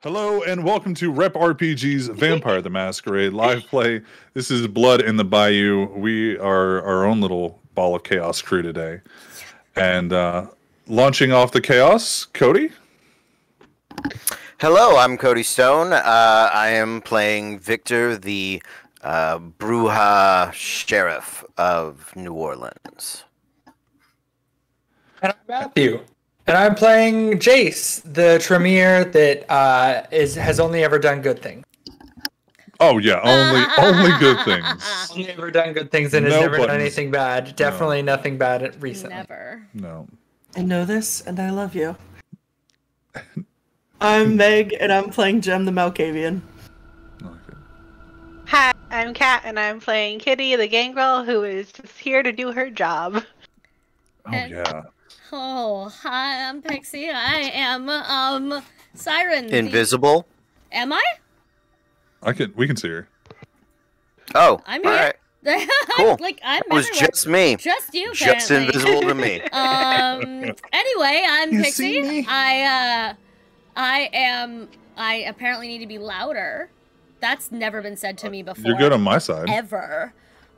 Hello and welcome to Rep RPG's Vampire the Masquerade live play. This is Blood in the Bayou. We are our own little ball of chaos crew today. And launching off the chaos, Cody. Hello, I'm Cody Stone. I am playing Victor, the Bruja Sheriff of New Orleans. And I'm Matthew. And I'm playing Jace, the Tremere that has only ever done good things. Oh yeah, only good things. Only ever done good things and has never done anything bad. Definitely nothing bad recently. Never. No. I know this, and I love you. I'm Meg, and I'm playing Jem the Malkavian. Okay. Hi, I'm Kat, and I'm playing Kitty, the gangrel, who is just here to do her job. Oh yeah. Oh, hi, I'm Pixie. I am, Siren. Invisible? Am I? We can see her. Oh, I'm here. all right. Cool. Like, I'm It was everywhere. Just me. Just you, Just apparently. invisible to me. Anyway, I'm You Pixie. see me? I apparently need to be louder. That's never been said to me before. You're good on my side. Ever.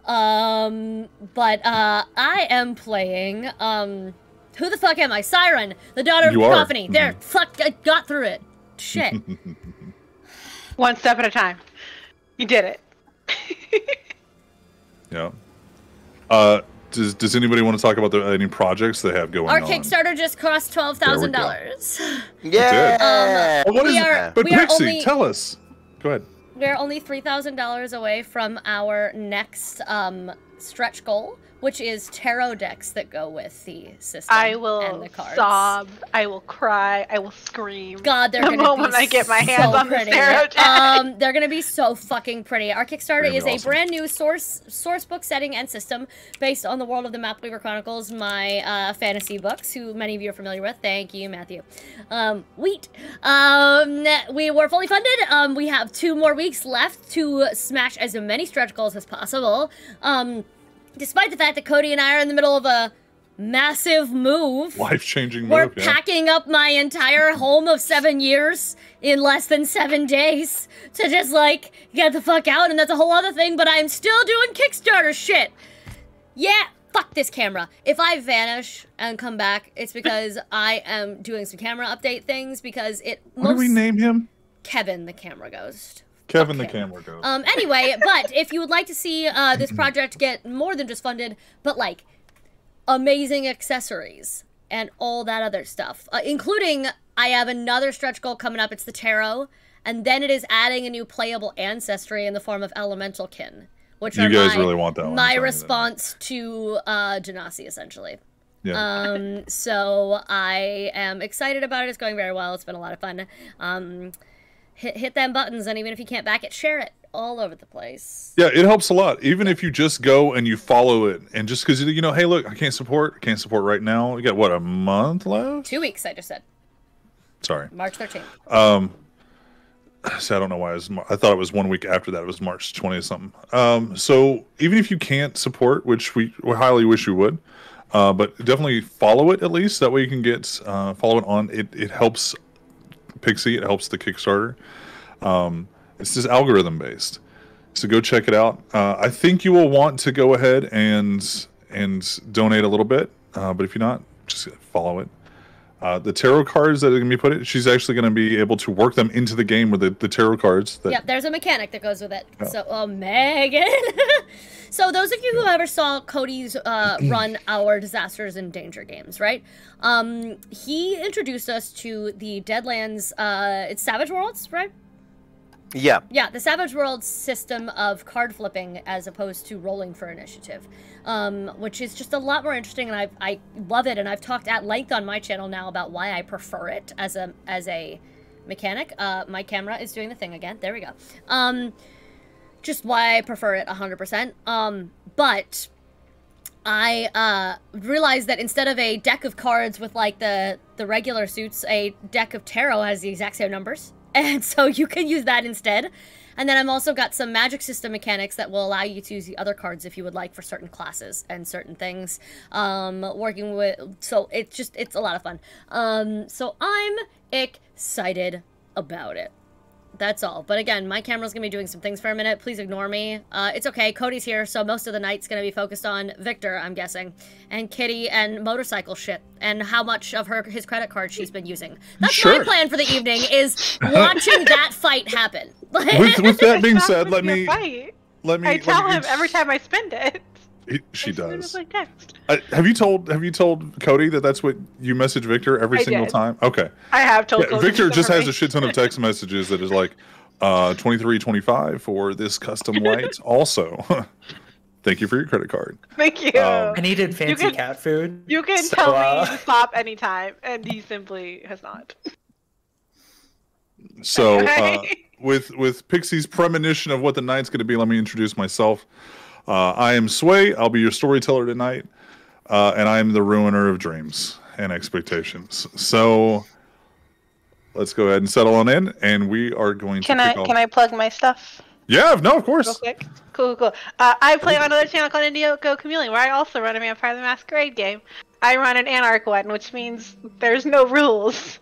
But I am playing, who the fuck am I? Siren, the daughter of You are. Cacophony. There, fuck, I got through it. Shit. One step at a time. You did it. Yeah. Does anybody want to talk about any projects they have going Our on? Kickstarter just cost $12,000. Yeah. Oh, what is we it? are- But we are Pixie, only- tell us. Go ahead. We're only $3,000 away from our next stretch goal, which is tarot decks that go with the system I and will the cards. sob. I will cry. I will scream. God, they're the gonna moment be I get my hands so on the pretty. tarot deck. They're gonna be so fucking pretty. Our Kickstarter They're is gonna be a awesome. brand new source book setting and system based on the world of the Mapweaver Chronicles, my fantasy books, who many of you are familiar with. Thank you, Matthew. Wheat. We were fully funded. We have 2 more weeks left to smash as many stretch goals as possible. Despite the fact that Cody and I are in the middle of a massive move. Life-changing We're move. Yeah. packing up my entire home of 7 years in less than 7 days to just, like, get the fuck out, and that's a whole other thing, but I'm still doing Kickstarter shit. Yeah, fuck this camera. If I vanish and come back, it's because I am doing some camera update things, because it What do we name him? Kevin, the camera ghost. Kevin the Okay. camera goes. Anyway, but if you would like to see this project get more than just funded, but like amazing accessories and all that other stuff, including I have another stretch goal coming up. It's the tarot, and then it is adding a new playable ancestry in the form of elemental kin, which You are guys really want that one, my I'm telling you that. response to Genasi, essentially. Yeah. So I am excited about it. It's going very well. It's been a lot of fun. Hit them buttons, and even if you can't back it, share it all over the place. Yeah, it helps a lot. Even if you just go and you follow it, and just because hey, look, I can't support right now. You got what, a month left? 2 weeks, I just said. Sorry. March 13th. So I don't know why I thought it was 1 week after that. It was March 20th something. So even if you can't support, which we highly wish you would, but definitely follow it at least. That way you can get follow it on. It helps Pixie. It helps the Kickstarter. It's just algorithm based, so go check it out. I think you will want to go ahead and donate a little bit, but if you're not, just follow it. The tarot cards that are going to be put in, she's actually going to be able to work them into the game with the tarot cards. Yep, there's a mechanic that goes with it. Yeah. So, Megan. So those of you who ever saw Cody's run our Disasters in Danger games, right? He introduced us to the Deadlands, it's Savage Worlds, right? Yeah. Yeah, the Savage Worlds system of card flipping as opposed to rolling for initiative, which is just a lot more interesting, and I love it, and I've talked at length on my channel now about why I prefer it as a mechanic. My camera is doing the thing again. There we go. Just why I prefer it 100%. But I realized that instead of a deck of cards with like the regular suits, a deck of tarot has the exact same numbers. And so you can use that instead. And then I've also got some magic system mechanics that will allow you to use the other cards if you would like for certain classes and certain things. So it's a lot of fun. So I'm excited about it. That's all. But again, my camera's going to be doing some things for a minute. Please ignore me. It's okay. Cody's here, so most of the night's going to be focused on Victor, I'm guessing, and Kitty and motorcycle shit, and how much of his credit card she's been using. That's my plan for the evening, is watching that fight happen. With that being said, let me I tell him every time I spend it. She does. Like text. Have you told Cody that that's what you message Victor every single time? Okay. I have told Cody. Victor just has a shit ton of text messages that is like 23.25 for this custom light. Also, thank you for your credit card. Thank you. I needed fancy cat food. You can tell me to stop anytime, and he simply has not. So, with Pixie's premonition of what the night's going to be, let me introduce myself. I am Sway. I'll be your storyteller tonight, and I am the ruiner of dreams and expectations. So let's go ahead and settle on in, and we are going to. Can I plug my stuff? Yeah, no, of course. Real quick. Cool. I play on another channel called Indigo Chameleon, where I also run a Vampire the Masquerade game. I run an Anarch one, which means there's no rules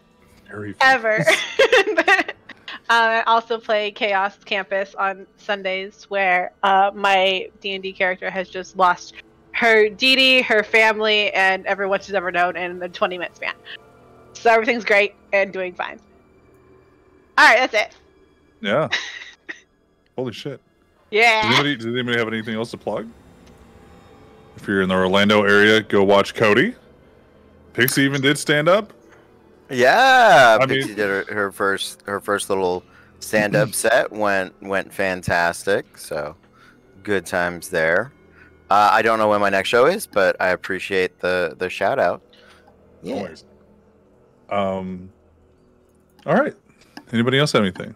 ever. I also play Chaos Campus on Sundays, where my D&D character has just lost her deity, her family, and everyone she's ever known in a 20-minute span. So everything's great and doing fine. Alright, that's it. Yeah. Holy shit. Yeah. Does anybody have anything else to plug? If you're in the Orlando area, go watch Cody. Pixie even did stand up. Yeah, Pixie did her first little stand-up set. Went fantastic. So good times there. I don't know when my next show is, but I appreciate the shout out. Yeah. Always. All right. Anybody else have anything?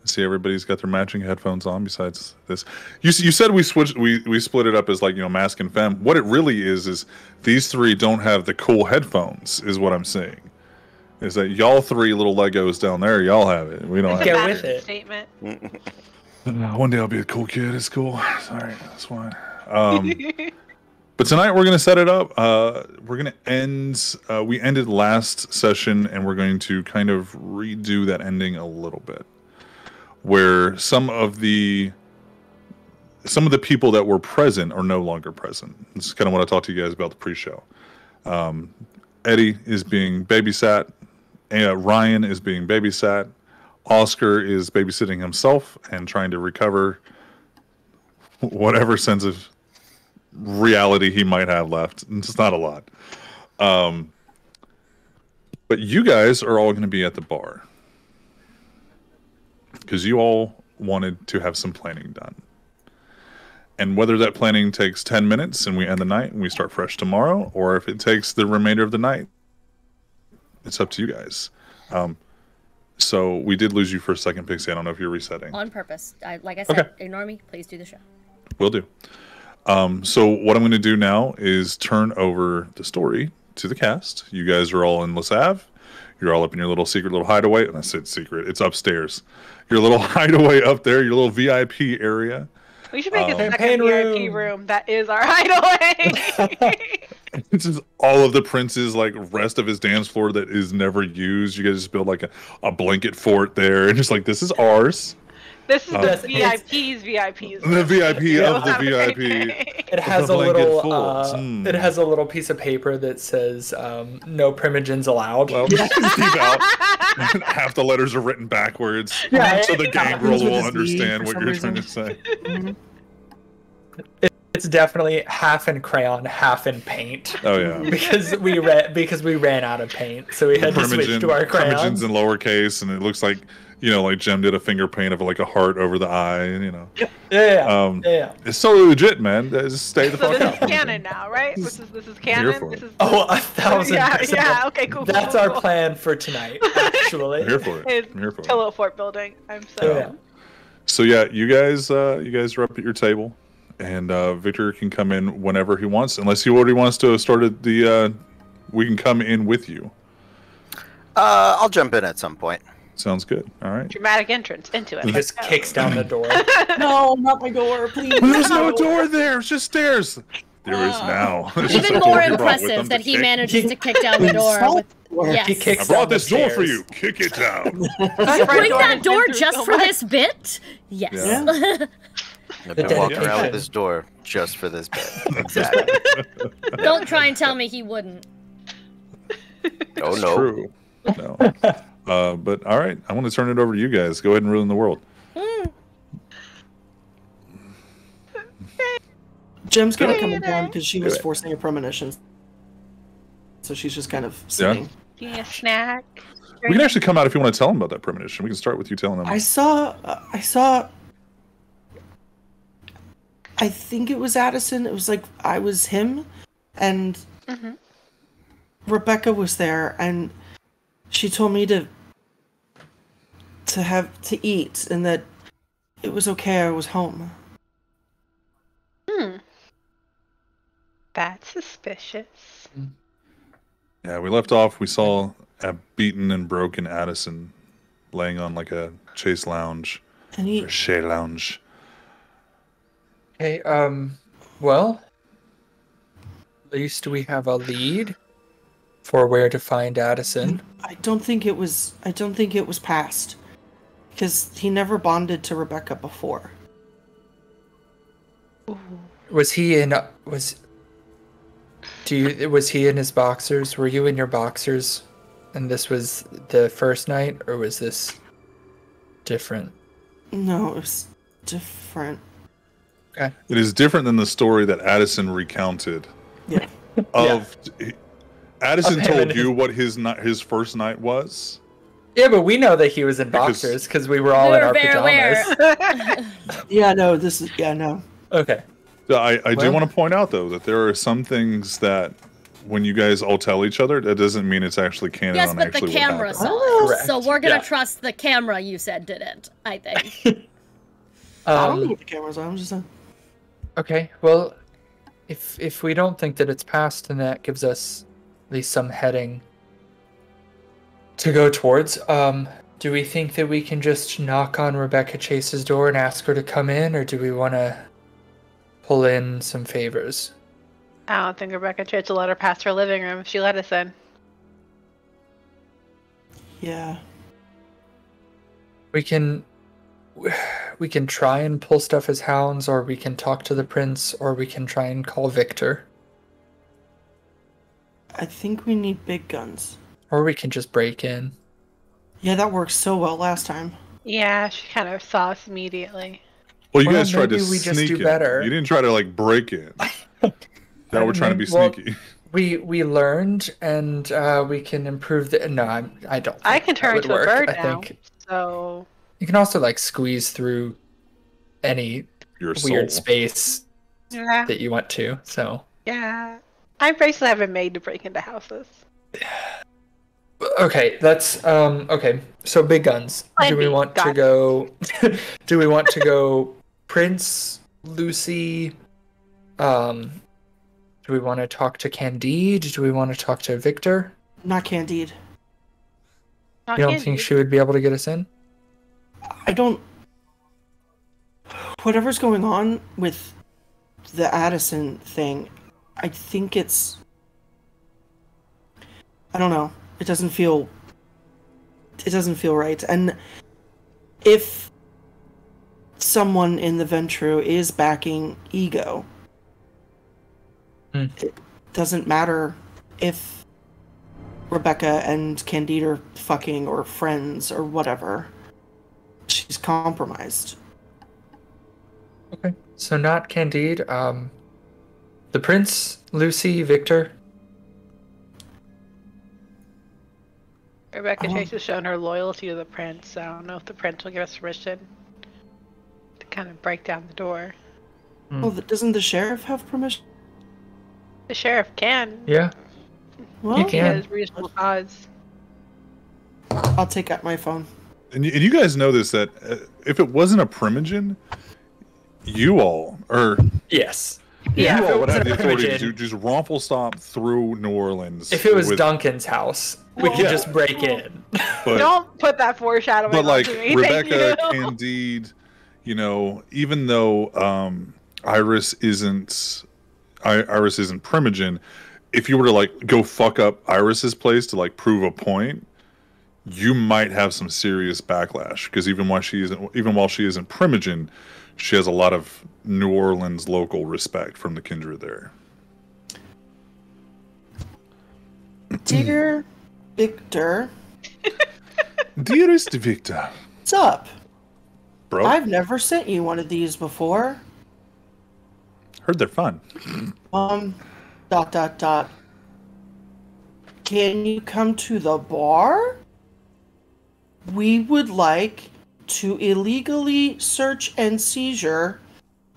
I see everybody's got their matching headphones on. Besides this, you said we switched. We split it up as like mask and femme. What it really is these three don't have the cool headphones. Is what I'm saying. Is that y'all three little Legos down there? Y'all have it. We don't have Get with it. Statement. One day I'll be a cool kid. It's cool. Sorry, that's fine. But tonight we're gonna set it up. We're gonna end. We ended last session, and we're going to kind of redo that ending a little bit, where some of the people that were present are no longer present. This is kind of what I talked to you guys about the pre-show. Eddie is being babysat. Ryan is being babysat. Oscar is babysitting himself and trying to recover whatever sense of reality he might have left. It's not a lot. But you guys are all going to be at the bar because you all wanted to have some planning done. And whether that planning takes 10 minutes and we end the night and we start fresh tomorrow, or if it takes the remainder of the night, it's up to you guys. So we did lose you for a second, Pixie. I don't know if you're resetting. On purpose. Like I said, Ignore me. Please do the show. Will do. So what I'm going to do now is turn over the story to the cast. You guys are all in Les Ave. You're all up in your little secret little hideaway. And I said secret. It's upstairs. Your little hideaway up there, your little VIP area. We should make a second VIP room that is our hideaway. This is all of the prince's rest of his dance floor that is never used. You guys just build a blanket fort there, and just this is ours. This is the VIP's VIP's. The VIP of the VIP. It has a little. It has a little piece of paper that says "No primogens allowed." Well, half the letters are written backwards, so the gangrel will understand what you're trying to say. Mm-hmm. It's definitely half in crayon, half in paint. Oh yeah, because we ran out of paint, so we had to switch to our crayons. Primogens in lowercase, and it looks like Jem did a finger paint of a heart over the eye, and Yeah. It's totally legit, man. Just stay the fuck out. out. This is canon now, right? This is canon. This is 1,000%. Yeah. Okay, cool. That's our plan for tonight. Actually, I'm here for it. I'm here for it. Pillow fort building. I'm so. So yeah, you guys are up at your table, and Victor can come in whenever he wants, unless he already wants to start at the. We can come in with you. I'll jump in at some point. Sounds good. All right. Dramatic entrance into it. He just kicks down the door. No, not my door, please. There's no door there. It's just stairs. There is now. Even more impressive that he manages to kick down the door with Yes. He kicks I brought down the this door for stairs. you. Kick it down. You bring that door just for this bit? Yes. Yeah. I've The been walking around dedication. with this door just for this bit. Exactly. Don't try and tell me he wouldn't. Oh It's no. true. No. But all right, I want to turn it over to you guys. Go ahead and ruin the world. Jem's kind of coming down because she was forcing a premonition. So she's just kind of sitting. Give me a snack. We can actually come out if you want to tell them about that premonition. We can start with you telling them. I think it was Addison. It was like I was him, and Rebecca was there, and she told me to eat, and that it was okay. I was home. That's suspicious. Yeah, we left off. We saw a beaten and broken Addison laying on like a chaise lounge, And or chaise lounge. Okay, well, at least we have a lead for where to find Addison. I don't think it was past, because he never bonded to Rebecca before. Was he in his boxers? Were you in your boxers and this was the first night, or was this different? No, it was different. Okay. It is different than the story that Addison recounted. Yeah. Addison Of him told and you what his first night was. Yeah, but we know that he was in Because- boxers because we were all in our pajamas. Yeah, no, this is no. Okay. So I do Well- want to point out though that there are some things that when you guys all tell each other, that doesn't mean it's actually canon. Yes, on but the actually camera what saw happened. it. Correct. So we're gonna Yeah. trust the camera you said did it, I think. I don't know what the camera's on. I'm just saying. Okay, well, if we don't think that it's past, then that gives us at least some heading to go towards. Do we think that we can just knock on Rebecca Chase's door and ask her to come in, or do we want to pull in some favors? I don't think Rebecca Church will let her past her living room if she let us in. Yeah. We can try and pull stuff as hounds, or we can talk to the prince, or we can try and call Victor, I think we need big guns. or we can just break in. Yeah, that worked so well last time. Yeah, she kind of saw us immediately. Well, you Well, guys tried to maybe we just sneak do in. better. You didn't try to like break in. Now we're trying to be Well, sneaky. We learned, and we can improve the. No, I don't. I think can that turn would into a work. bird I now, think so you can also like squeeze through any Your weird soul. space yeah, that you want to. So yeah. I basically have been made to break into houses. okay, that's okay. So big guns. Plan Do we B, want to got it. go? Do we want to go Prince, Lucy? Do we want to talk to Candide? Do we want to talk to Victor? Not Candide. Not You don't Candy. think she would be able to get us in? I don't. Whatever's going on with the Addison thing, I think it's. I don't know. It doesn't feel. It doesn't feel right. And if someone in the Ventru is backing Ego, it doesn't matter if Rebecca and Candide are fucking or friends or whatever. She's compromised. Okay. So not Candide. The Prince, Lucy, Victor. Rebecca Chase has shown her loyalty to the prince, so I don't know if the prince will give us permission to kind of break down the door. Well, doesn't the sheriff have permission? The sheriff can. Yeah. Well, You He can. has reasonable cause. I'll take out my phone. And you guys know this, that if it wasn't a primogen, you all, or Yes. Yeah, you if it all would have wasn't the a authority primogen- to just romple stomp through New Orleans. If it was with- Duncan's house, we could Yeah. just break in. but, Don't put that foreshadowing but like onto me. Rebecca, Thank you. Candide, even though Iris isn't primogen, if you were to like go fuck up Iris's place to like prove a point, you might have some serious backlash, because even while she isn't Primogen, she has a lot of New Orleans local respect from the kindred there. Dear Victor. Dearest Victor. What's up? Bro? I've never sent you one of these before. Heard they're fun. Dot. Can you come to the bar? We would like to illegally search and seizure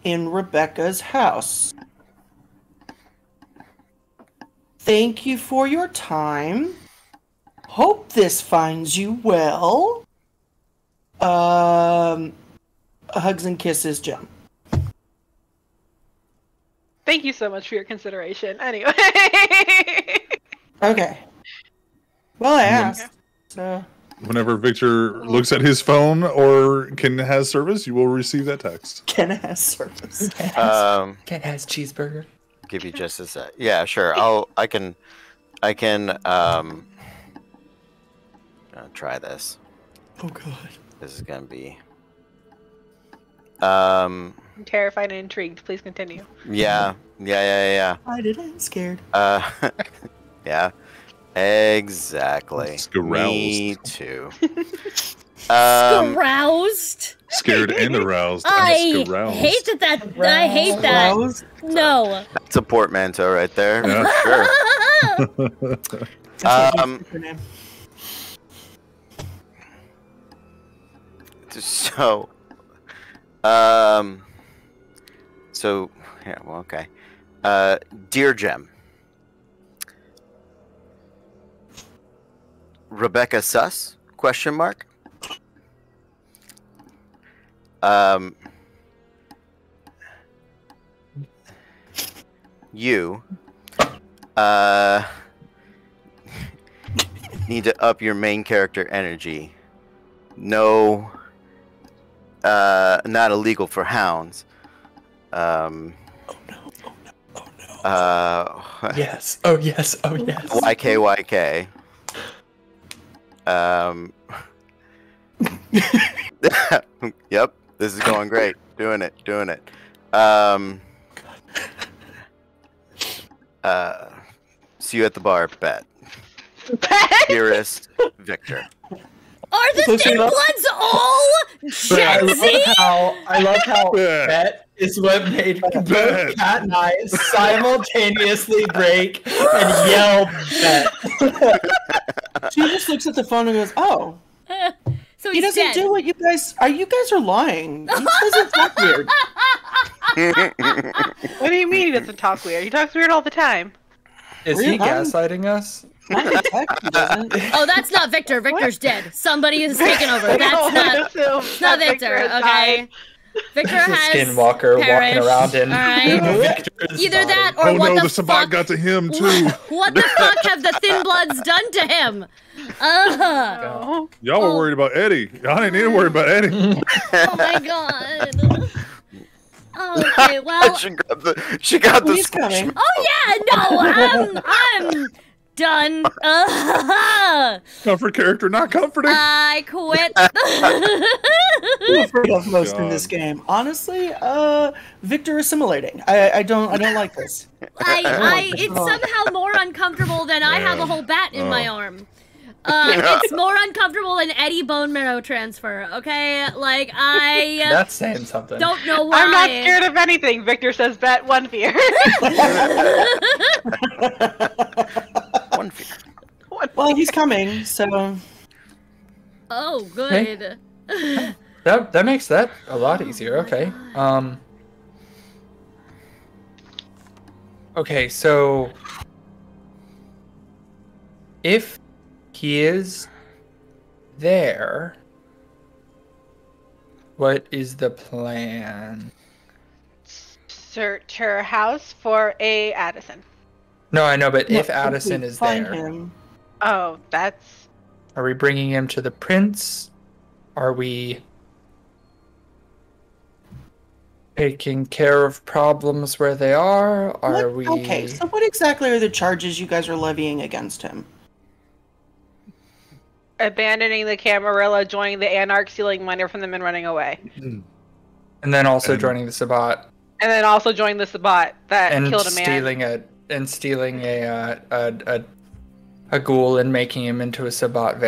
in Rebecca's house. Thank you for your time. Hope this finds you well. Hugs and kisses, Jim. Thank you so much for your consideration. Anyway. Okay. Well, I asked. So. Whenever Victor looks at his phone or Ken has service, you will receive that text. Ken has service. Ken has cheeseburger. Give you just a sec. Yeah, sure. I can try this. Oh god. This is gonna be I'm terrified and intrigued. Please continue. Yeah. I didn't. Scared. Yeah. Exactly. Me too. Aroused. Scared and aroused. I hate that. I hate that. Aroused? No. That's a portmanteau right there. Yeah. Sure. So yeah, well, okay. Dear Gem, Rebecca Sus? Question mark. You need to up your main character energy. No, not illegal for hounds. Yes. Oh yes. Oh yes. YK. Yep, this is going great. Doing it. See you at the bar, bet. Dearest Victor. Are the Thin Bloods all Gen Z? I love how bet is what made both Kat and I simultaneously break and yell bet. She just looks at the phone and goes, "Oh." So he doesn't do what you guys are. You guys are lying. He doesn't talk weird. What do you mean he doesn't talk weird? He talks weird all the time. Is he gaslighting us? Oh, that's not Victor. Victor's dead. Somebody is taking over. That's not Victor. Okay. Victor has Skinwalker perished. walking around in. All right. Either that or the Sabat got to him too. What the fuck have the Thin Bloods done to him? Y'all were worried about Eddie. Y'all didn't need to worry about Eddie. Oh my god. Okay, well. she got the coming. Oh yeah, no, I'm done. Comfort character, not comforting. I quit. I'm afraid of most in this game. Honestly, Victor assimilating. I don't like this. It's somehow more uncomfortable than I have a whole bat in my arm. It's more uncomfortable than Eddie bone marrow transfer, okay? Like, That's saying something. Don't know why. I'm not scared of anything. Victor says bet one fear. One fear. Well, he's coming, so... Oh, good. That makes that a lot easier, okay. Okay, so... If he is there, what is the plan? Search her house for a Addison. No, I know, but if Addison is there, him. Oh, that's... are we bringing him to the prince? Are we... taking care of problems where they are? Are we... Okay, so what exactly are the charges you guys are levying against him? Abandoning the Camarilla, joining the Anarch, stealing money from them, and running away. And then also joining the Sabbat. And then also joining the Sabbat that killed a man. Stealing a ghoul and making him into a Sabbat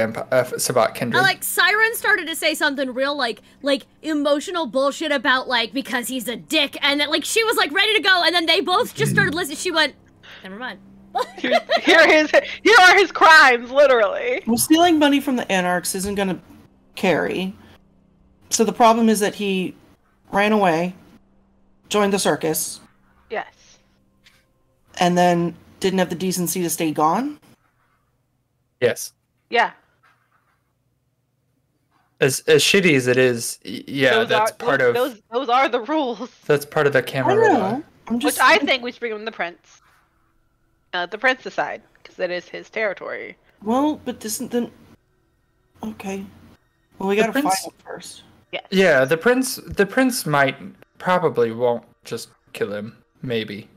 kindred. Like Siren started to say something real like emotional bullshit about like because he's a dick, and then like she was like ready to go, and then they both just started listening. She went, never mind. Here are his crimes, literally. Well, stealing money from the Anarchs isn't gonna carry. So the problem is that he ran away, joined the circus. Yes. And then didn't have the decency to stay gone? Yes. Yeah. As shitty as it is, yeah, those are the rules. That's part of the Camarilla. Which I think we should bring him the prince. Let the prince decide, because it is his territory. Well, but this isn't the... Okay. Well, we gotta find him first. Yes. Yeah, the prince probably won't just kill him, maybe.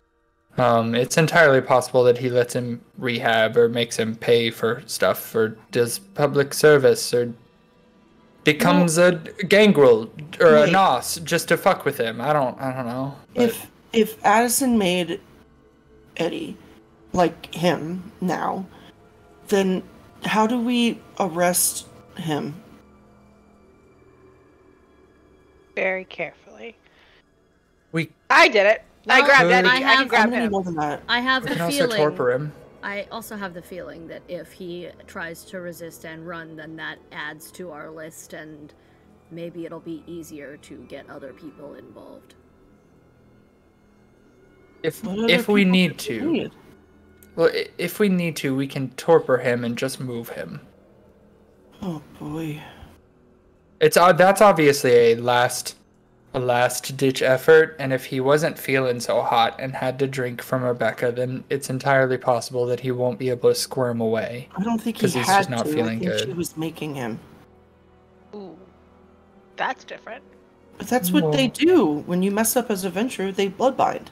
It's entirely possible that he lets him rehab or makes him pay for stuff or does public service or becomes a gangrel or a nos just to fuck with him. I don't know. But... If Addison made Eddie like him now, then how do we arrest him? Very carefully. I did it. I grabbed Eddie. I can grab him. More than that. I have the feeling. We can also torpor him. I also have the feeling that if he tries to resist and run, then that adds to our list, and maybe it'll be easier to get other people involved. If we need to. Well, if we need to, we can torpor him and just move him. Oh boy. That's obviously a last ditch effort, and if he wasn't feeling so hot and had to drink from Rebecca, then it's entirely possible that he won't be able to squirm away. I don't think he's just not feeling good. She was making him. Ooh, that's different. But that's what they do when you mess up as a venture. They bloodbind.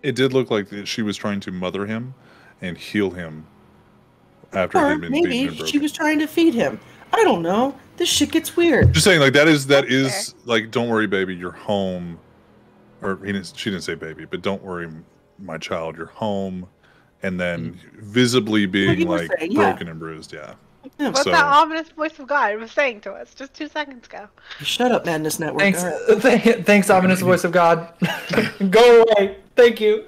It did look like she was trying to mother him and heal him after he'd been beaten and broken. She was trying to feed him. I don't know. This shit gets weird. Just saying, like that is like, don't worry, baby, you're home. Or she didn't say baby, but don't worry, my child, you're home. And then visibly being like broken and bruised, yeah. What's that ominous voice of God was saying to us just 2 seconds ago? Shut up, Madness Network. Thanks, ominous voice of God. Go away. Thank you.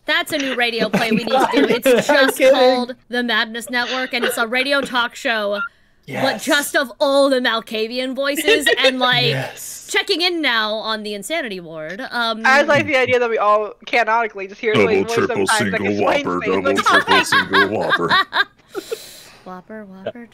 That's a new radio play we need to do. It's just called The Madness Network, and it's a radio talk show. Yes. But just of all the Malkavian voices, and like checking in now on the Insanity Ward. I like the idea that we all canonically just hear double, triple, single Whopper, double, triple, single Whopper. Whopper.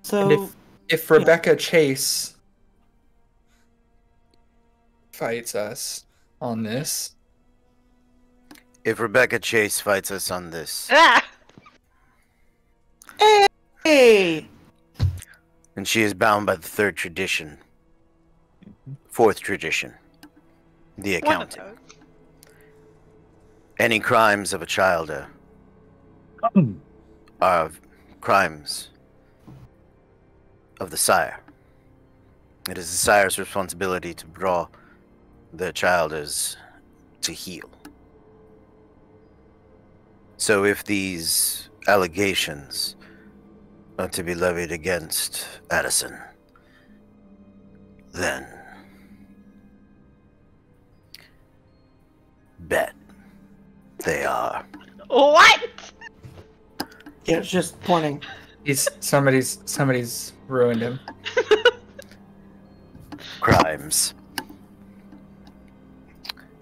So if Rebecca Chase fights us on this. If Rebecca Chase fights us on this. Hey! And she is bound by the 3rd tradition. 4th tradition. The accounting. Any crimes of a child are crimes of the sire. It is the sire's responsibility to draw the child to heal. So if these allegations are to be levied against Addison, then bet they are. What? Yeah, it's just pointing. Somebody's ruined him. Crimes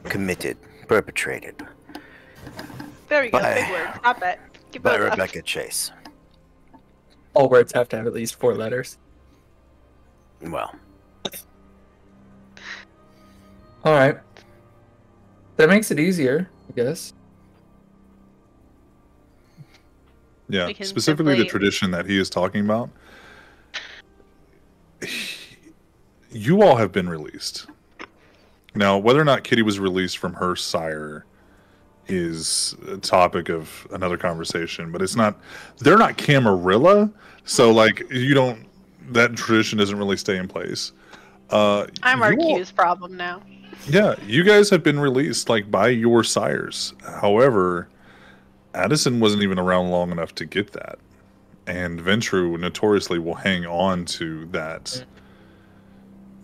committed, perpetrated. There we go, big word. Stop it. By Rebecca Chase. All words have to have at least 4 letters. Well. Alright. That makes it easier, I guess. Yeah, specifically the tradition that he is talking about. You all have been released. Now, whether or not Kitty was released from her sire is a topic of another conversation, but it's not. They're not Camarilla, so like that tradition doesn't really stay in place. I'm our Q's problem now. Yeah, you guys have been released like by your sires. However, Addison wasn't even around long enough to get that, and Ventru notoriously will hang on to that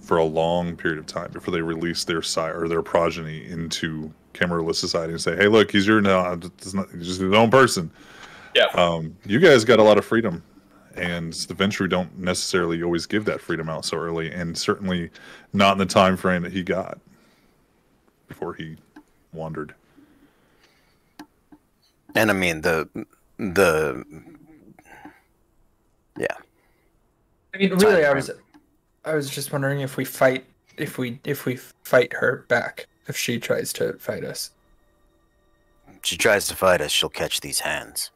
for a long period of time before they release their sire or their progeny into Camarilla society and say, "Hey, look, he's your now. He's just his own person." Yeah. You guys got a lot of freedom, and the Ventru don't necessarily always give that freedom out so early, and certainly not in the time frame that he got before he wandered. And I mean the yeah. I mean, really, I was just wondering if we fight her back, if she tries to fight us. If she tries to fight us, she'll catch these hands.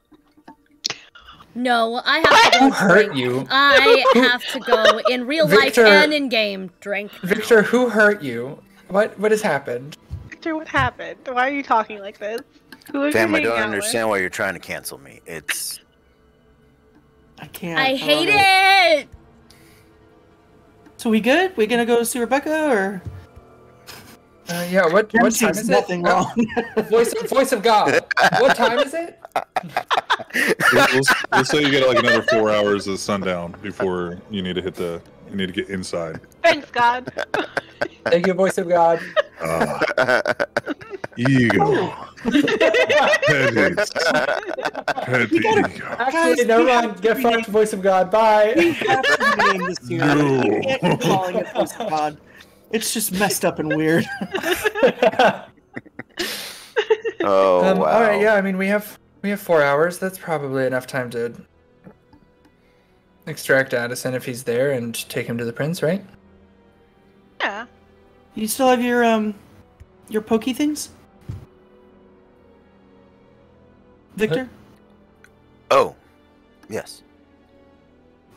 No, I have to go hurt you? I have to go in real life and in game drink. Victor, who hurt you? What has happened? Victor, what happened? Why are you talking like this? Who is Fam, I don't understand why you're trying to cancel me. I can't. I hate it! So we good? We gonna go see Rebecca or? Yeah. What time is nothing it? wrong. Voice of God. What time is it? We'll say you get like another 4 hours of sundown before you need to get inside. Thanks, God. Thank you, voice of God. Ego. Pet ego. Actually, never mind. Get fucked, voice of God. Bye. We have to name this unit. We can't keep calling it voice of God. It's just messed up and weird. Oh wow. All right. Yeah. I mean, we have 4 hours. That's probably enough time to extract Addison if he's there and take him to the prince, right? Yeah. You still have your pokey things? Victor? Oh. Yes.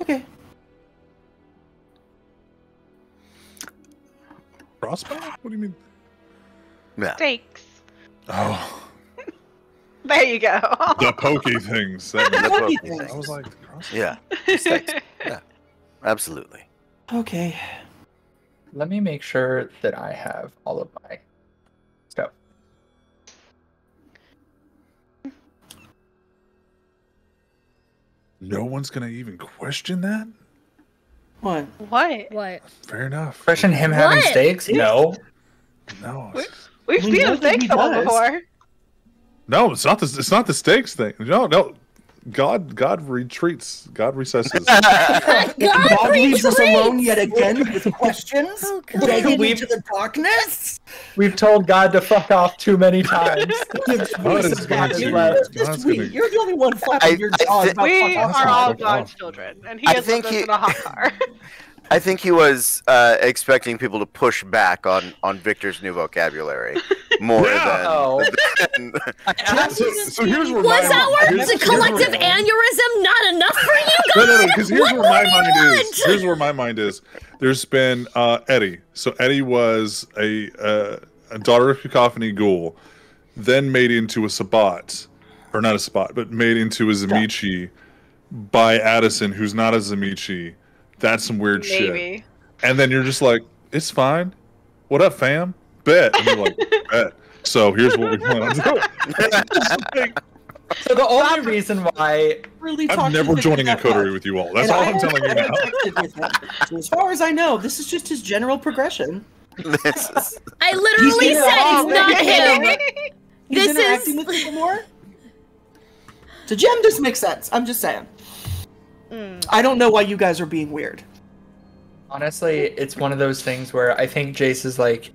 Okay. Crossbow? What do you mean? Yeah. Thanks. Oh. There you go. The pokey things. The pokey things. I was like, crossbow? Yeah. Yeah. Absolutely. Okay. Let me make sure that I have all of my stuff. No one's gonna even question that? What? What? Fair enough. Question him having What? steaks? No. No. We've seen him think so before. No, it's not the stakes thing. No. God retreats. God recesses. God leaves us alone yet again with questions? Oh, God. Begging into the darkness? We've told God to fuck off too many times. God is gonna do it. God's gonna- You're the only one flapping your jaw about We fuck off. are all fuck God's off. children, and he I has think left us he- in a hot car. I think he was expecting people to push back on Victor's new vocabulary more Oh. than So here's where Was my our collective aneurysm not enough for you guys? No, because here's What where my do you mind want? is. Here's where my mind is. There's been Eddie. So Eddie was a daughter of Cacophony Ghoul, then made into a Sabat, or not a Sabat, but made into a Zamichi by Addison, who's not a Zamichi. That's some weird Maybe. shit. And then you're just like, it's fine. What up, fam? Bet. And you're like, bet. So here's what we plan on doing. So the only reason why Really I'm talk to never Victor joining a that coterie much. with you all. That's And all I I'm telling you now. interacted with him. So as far as I know, this is just his general progression. this is, I literally He's said it's interacting not with him. He's This interacting is- with people more. To Jem, this makes sense. I'm just saying. I don't know why you guys are being weird. honestly, it's one of those things where I think Jace is like,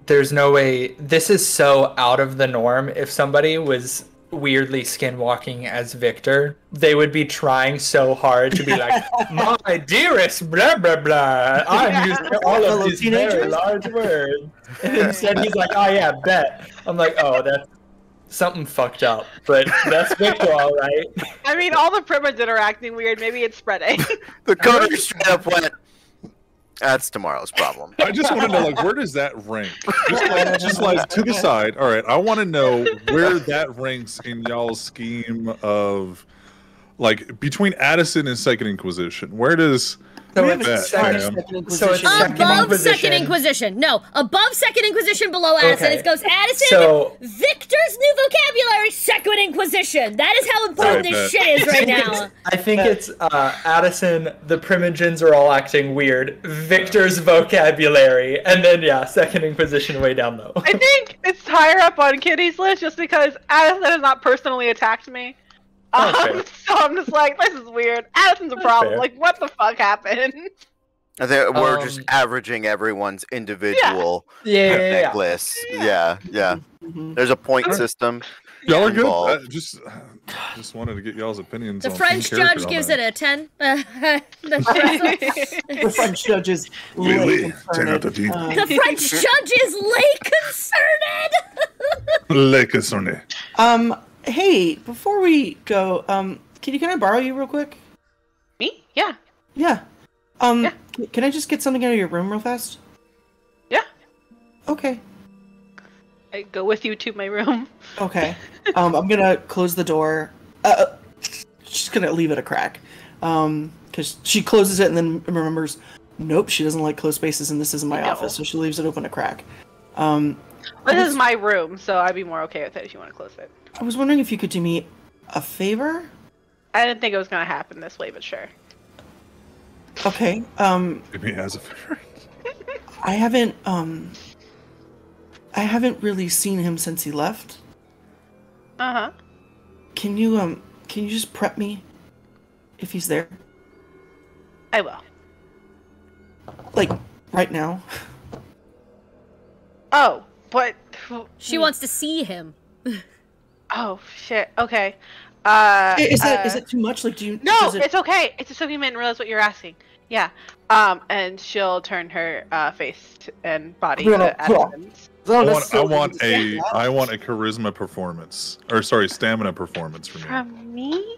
there's no way, this is so out of the norm. If somebody was weirdly skinwalking as Victor, they would be trying so hard to be like, my dearest, blah, blah, blah. I'm using all of Fellow these very teenagers. large words. And instead he's like, oh yeah, bet. I'm like, oh, that's something fucked up, but that's Victor, all right. I mean, all the Primogens are acting weird. Maybe it's spreading. The coder straight up went, that's tomorrow's problem. I just want to know, like, where does that rank? Just like to the side. All right, I want to know where that ranks in y'all's scheme of, like, between Addison and Second Inquisition. Where does So that, it's second, Pam? so it's Second Above Second Inquisition. No, above Second Inquisition, below Addison. Okay. It goes Addison, So- Victor's new vocabulary, Second Inquisition. That is how important this shit is right now. I think it's Addison, the Primogens are all acting weird, Victor's vocabulary, and then, yeah, Second Inquisition way down low. I think it's higher up on Kitty's list just because Addison has not personally attacked me. Fair. So I'm just like, this is weird. Addison's a problem. fair. Like, what the fuck happened? I think we're just averaging everyone's individual Yeah. necklace. Yeah. There's a point system. Y'all are good. involved. Just wanted to get y'all's opinions. The on French some character judge on gives that. it a 10. The French judge is Oui, oui. really 10 out of 10. The French judge is lay concerned. Le Concerné. Hey, before we go, can I borrow you real quick? Me? Yeah. Yeah. Yeah. Can I just get something out of your room real fast? Yeah. Okay. I go with you to my room. Okay. I'm gonna close the door. She's gonna leave it a crack. Because she closes it and then remembers, nope, she doesn't like closed spaces and this isn't my office, so she leaves it open a crack. This is my room, so I'd be more okay with it if you want to close it. I was wondering if you could do me a favor? I didn't think it was going to happen this way, but sure. Okay. Give me as a favor. I haven't really seen him since he left. Uh-huh. Can you just prep me if he's there? I will. Like, right now? Oh, but... She wants to see him. Oh, shit. Okay. Is it too much? Like, do you... No, does it... it's okay. It's just so you didn't realize what you're asking. Yeah. And she'll turn her face and body to Addison's. I want a charisma performance, or sorry, stamina performance from you. From me?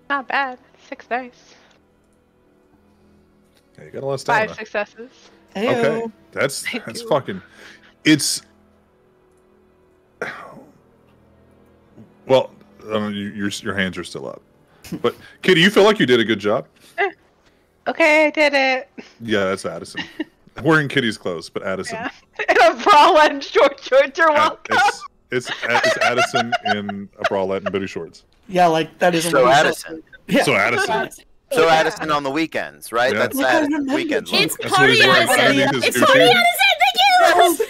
Not bad. 6 dice. Yeah, you got a lot of stamina. 5 successes. Heyo. Okay, that's fucking. It's. Well, your hands are still up, but Kitty, you feel like you did a good job. Okay, I did it. Yeah, that's Addison. Wearing Kitty's clothes, but Addison. Yeah. In a bralette and short shorts, you're welcome. It's Addison in a bralette and booty shorts. Yeah, like, that is... So Addison. Yeah. So Addison. So Addison on the weekends, right? Yeah. That's Look, I Addison's remember weekend you. look. It's That's what Party he's wearing Addison. underneath his It's Gucci. Party Addison. Thank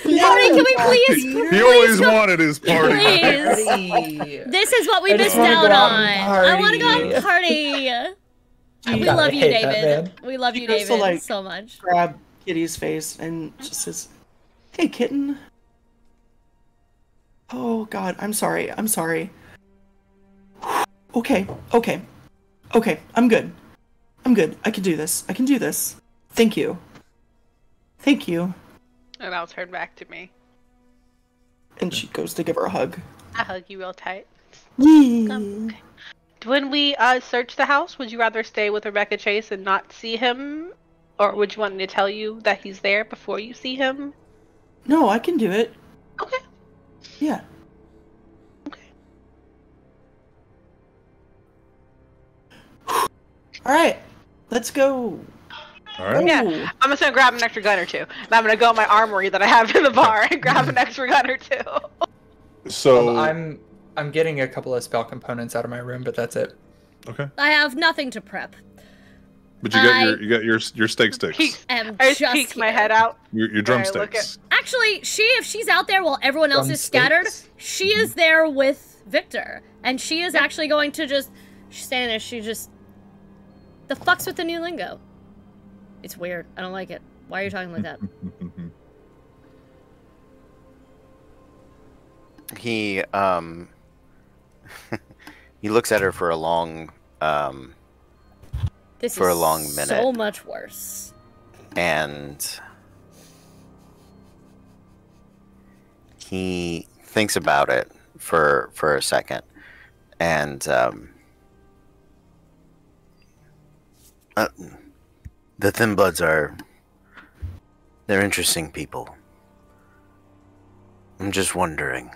you. Party, can we please? He always wanted his party. Please. This is what we I just missed wanna out go out on. and I want to go out and party. party. We God, love I you, hate that, David. man. We love She you, goes to, David, like, so much. Grab Kitty's face and just says, "Hey, kitten." Oh God, I'm sorry. Okay. I'm good. I can do this. Thank you. And I'll turn back to me. And she goes to give her a hug. I hug you real tight. Yee. Okay. When we search the house, would you rather stay with Rebecca Chase and not see him? Or would you want me to tell you that he's there before you see him? No, I can do it. Okay. Yeah. All right, let's go. All right. Yeah, I'm just gonna grab an extra gun or two. And I'm gonna go in my armory that I have in the bar and grab an extra gun or two. So I'm getting a couple of spell components out of my room, but that's it. okay, I have nothing to prep. but you got your steak sticks, I just peeked my head out. your look drumsticks. Actually, if she's out there while everyone else is scattered, she is there with Victor. And she is actually going to she's standing there, she just... The fuck's with the new lingo? It's weird. I don't like it. Why are you talking like that? He he looks at her for a long This for a is long minute. so much worse. And He thinks about it for a second, and the Thin Bloods they're interesting people. I'm just wondering,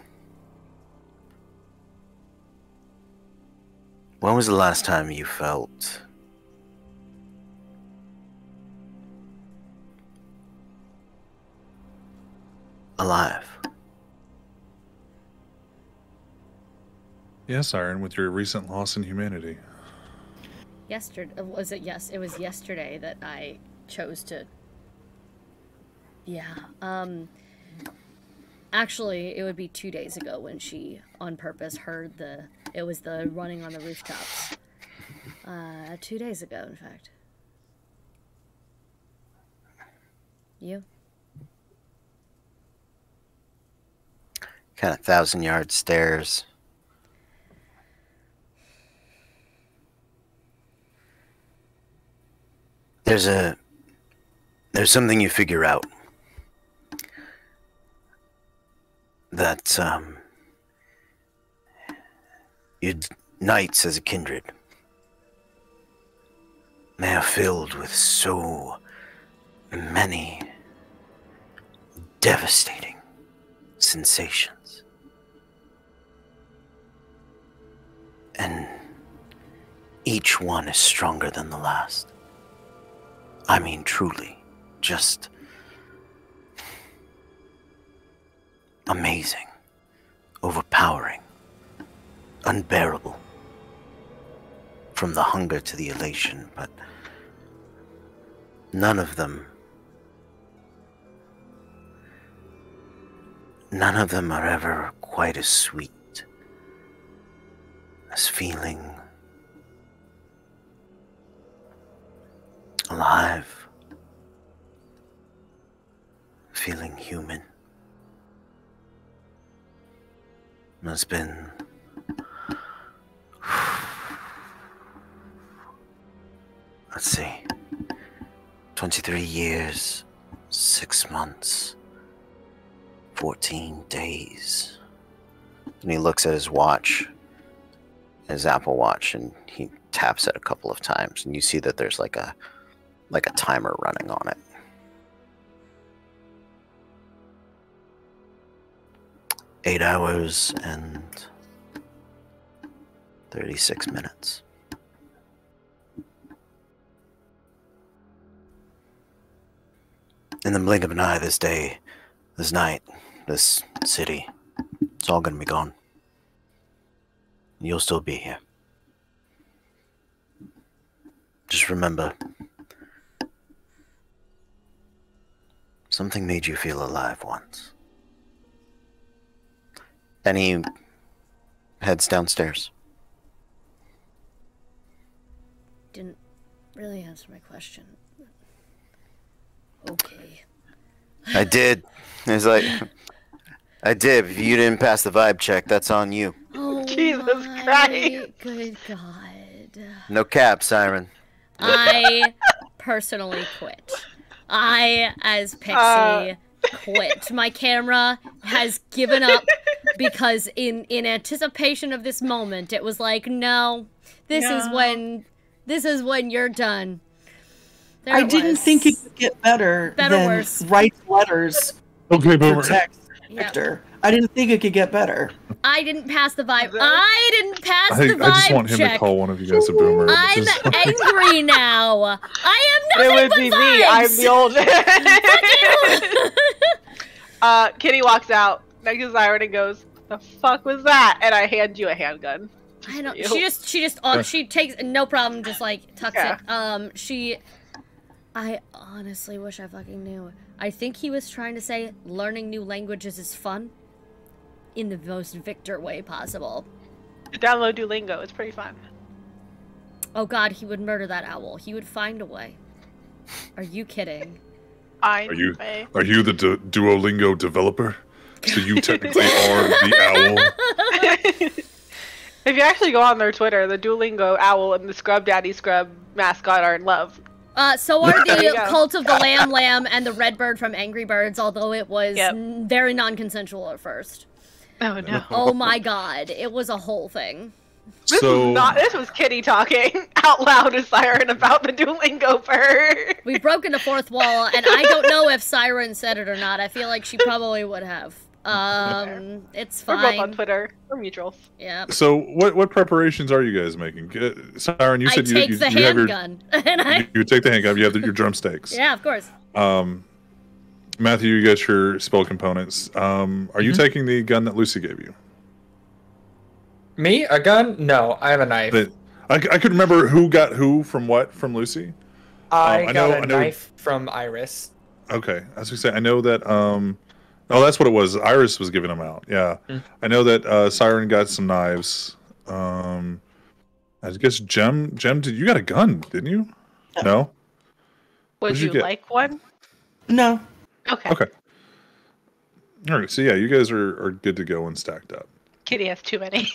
when was the last time you felt alive? Yes, Iron, with your recent loss in humanity. Yesterday, was it? Yes, it was yesterday that I chose to. Yeah. Actually, it would be 2 days ago when she, on purpose, heard it was the running on the rooftops. 2 days ago, in fact. You? Kind of 1,000-yard stares. There's something you figure out that unites as a kindred. They are filled with so many devastating sensations. And each one is stronger than the last. I mean, truly, just amazing, overpowering, unbearable. From the hunger to the elation, but none of them are ever quite as sweet as feeling alive, feeling human. It's been let's see, 23 years, 6 months, 14 days. And he looks at his watch, his Apple Watch, and he taps it a couple of times, and you see that there's like a timer running on it. Eight hours and 36 minutes. In the blink of an eye, this day, this night, this city, it's all gonna be gone. You'll still be here. Just remember, something made you feel alive once. And he heads downstairs. Didn't really answer my question. Okay. I did. It's like, I did. If you didn't pass the vibe check, that's on you. Oh, Jesus my Christ. Good God. No cap, Siren. I personally quit. I, as Pixie, quit. My camera has given up because in anticipation of this moment, it was like, no, this is when you're done. There I didn't think it could get better than worse. write letters Okay, for Boomer. text, Victor. I didn't think it could get better. I didn't pass the vibe. I didn't pass the vibe I just want him check. to call one of you guys a boomer. I'm angry now. I am nothing It would but be vibes. me. I'm the old. Fuck you. Kitty walks out next to Siren and goes, "The fuck was that?" And I hand you a handgun. I know. You. She takes no problem. Just like tucks it. I honestly wish I fucking knew. I think he was trying to say learning new languages is fun, in the most Victor way possible. Download Duolingo. It's pretty fun. Oh God, he would murder that owl. He would find a way. Are you kidding? Are you the Duolingo developer? So you technically are the owl. If you actually go on their Twitter, the Duolingo owl and the Scrub Daddy Scrub mascot are in love. So are the Cult of the Lamb and the Redbird from Angry Birds, although it was very non-consensual at first. Oh no. Oh my god, it was a whole thing. This was Kitty talking out loud to Siren about the Duolingo bird. We've broken the fourth wall, and I don't know if Siren said it or not. I feel like she probably would have. It's fine. We're both on Twitter. We're mutuals. Yeah. So what preparations are you guys making? Siren, you said you have your handgun. You take the handgun. You have your drumsticks. Yeah, of course. Matthew, you got your spell components. Are you taking the gun that Lucy gave you? Me? A gun? No, I have a knife. I could remember who got who from what from Lucy. I got a knife from Iris. Okay, as we say, I know that. Oh, that's what it was. Iris was giving them out. Yeah, I know that Siren got some knives. I guess Jem, you got a gun, didn't you? No. Would you like one? No. Okay. Okay. All right. So yeah, you guys are good to go and stacked up. Kitty has too many.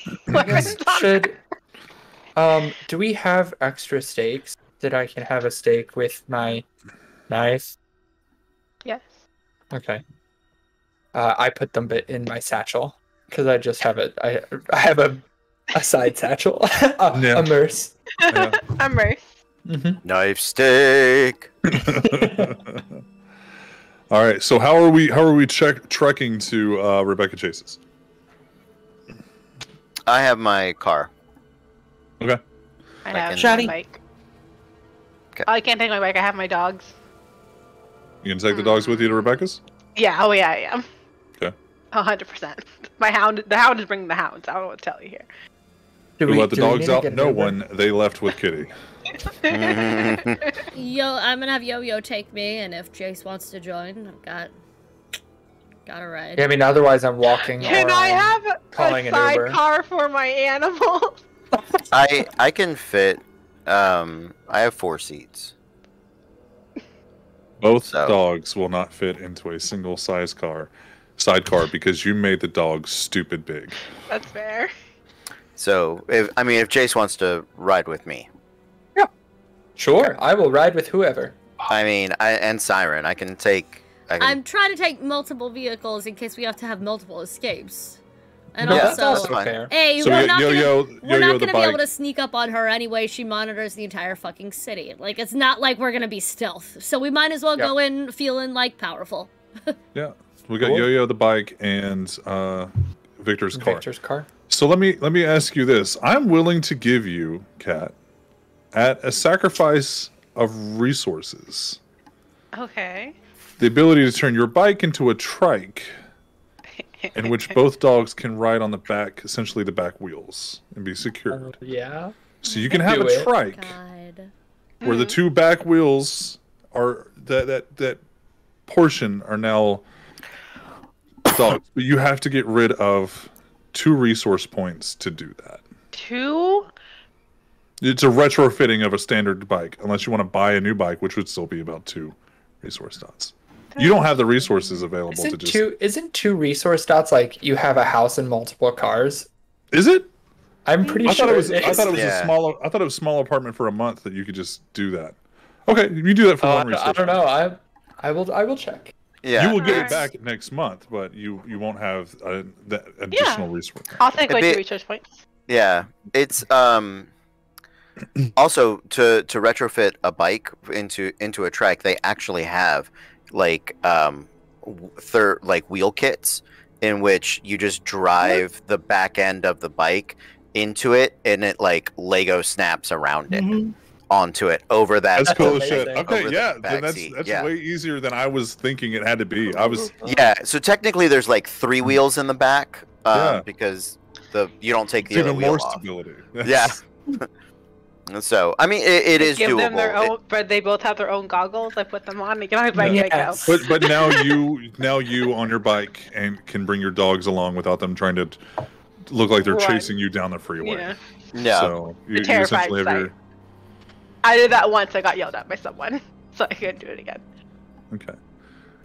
Do we have extra steaks that I can have a steak with my knife? Yes. Okay. I put them in my satchel because I just have it. I have a side satchel, a merce. Yeah. A merce. Mm-hmm. Knife steak. All right. So how are we trekking to Rebecca Chase's? I have my car. Okay. I have my bike. Okay. Oh, I can't take my bike. I have my dogs. You can take the dogs with you to Rebecca's? Yeah. Oh yeah, I am. Okay. 100%. The hound is bringing the hounds. I don't know what to tell you here. Who let the dogs out? No one. They left with Kitty. I'm gonna have Yo-Yo take me, and if Jace wants to join, I've got a ride. Yeah, I mean, otherwise I'm walking. Can I have a sidecar for my animal? I can fit. I have 4 seats. Both dogs will not fit into a single sidecar sidecar because you made the dog stupid big. That's fair. So, if Jace wants to ride with me. Yeah. Sure, okay. I will ride with whoever. I mean, and Siren, I can take... I'm trying to take multiple vehicles in case we have to have multiple escapes. And yeah, also, that's fine. Hey, so we're not gonna be able to sneak up on her anyway. She monitors the entire fucking city. Like, it's not like we're gonna be stealth. So we might as well go in feeling, like, powerful. Yeah. We got Yo-Yo the bike and Victor's car. Victor's car. So let me ask you this. I'm willing to give you, Kat, at a sacrifice of resources. Okay. The ability to turn your bike into a trike, in which both dogs can ride on the back, essentially the back wheels, and be secured. Yeah. So you can have a trike where the 2 back wheels are that portion are now dogs, but you have to get rid of 2 resource points to do that. 2? It's a retrofitting of a standard bike, unless you want to buy a new bike, which would still be about 2 resource dots. You don't have the resources available to just... Isn't 2 resource dots like you have a house and multiple cars? Is it? I'm pretty sure it is. I thought it was a small apartment for a month that you could just do that. Okay, you do that for 1 resource. I don't know. I will check. Yeah. You will get it back next month, but you won't have that additional resource. I'll take like 2 resource points. Yeah, it's also to retrofit a bike into a trike. They actually have like wheel kits in which you just drive the back end of the bike into it, and it like Lego snaps around it onto it over that. That's cool shit. Okay, yeah, that's way easier than I was thinking it had to be. So technically, there's like 3 wheels in the back because you don't take the other wheel off. Stability. Yeah. So I mean, it is give doable. Them their own, but they both have their own goggles. I put them on. They get on my bike. But now you on your bike and can bring your dogs along without them trying to look like they're chasing you down the freeway. Yeah. So you essentially have your... I did that once. I got yelled at by someone, so I couldn't do it again. Okay.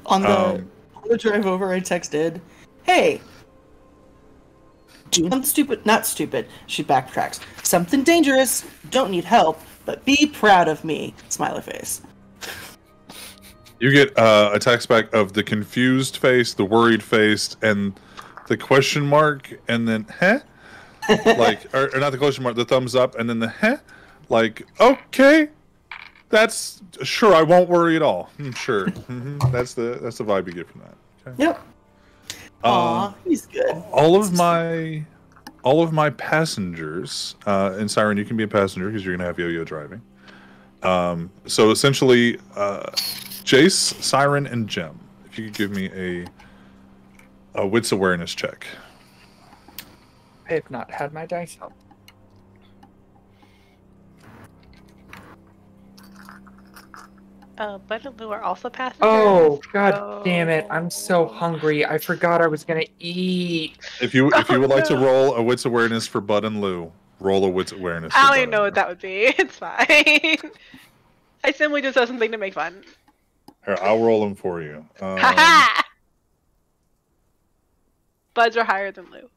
On the drive over, I texted, "Hey, do something stupid, not stupid." She backtracks. "Something dangerous. Don't need help. but be proud of me, smiley face. You get a text back of the confused face, the worried face, and the question mark, and then like, or not the question mark, the thumbs up, and then the like, okay, that's sure. I won't worry at all. Sure, that's the vibe you get from that. Okay. Yep. Aw, he's good. All of my passengers, and Siren, you can be a passenger because you're gonna have Yo-Yo driving. So essentially, Jace, Siren, and Gem. If you could give me a wits awareness check. I have not had my dice out. Bud and Lou are also passengers. Oh, god damn it. I'm so hungry. I forgot I was gonna eat. If you would like to roll a wits awareness for Bud and Lou, roll a wits awareness. I don't even know what that would be. It's fine. I simply just have something to make fun. Here, I'll roll them for you. Buds are higher than Lou.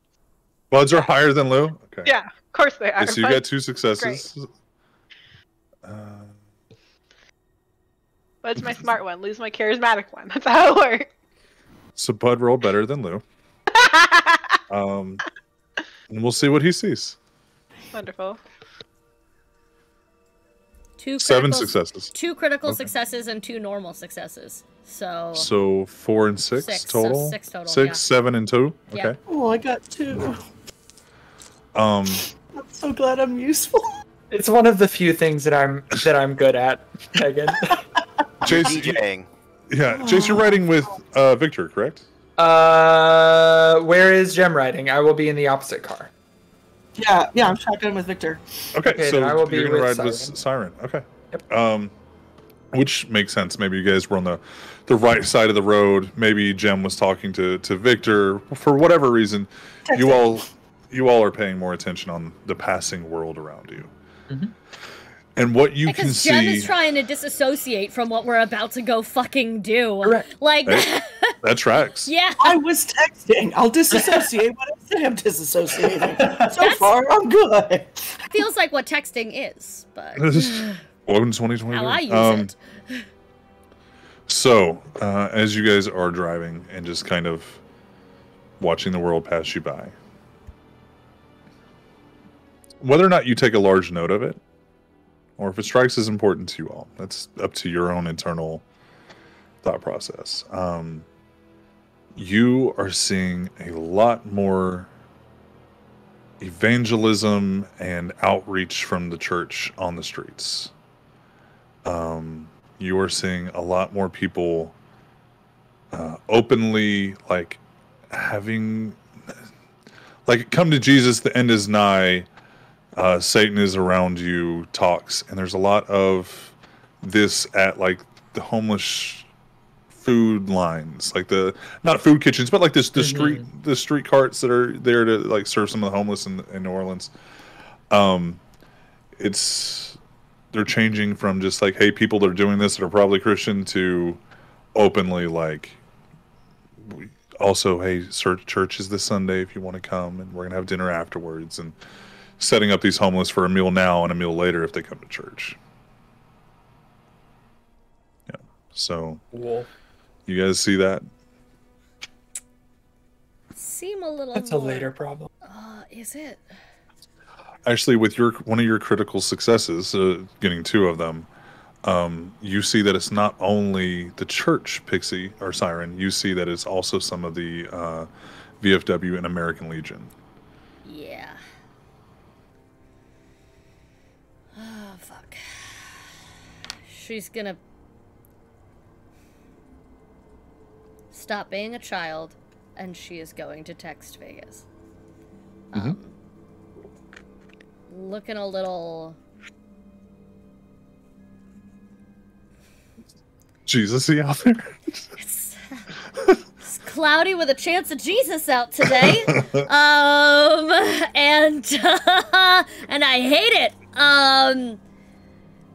Buds are higher than Lou? Okay. Yeah, of course they are. Okay, so you got 2 successes. Bud's my smart one. Lou's my charismatic one. That's how it works. So Bud rolled better than Lou. And we'll see what he sees. Wonderful. 7 successes. 2 critical successes and 2 normal successes. So 4 and 6 total? So 6 total. 6, yeah. 7, and 2? Yeah. Okay. Oh, I got 2. I'm so glad I'm useful. It's one of the few things that I'm good at, Megan. Jace, DJing. Jace, you're riding with Victor, correct? Where is Gem riding? I will be in the opposite car. Yeah, I'm shotgun with Victor. Okay, so then I will be you're gonna with ride with Siren. Okay. Yep. Which makes sense. Maybe you guys were on the right side of the road. Maybe Gem was talking to Victor for whatever reason. You all are paying more attention on the passing world around you. Mm-hmm. And what you can see... Because Jem is trying to disassociate from what we're about to go fucking do. Correct. Like... that tracks. Yeah. I was texting. I'll disassociate when I say I'm disassociating. So far, I'm good. Feels like what texting is, but... Welcome to 2020. How I use it. So, as you guys are driving and just kind of watching the world pass you by, whether or not you take a large note of it, or if it strikes as important to you all, that's up to your own internal thought process. You are seeing a lot more evangelism and outreach from the church on the streets. You are seeing a lot more people openly, like, having, like, come to Jesus, the end is nigh, Satan is around you talks, and there's a lot of this at, like, the homeless food lines, like not food kitchens, but like the street carts that are there to, like, serve some of the homeless in New Orleans. They're changing from just like, hey, people that are doing this that are probably Christian, to openly, like, also, hey, church is this Sunday if you want to come, and we're gonna have dinner afterwards, and setting up these homeless for a meal now and a meal later if they come to church. Yeah. So cool. You guys see that? Seem a little. That's a later problem. Is it? Actually, with one of your critical successes, getting 2 of them, you see that it's not only the church Pixie or Siren. You see that it's also some of the VFW and American Legion. Yeah. Oh, fuck. She's gonna stop being a child, and she is going to text Vegas. Looking a little... Jesus-y out there. It's cloudy with a chance of Jesus out today. And I hate it.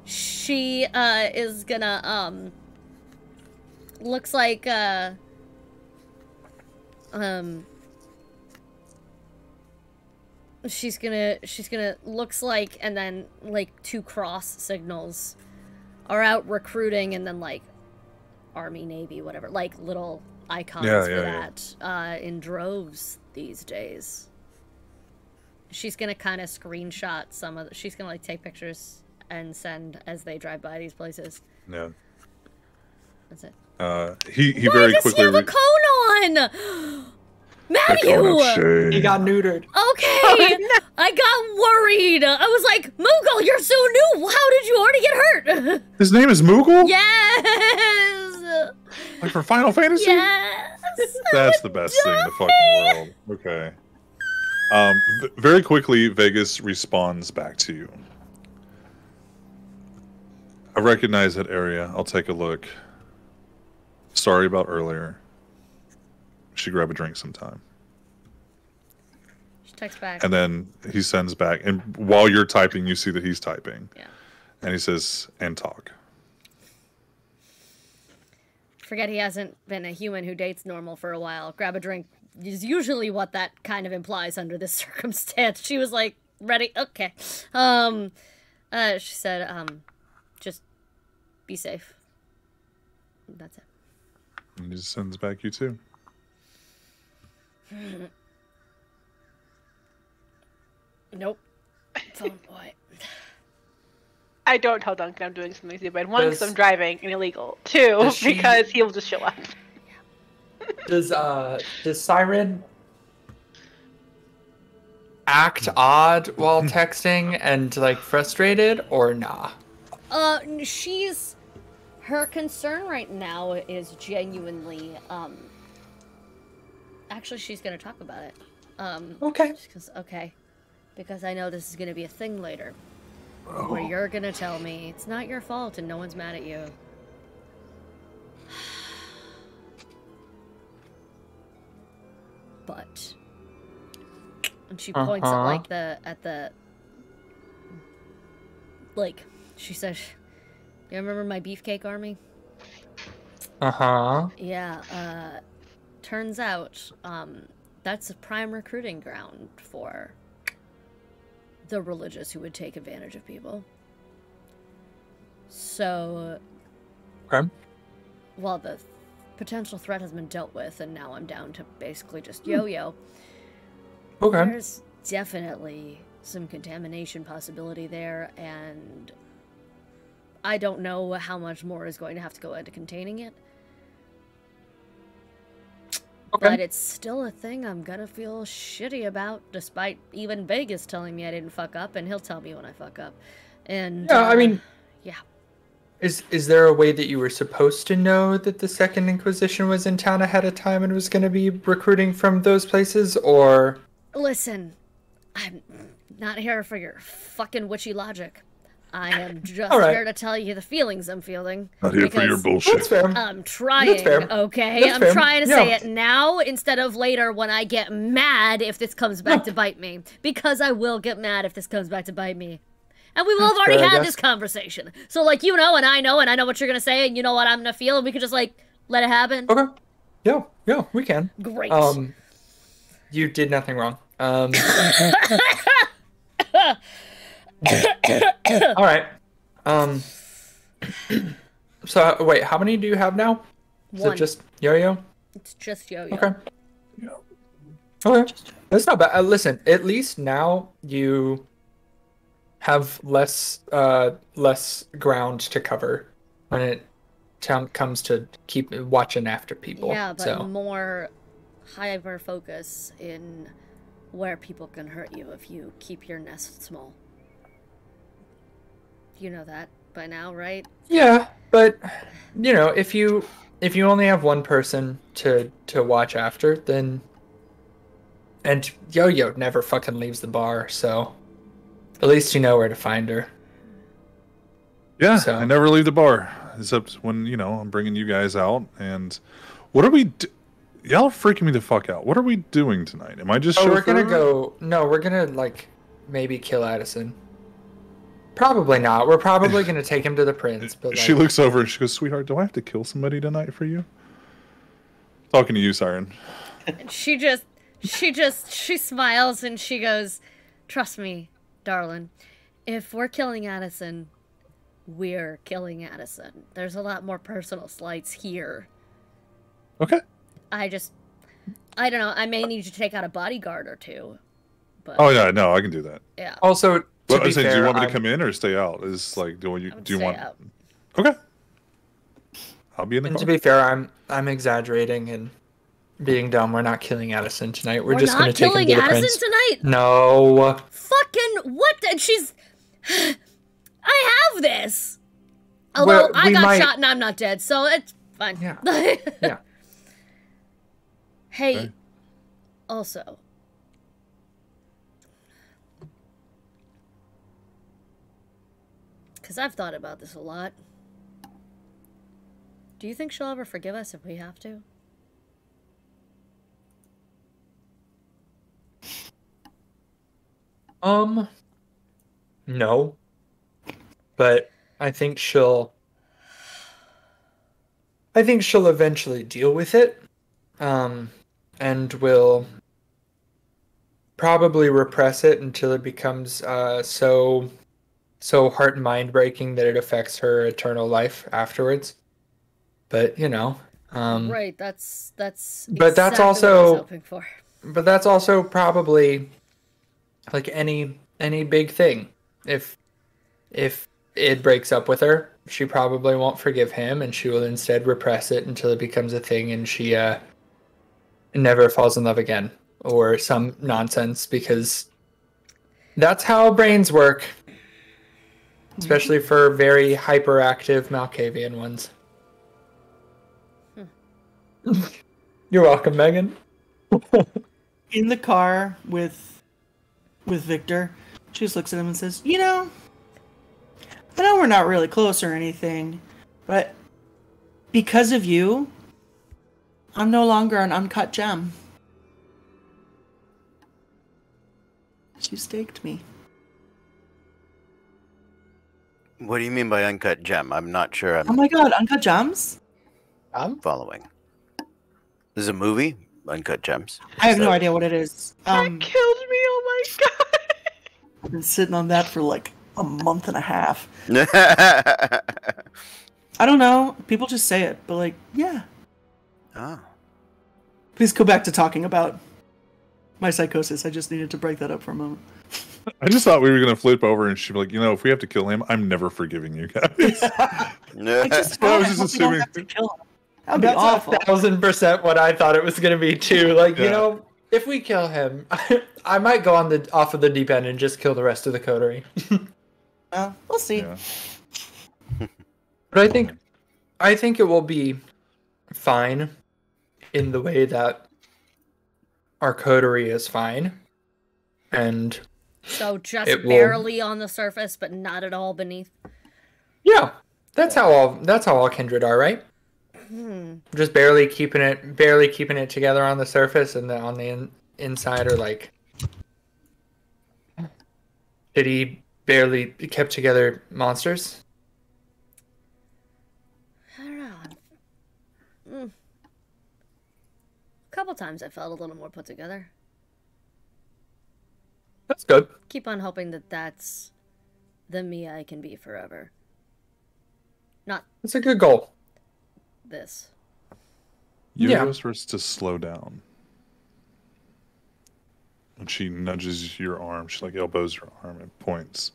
She is gonna looks like she's gonna looks like, and then like 2 cross signals are out recruiting, and then like Army, Navy, whatever, like little icons for that in droves these days. She's gonna kind of screenshot some of she's gonna like take pictures and send as they drive by these places. Yeah. That's it. He Why very does quickly he have a cone on? Matthew! He got neutered. Okay, I got worried. I was like, Moogle, you're so new. How did you already get hurt? His name is Moogle? Yes! Like for Final Fantasy? Yes! That's the best thing in the fucking world. Okay. Very quickly, Vegas responds back to you. I recognize that area. I'll take a look. Sorry about earlier. We should grab a drink sometime. She texts back. And then he sends back. And while you're typing, you see that he's typing. Yeah. And he says, and talk. Forget he hasn't been a human who dates normal for a while. Grab a drink is usually what that kind of implies under this circumstance. She was like, ready? Okay. She said, just be safe. That's it. And he just sends back you too. Nope. Phone boy. I don't tell Duncan I'm doing something stupid. 1, because I'm driving and illegal. 2, because he'll just show up. Does Siren act odd while texting and like frustrated or nah? Her concern right now is genuinely actually she's gonna talk about it. Okay. Because I know this is gonna be a thing later. Where you're gonna tell me it's not your fault and no one's mad at you. But, and she points at like like she says, "You remember my beefcake army?" Yeah. Turns out, that's a prime recruiting ground for the religious who would take advantage of people. So, well, the potential threat has been dealt with, and now I'm down to basically just yo-yo. Okay. There's definitely some contamination possibility there, and I don't know how much more is going to have to go into containing it. Okay. But it's still a thing I'm gonna feel shitty about, despite even Vegas telling me I didn't fuck up, and he'll tell me when I fuck up. And yeah, I mean, yeah. Is there a way that you were supposed to know that the Second Inquisition was in town ahead of time and was going to be recruiting from those places, or? Listen, I'm not here for your fucking witchy logic. I am just here to tell you the feelings I'm feeling. Not here for your bullshit. That's fair. I'm trying, okay? That's fair. Trying to say it now instead of later when I get mad if this comes back to bite me. Because I will get mad if this comes back to bite me. And we will have already had this conversation. So, like, you know, and I know what you're going to say, and you know what I'm going to feel, and we could just, like, let it happen. Okay. Yeah, we can. Great. You did nothing wrong. All right. So wait, how many do you have now? Is it just Yo-Yo? It's just Yo-Yo. Okay. Okay. That's not bad. Listen, at least now you have less ground to cover when it comes to keep watching after people. Yeah, but more hyper focus in where people can hurt you if you keep your nest small. You know that by now, right? Yeah, but you know, if you only have one person to watch after, then and Yo-Yo never fucking leaves the bar, so at least you know where to find her. Yeah, so. I never leave the bar except when, you know, I'm bringing you guys out. And what are we y'all are freaking me the fuck out. What are we doing tonight? Am I just we're gonna go. No, we're gonna like maybe kill Addison. Probably not. We're probably gonna take him to the prince. But she looks over and she goes, "Sweetheart, do I have to kill somebody tonight for you?" Talking to you, Siren. She smiles and she goes, trust me, darling. If we're killing Addison, we're killing Addison. There's a lot more personal slights here. Okay. I don't know. I may need you to take out a bodyguard or two. But Oh yeah, no, I can do that. yeah. Also, Well, I was saying, do you want me to come in or stay out? Is like, do you want? Out. Okay. I'll be in the car. To be fair, I'm exaggerating and being dumb. We're not killing Addison tonight. We're just going to take him to the Addison prince. tonight. No. Fucking what? She's. I have this. Although Well, I got might... shot and I'm not dead, so it's fine. Yeah. Yeah. Hey. Okay. Also. Because I've thought about this a lot. Do you think she'll ever forgive us if we have to? No. But I think she'll eventually deal with it. And will probably repress it until it becomes so heart and mind breaking that it affects her eternal life afterwards. But right, that's but exactly that's what I also was hoping for. But that's also probably like any big thing. If it breaks up with her, she probably won't forgive him, and she will instead repress it until it becomes a thing, and she never falls in love again, or some nonsense, because that's how brains work, especially for very hyperactive Malkavian ones. You're welcome, Megan. In the car with Victor, she just looks at him and says, I know we're not really close or anything, but because of you, I'm no longer an uncut gem. She staked me. What do you mean by uncut gem? I'm not sure Oh my god, Uncut Gems? I'm following. This is a movie? Uncut Gems? I have no idea what it is. That killed me, oh my god! I've been sitting on that for like a month and a half. I I don't know. People just say it, but like, yeah. Oh. Please go back to talking about my psychosis. I just needed to break that up for a moment. I just thought we were gonna flip over and she'd be like, if we have to kill him, I'm never forgiving you guys. I just I was hope just we don't assuming. have to kill him. That'd be That's awful. 1,000% what I thought it was going to be too. Like, Yeah. if we kill him, I might go off of the deep end and just kill the rest of the coterie. Well, we'll see. Yeah. But I think it will be fine in the way that our coterie is fine. And So just It will- barely on the surface, but not at all beneath. yeah, that's how all kindred are, right? Just barely keeping it together on the surface, and then on the inside are like shitty, barely kept together monsters. I don't know. A couple times I felt a little more put together. That's good. Keep on hoping that that's the me I can be forever. Not That's a good goal. this. Yo starts to slow down. And she nudges your arm. She like elbows your arm and points.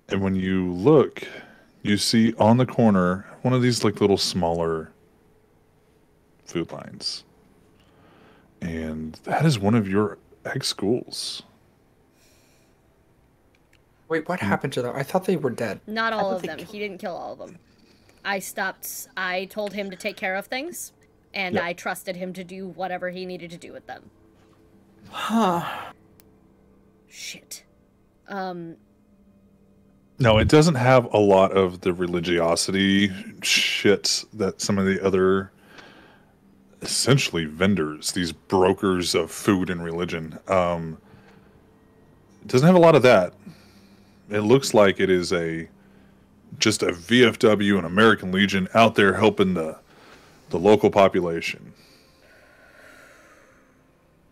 And when you look, you see on the corner one of these like little smaller food lines. And that is one of your ex-schools. Wait, what happened to them? I thought they were dead. Not all don't of them. think- He didn't kill all of them. I told him to take care of things, and Yep. I trusted him to do whatever he needed to do with them. Huh. Shit. No, it doesn't have a lot of the religiosity shit that some of the other essentially vendors, these brokers of food and religion, it doesn't have a lot of that. It looks like it is just a VFW and American Legion out there helping the local population.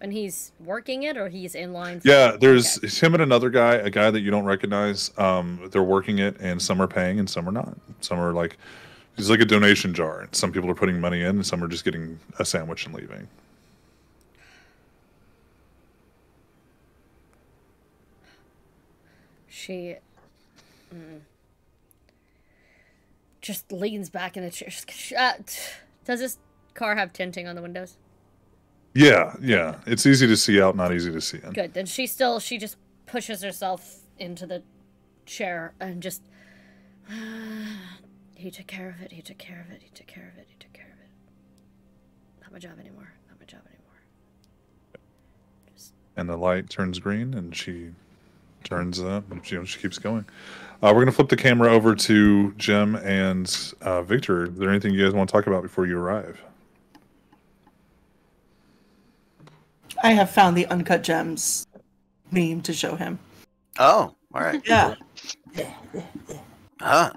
And he's working it, or he's in line? Yeah, there's him and another guy, a guy that you don't recognize. They're working it, and some are paying, and some are not. Some are like, it's like a donation jar. Some people are putting money in, and some are just getting a sandwich and leaving. She just leans back in the chair. Does this car have tinting on the windows? Yeah. It's easy to see out, not easy to see in. Good. Then she just pushes herself into the chair and just. He took care of it. He took care of it. He took care of it. He took care of it. Not my job anymore. Not my job anymore. And the light turns green, and she turns she keeps going. We're gonna flip the camera over to Jim and Victor. Is there anything you guys want to talk about before you arrive? I have found the Uncut Gems meme to show him. Oh, all right. Yeah. Huh.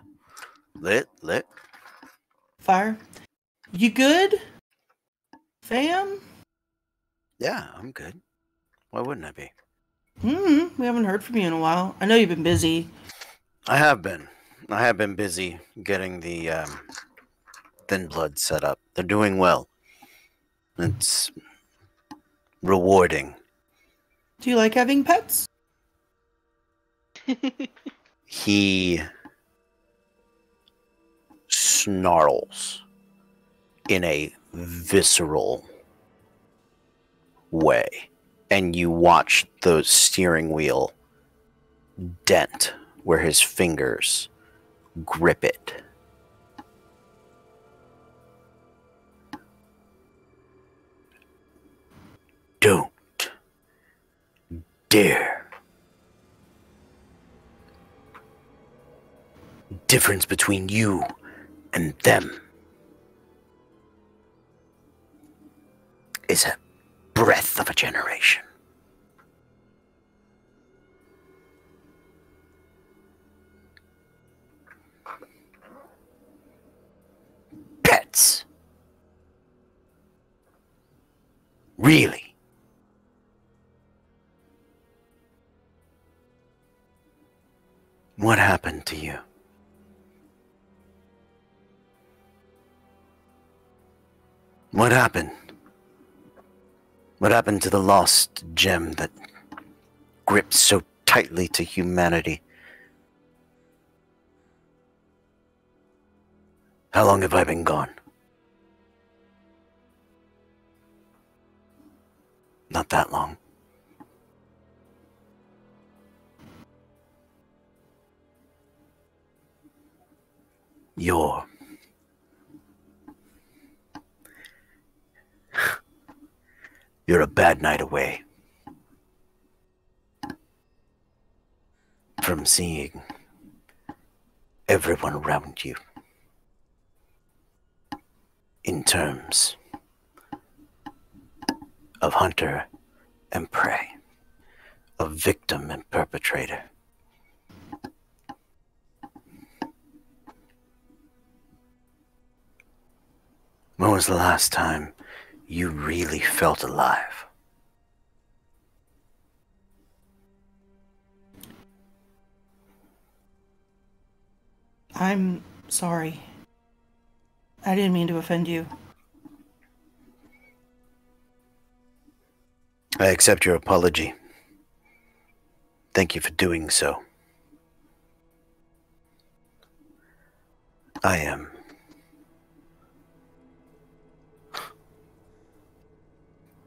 Lit. Fire. You good, fam? Yeah, I'm good. Why wouldn't I be? We haven't heard from you in a while. I know you've been busy. I have been busy getting the Thin Blood set up. They're doing well. It's rewarding. Do you like having pets? He snarls in a visceral way, and you watch the steering wheel dent where his fingers grip it. Don't dare. Difference between you and them is a breath of a generation. Pets. Really? What happened to you? What happened? What happened to the lost gem that gripped so tightly to humanity? How long have I been gone? Not that long. You're a bad night away from seeing everyone around you in terms of hunter and prey, of victim and perpetrator. When was the last time you really felt alive? I'm sorry. I didn't mean to offend you. I accept your apology. Thank you for doing so. I am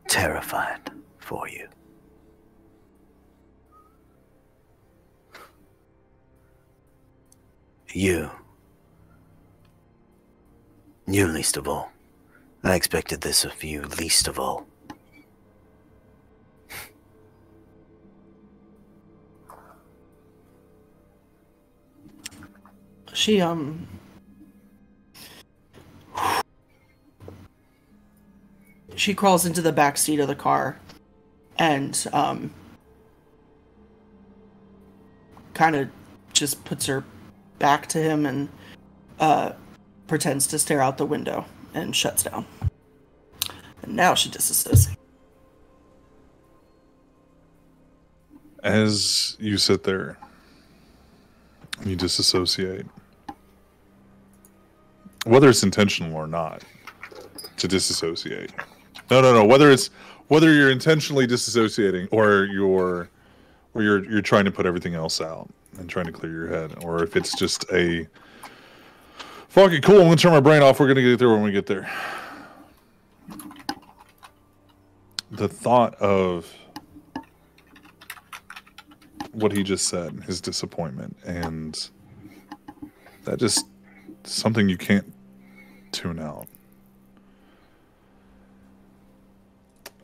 terrified for you. You least of all. I expected this of you least of all. She crawls into the back seat of the car and kind of just puts her back to him and pretends to stare out the window and shuts down. And now she disassociates. As you sit there, you disassociate. Whether it's intentional or not, to disassociate. No. Whether you're intentionally disassociating or you're trying to put everything else out and trying to clear your head, or if it's just a fuck it, cool, I'm gonna turn my brain off. We're gonna get there when we get there. The thought of what he just said, his disappointment, and that just something you can't tune out.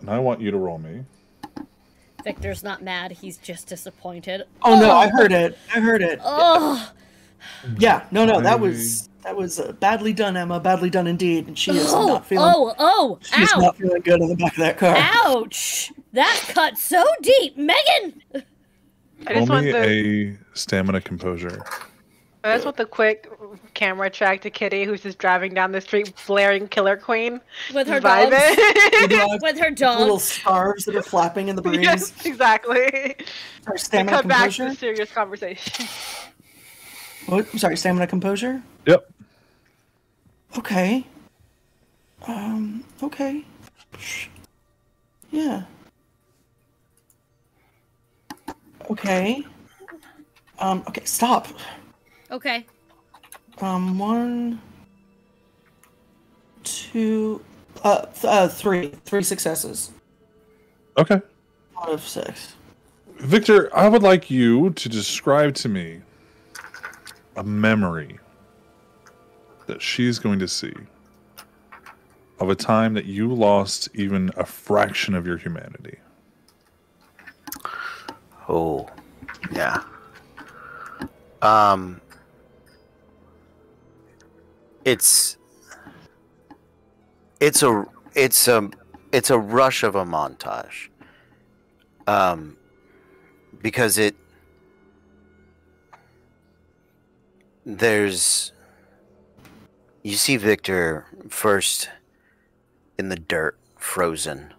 And I want you to roll me. Victor's not mad, he's just disappointed. Oh no, I heard it. Oh. Yeah, no, that was badly done, Emma. Badly done indeed. And she is not feeling. She's not feeling good in the back of that car. Ouch! That cut so deep, Megan. Roll me a stamina composure. I just want the quick camera track to Kitty, who's just driving down the street, blaring Killer Queen with her dogs. With her dogs. Little scarves that are flapping in the breeze. Yes, exactly. Sorry, stamina cut back composure. to the serious conversation. What? I'm sorry, stamina composure. Yep. Okay. Okay. Yeah. Okay. Okay, stop. Okay. 1, 2, 3 successes. Okay. Out of 6. Victor, I would like you to describe to me a memory that she's going to see of a time that you lost even a fraction of your humanity. Oh, yeah. It's a rush of a montage. Because you see Victor first in the dirt, frozen.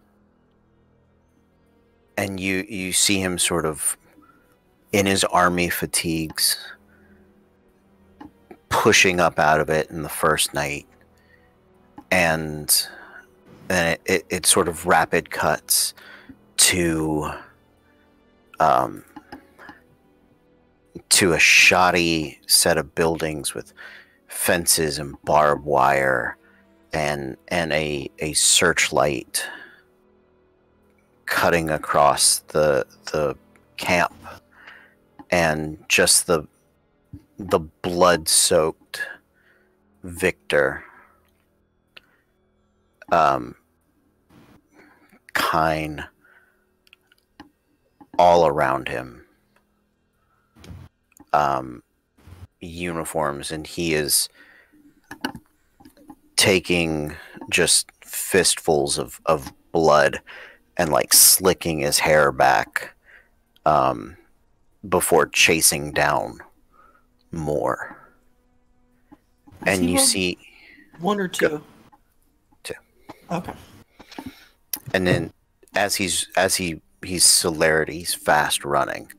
And you see him sort of in his army fatigues, pushing up out of it in the first night. And then it sort of rapid cuts to a shoddy set of buildings with fences and barbed wire and a searchlight cutting across the camp, and just the blood-soaked Victor, Kine, all around him, uniforms, and he is taking just fistfuls of blood and like slicking his hair back before chasing down more. And you see 1 or 2? 2. Okay. And then as he's celerity, he's fast running.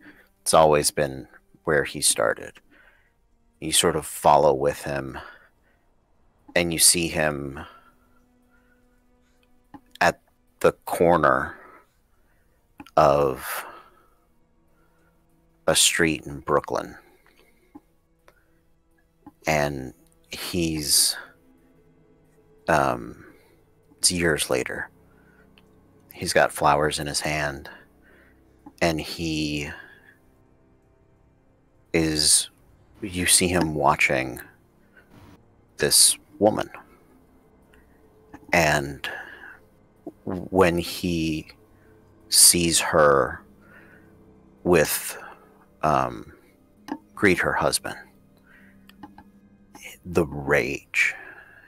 It's always been where he started. You sort of follow with him, and you see him at the corner of a street in Brooklyn. And it's years later. He's got flowers in his hand, and you see him watching this woman. And when he sees her greet her husband, the rage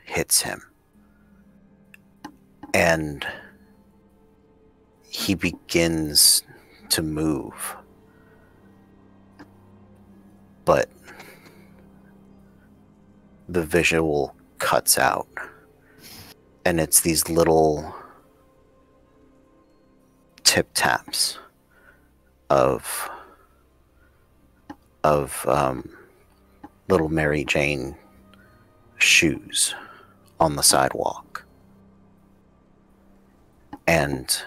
hits him. And he begins to move. But the visual cuts out. And it's these little tip-taps of of little Mary Jane shoes on the sidewalk. And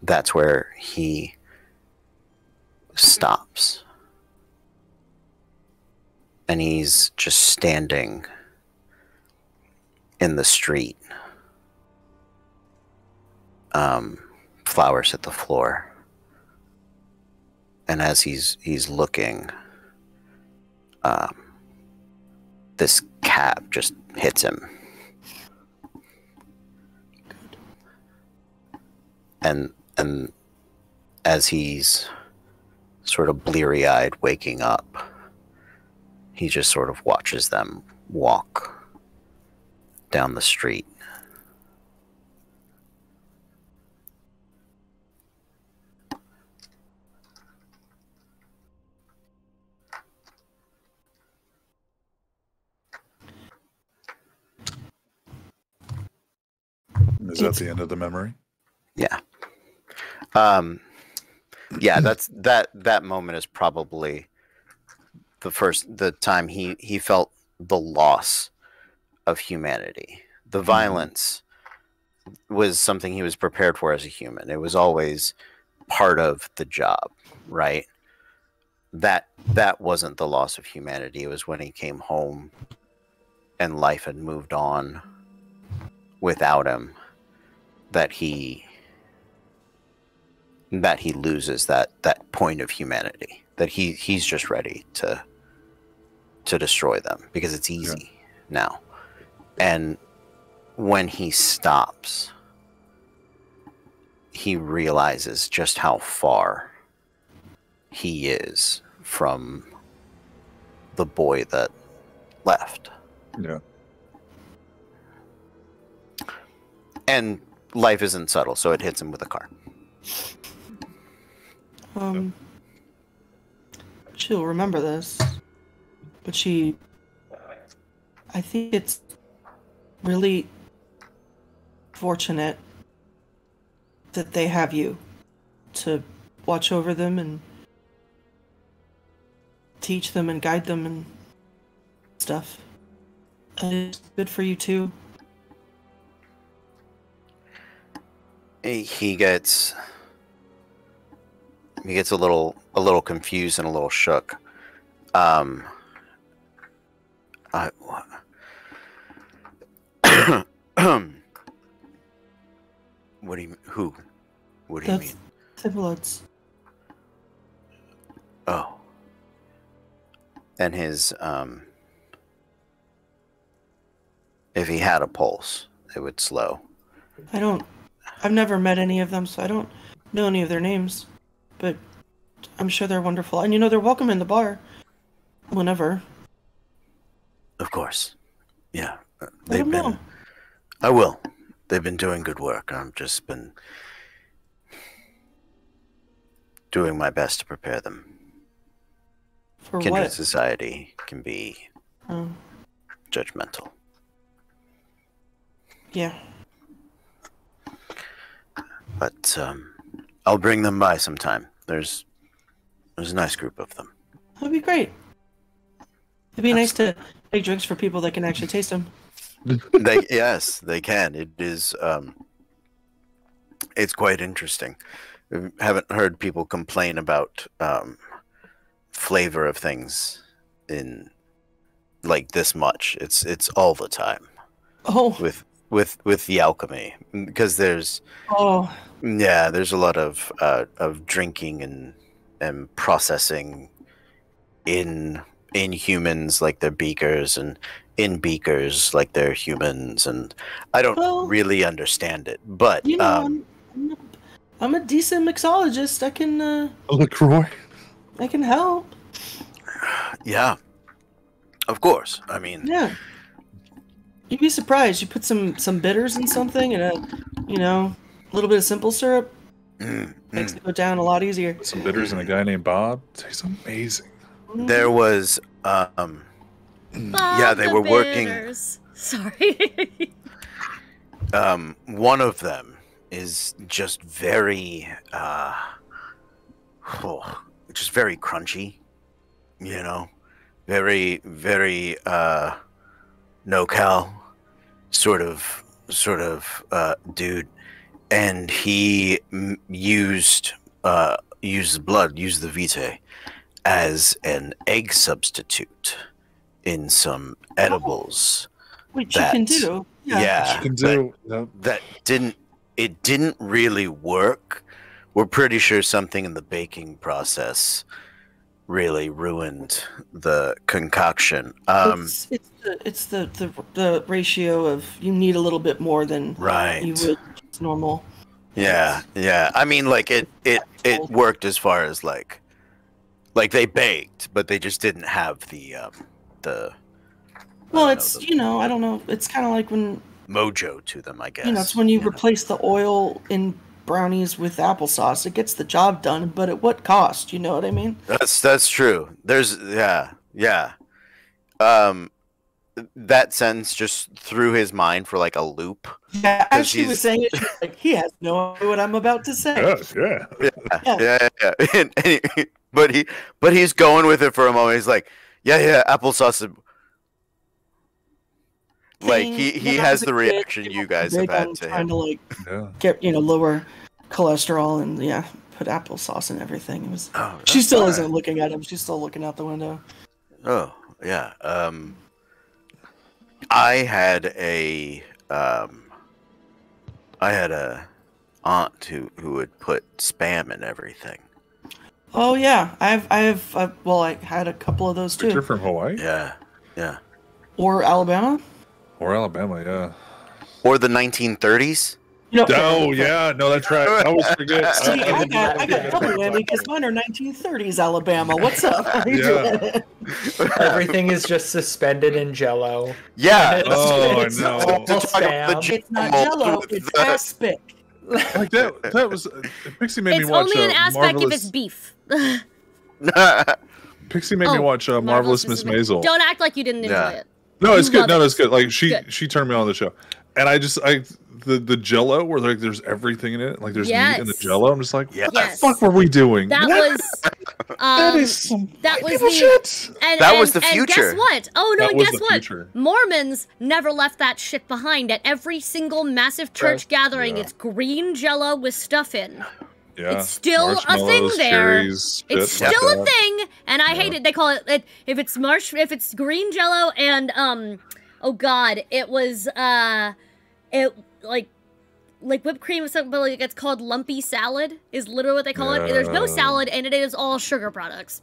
that's where he stops. And he's just standing in the street. Flowers at the floor. And as he's looking, this cab just hits him. And as he's sort of bleary-eyed waking up, he just sort of watches them walk down the street. Is that the end of the memory? Yeah. Yeah, that moment is probably the time he felt the loss of humanity. The violence was something he was prepared for as a human. It was always part of the job, right? That wasn't the loss of humanity. It was when he came home and life had moved on without him that he loses that point of humanity, that he's just ready to destroy them because it's easy now. And when he stops, he realizes just how far he is from the boy that left. Yeah. And life isn't subtle, so it hits him with a car. She'll remember this, but I think it's really fortunate that they have you to watch over them and teach them and guide them and stuff. And it's good for you too. He gets a little confused and a little shook. What do you who? What do you mean? The Bloods. Oh. And his if he had a pulse, it would slow. I've never met any of them, so I don't know any of their names. But I'm sure they're wonderful. And they're welcome in the bar. Whenever. Of course. Yeah. They've been. I will. They've been doing good work. I've just been doing my best to prepare them. For Kindred what? society can be judgmental. Yeah. But I'll bring them by sometime. There's a nice group of them. That'd be great. It'd be nice to make drinks for people that can actually taste them. Yes, they can. It is. It's quite interesting. We haven't heard people complain about flavor of things in like this much. It's all the time. Oh. With the alchemy, because there's there's a lot of drinking and processing in humans like they're beakers, and in beakers like they're humans, and I don't really understand it, but I'm a decent mixologist. I can LaCroix. I can help. Yeah, of course. I mean, yeah. You'd be surprised. You put some bitters in something and a little bit of simple syrup. Makes it go down a lot easier. Some bitters and a guy named Bob. Tastes amazing. There was Bob they were bitters. Sorry. One of them is just very just very crunchy. you know, very, very no-cal sort of dude, and he used the vitae as an egg substitute in some edibles. Which you can do. Yeah, you can do. That didn't really work. We're pretty sure something in the baking process really ruined the concoction. It's the ratio of you need a little bit more than you would just normal. Yeah. I mean, like it worked as far as like they baked, but they just didn't have the. Well, it's I don't know. It's kind of like when mojo to them, I guess. It's when you replace the oil in brownies with applesauce. It gets the job done, but at what cost? You know what I mean? That's true. There's that sentence just threw his mind for like a loop. Yeah, as she was saying it, she was like, he has no idea what I'm about to say. Yeah. But he's going with it for a moment. He's like, yeah, applesauce. Like he has the reaction you guys have had to him. Trying to get lower cholesterol and put applesauce in everything. It was. She still isn't looking at him. She's still looking out the window. Oh yeah. I had a aunt who would put Spam in everything. Oh yeah, I had a couple of those too. You're from Hawaii? Yeah. Or Alabama? Or Alabama, yeah. Or the 1930s? Oh yeah, no, that's right. I always forget. See, I got double whammy because mine are 1930s Alabama. What's up? Everything is just suspended in Jello. Yeah. Oh no. It's not Jello. It's aspic. Like that was Pixie made me watch. It's only an aspect if it's beef. Pixie made me watch Marvelous Miss Maisel. Don't act like you didn't enjoy it. No, it's good. No, it's good. Like she turned me on the show, and the Jello where there's everything in it. Like there's meat in the Jello. I'm just like, what the fuck were we doing? That was that is some that was the shit. That was the future. And guess what? Oh no, and guess what? Future. Mormons never left that shit behind. At every single massive church gathering, it's green Jello with stuff in. Yeah. It's still a thing there. Cherries, it's still a thing, and I hate it. They call it if it's green Jello and oh god, it was like whipped cream or something, but like it's called lumpy salad is literally what they call it. There's no salad, and it is all sugar products.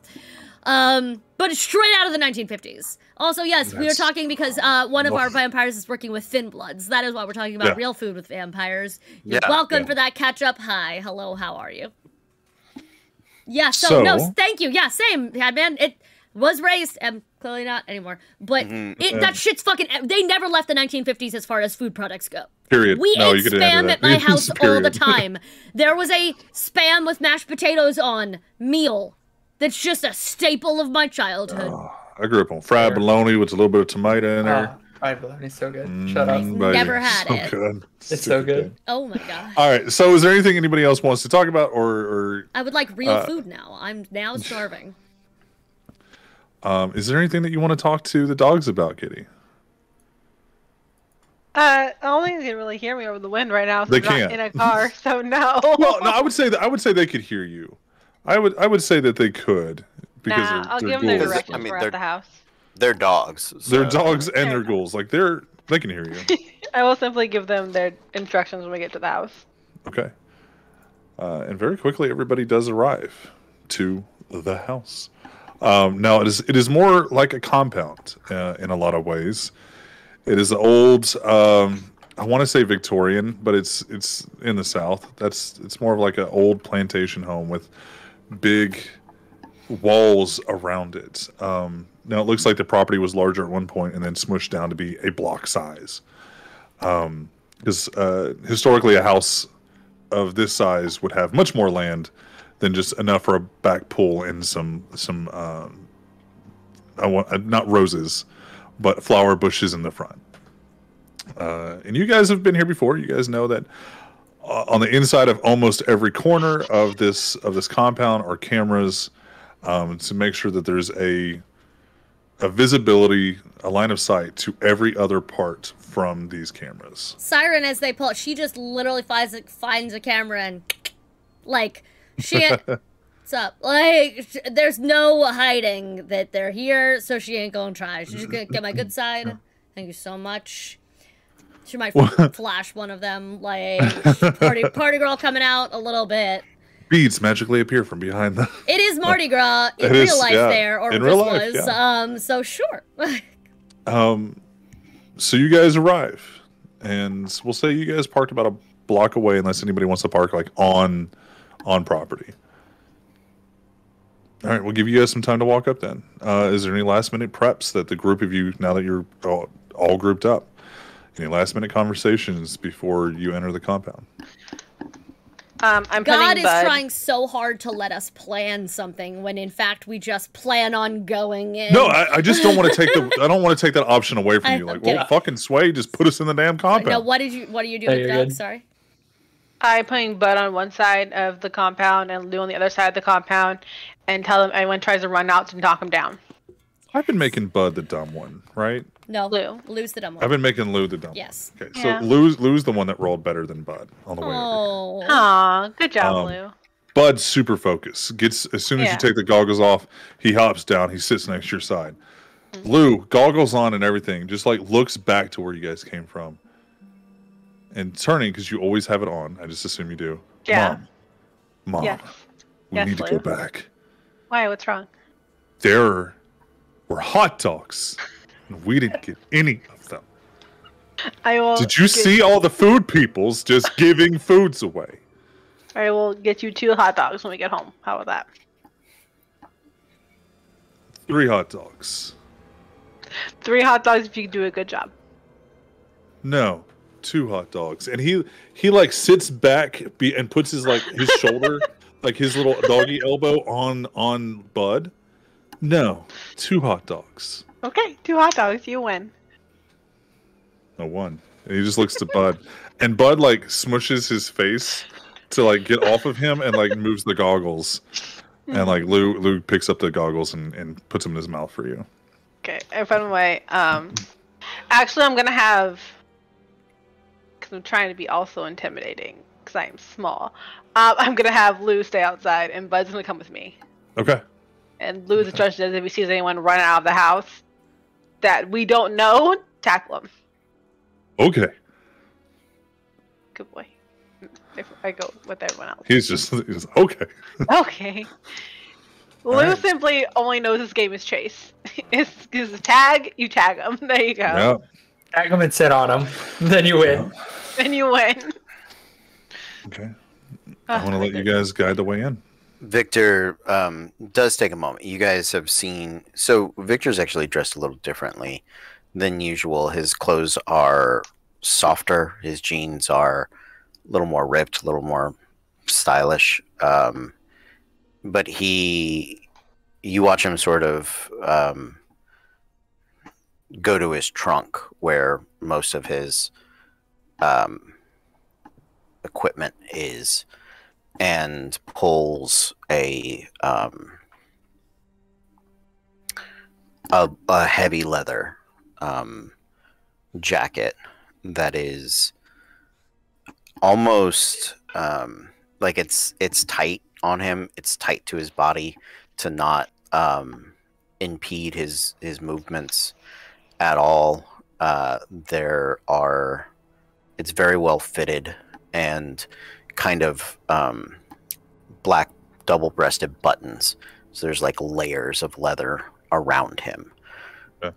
But it's straight out of the 1950s. Also, yes, we are talking because one of our vampires is working with Thin Bloods. That is why we're talking about real food with vampires. You're welcome for that catch up. Hi, hello, how are you? Yeah, so no, thank you. Yeah, same, Hadman. It was raised, clearly not anymore. But that shit's fucking. They never left the 1950s as far as food products go. Period. We ate Spam at my house all the time. There was a Spam with mashed potatoes on meal. That's just a staple of my childhood. I grew up on fried bologna with a little bit of tomato in there. Fried bologna's so good. Shut up. Never had it. Good. It's so good. Oh my god. All right. So, is there anything anybody else wants to talk about, or I would like real food now. I'm now starving. Is there anything that you want to talk to the dogs about, Kitty? I don't think they can really hear me over the wind right now. So They I'm not can't. in a car, so no. Well, no, I would say they could hear you. I would say that they could because I'll they're give them their ghouls. directions. I mean, We're they're at the house. They're dogs. They're dogs and they're ghouls. Like they can hear you. I will simply give them their instructions when we get to the house. Okay. And very quickly, everybody does arrive to the house. Now it is more like a compound in a lot of ways. It is old. I want to say Victorian, but it's in the South. It's more of like an old plantation home with big walls around it. Now it looks like the property was larger at one point and then smushed down to be a block size. Because historically, a house of this size would have much more land than just enough for a back pool and some not roses, but flower bushes in the front. And you guys have been here before. You guys know that on the inside of almost every corner of this compound are cameras to make sure that there's a visibility, a line of sight to every other part from these cameras. Siren, as they pull it, she just literally finds a camera and, like, she... What's up? Like, there's no hiding that they're here, so she ain't gonna try. She's just gonna get my good side. Thank you so much. She might flash one of them, like, party girl coming out a little bit. Beads magically appear from behind them. It is Mardi Gras in real life there, or this was. So sure. So you guys arrive, and we'll say you guys parked about a block away, unless anybody wants to park like on property. All right, we'll give you guys some time to walk up then. Is there any last minute preps that the group of you, now that you're all grouped up, any last minute conversations before you enter the compound? God is trying so hard to let us plan something when in fact we just plan on going in. No, I just don't want to take I don't want to take that option away from you. Like, well, fucking Sway, just put us in the damn compound. No, what are you doing, Doug? Sorry. I'm putting Bud on one side of the compound and Lou on the other side of the compound, and tell him anyone tries to run out to knock him down. I've been making Bud the dumb one, right? No, Lou's the dumb one. I've been making Lou the dumb one. Yes. Okay, so Lou's the one that rolled better than Bud on the way over here. Aw, good job, Lou. Bud's super focused. As soon as you take the goggles off, he hops down, he sits next to your side. Lou, goggles on and everything, just like looks back to where you guys came from. And turning, because you always have it on. I just assume you do. Yeah. Mom, we need to go back. Why? What's wrong? There were hot dogs, and we didn't get any of them. Did you see all the food peoples just giving foods away? I will get you 2 hot dogs when we get home. How about that? 3 hot dogs. 3 hot dogs if you do a good job. No. 2 hot dogs, and he like sits back and puts his his shoulder, like his little doggy elbow on Bud. No, 2 hot dogs. Okay, 2 hot dogs. You win. No, 1. And he just looks to Bud, and Bud like smushes his face to like get off of him, and like moves the goggles, and like Lou picks up the goggles and puts them in his mouth for you. Okay, I found a way. Actually, I'm gonna have. I'm trying to be also intimidating because I am small. I'm gonna have Lou stay outside, and Bud's gonna come with me. Okay. And Lou's instructions is if he sees anyone run out of the house that we don't know, tackle him. Okay. Good boy. If I go with everyone else. He's just okay. Okay. Lou simply only knows this game is chase. It's tag, you tag him. There you go. Yeah. Tag him and sit on him. Then you win. Then you win. Okay. I want to let you guys guide the way in. Victor does take a moment. You guys have seen... So Victor's actually dressed a little differently than usual. His clothes are softer. His jeans are a little more ripped, a little more stylish. But you watch him sort of go to his trunk where most of his equipment is, and pulls a heavy leather jacket that is almost like it's tight on him. It's tight to his body to not impede his movements at all. It's very well fitted and kind of black double-breasted buttons. So there's like layers of leather around him. Okay.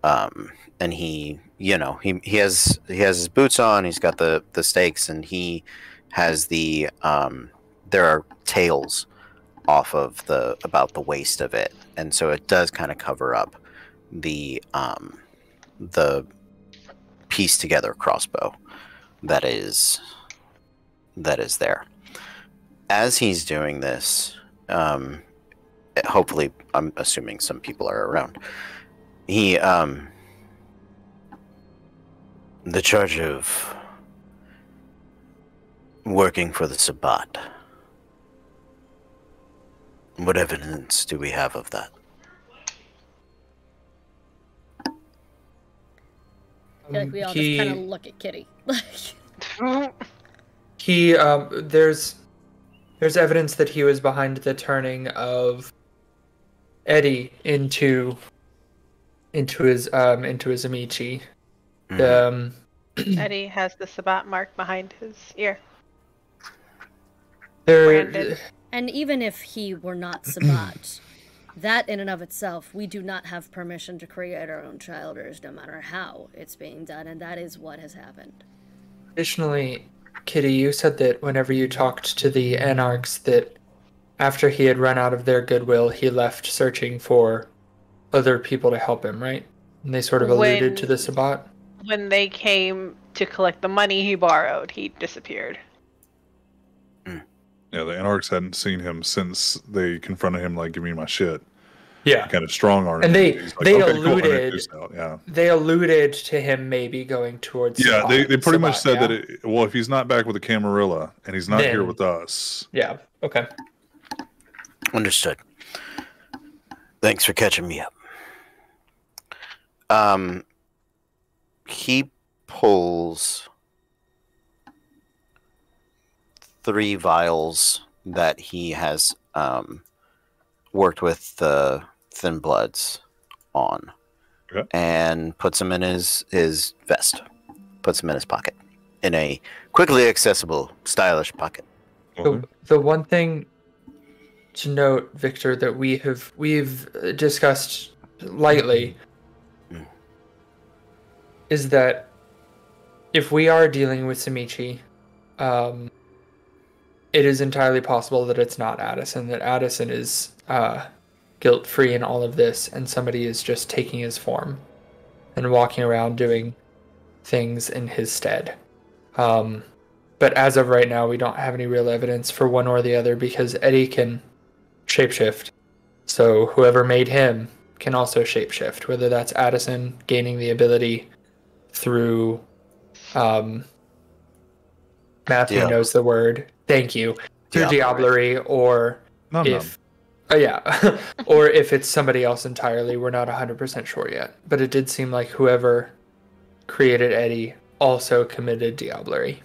And he has his boots on. He's got the stakes, and he has there are tails off of about the waist of it, and so it does kind of cover up the piece together crossbow that is there. As he's doing this, hopefully, I'm assuming some people are around. He the charge of working for the Sabbat. What evidence do we have of that? I feel like we all just kind of look at Kitty. There's evidence that he was behind the turning of Eddie into his Amici. Eddie has the Sabat mark behind his ear. Branded. And even if he were not Sabat, that in and of itself, we do not have permission to create our own childers, no matter how it's being done, and that is what has happened. Additionally, Kitty, you said that whenever you talked to the Anarchs, that after he had run out of their goodwill, he left searching for other people to help him, right? And they sort of alluded to the Sabat. When they came to collect the money he borrowed, he disappeared. Yeah, the Anarchs hadn't seen him since they confronted him, like, give me my shit. Yeah. Kind of strong arm. And they alluded. Cool. Yeah. They alluded to him maybe going towards. Yeah, Sabat, they pretty much said that. If he's not back with the Camarilla and he's not here with us. Yeah. Okay. Understood. Thanks for catching me up. He pulls 3 vials that he has worked with the Thin Bloods on, and puts them in his vest. Puts them in his pocket, in a quickly accessible, stylish pocket. The one thing to note, Victor, that we've discussed lightly is that if we are dealing with Samichi, it is entirely possible that it's not Addison, that Addison is guilt-free in all of this, and somebody is just taking his form and walking around doing things in his stead. But as of right now, we don't have any real evidence for one or the other, because Eddie can shapeshift. So whoever made him can also shapeshift, whether that's Addison gaining the ability through Matthew knows the word. Thank you. Through diablerie, or or if it's somebody else entirely. We're not 100% sure yet. But it did seem like whoever created Eddie also committed diablerie.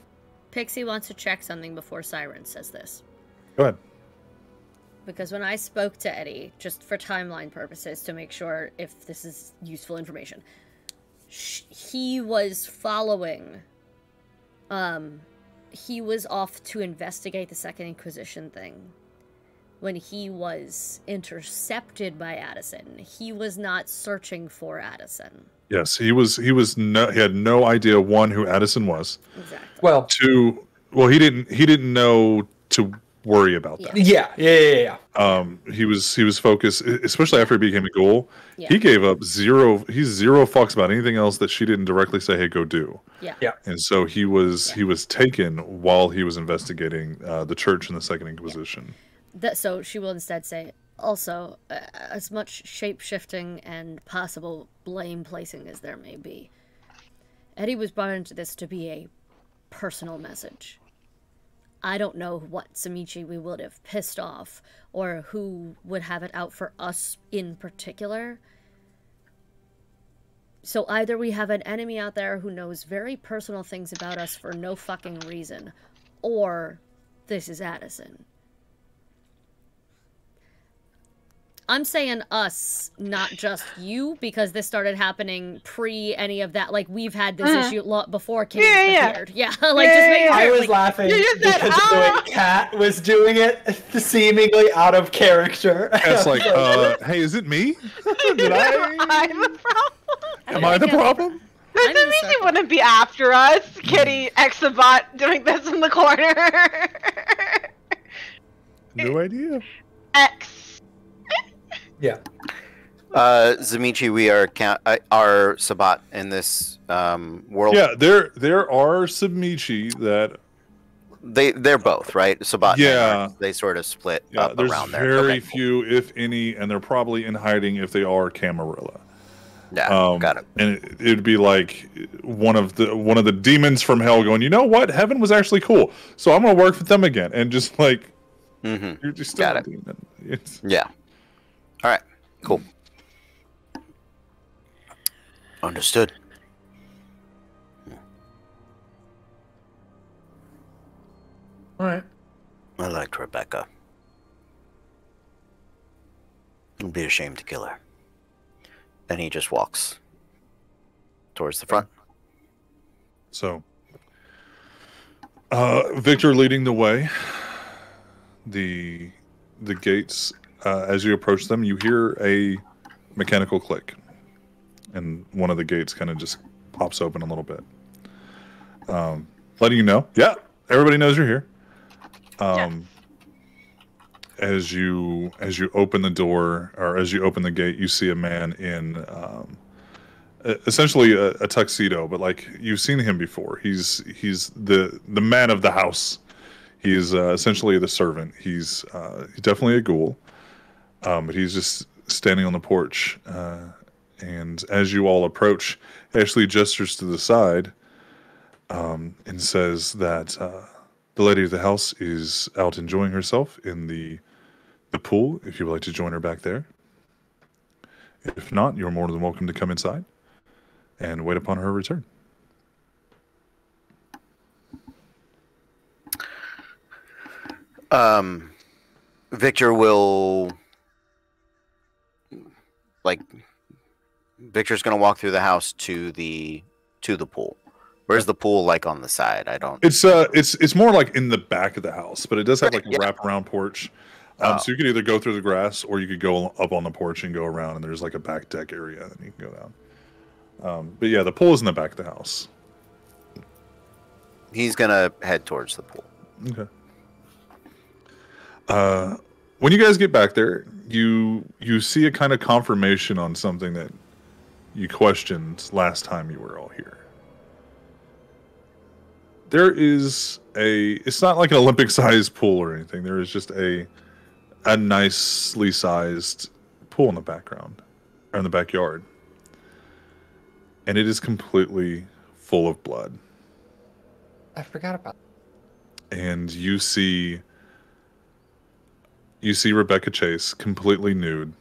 Pixie wants to check something before Siren says this. Go ahead. Because when I spoke to Eddie, just for timeline purposes, to make sure if this is useful information, he was following, he was off to investigate the Second Inquisition thing. When he was intercepted by Addison, he was not searching for Addison. Yes, he had no idea, one, who Addison was. Exactly. Well, two, he didn't know to worry about that. Yeah. He was focused, especially after he became a ghoul. Yeah. He gave up zero fucks about anything else that she didn't directly say, "Hey, go do." Yeah. And so he was taken while he was investigating the church and the Second Inquisition. So she will instead say, also, as much shape-shifting and possible blame-placing as there may be, Eddie was brought into this to be a personal message. I don't know what Samichi we would have pissed off, or who would have it out for us in particular. So either we have an enemy out there who knows very personal things about us for no fucking reason, or this is Addison. I'm saying us, not just you, because this started happening pre any of that. Like, we've had this issue before Kitty appeared. Yeah, just making sure. I was laughing because of the way Kat was doing it, seemingly out of character. It's like, hey, is it me? Did I'm the problem? Am I the problem? Doesn't mean she wouldn't be after us. Kitty Exabot doing this in the corner. No idea. X. Yeah. Zamichi, we are Sabat in this world. Yeah, there are Submichi that they're both, right? Sabat. Yeah. They sort of split up around there. There's very few, if any, and they're probably in hiding if they are Camarilla. Yeah, got it. And it'd be like one of the demons from hell going, you know what? Heaven was actually cool, so I'm gonna work with them again, and just like Mm-hmm. You're still Got a it. demon. Yeah. All right. Cool. Understood. All right. I liked Rebecca. It'd be a shame to kill her. Then he just walks towards the front. So, Victor leading the way. The gates, as you approach them, you hear a mechanical click, and one of the gates kind of just pops open a little bit, letting you know, yeah, everybody knows you're here. As you open the door, or as you open the gate, you see a man in essentially a tuxedo, but like you've seen him before. He's the man of the house. He's essentially the servant. He's definitely a ghoul, but he's just standing on the porch. And as you all approach, he actually gestures to the side and says that the lady of the house is out enjoying herself in the pool, if you would like to join her back there. If not, you're more than welcome to come inside and wait upon her return. Victor will... Victor's going to walk through the house to the pool. Where's the pool, like, on the side? I don't... It's more like in the back of the house, but it does have like a wraparound porch. So you could either go through the grass, or you could go up on the porch and go around, and there's like a back deck area that you can go down. But yeah, the pool is in the back of the house. He's gonna head towards the pool. Okay. When you guys get back there, you see a kind of confirmation on something that you questioned last time you were all here. There is it's not like an Olympic-sized pool or anything. There is just a nicely sized pool in the background, or in the backyard. And it is completely full of blood. I forgot about that. And you see Rebecca Chase completely nude,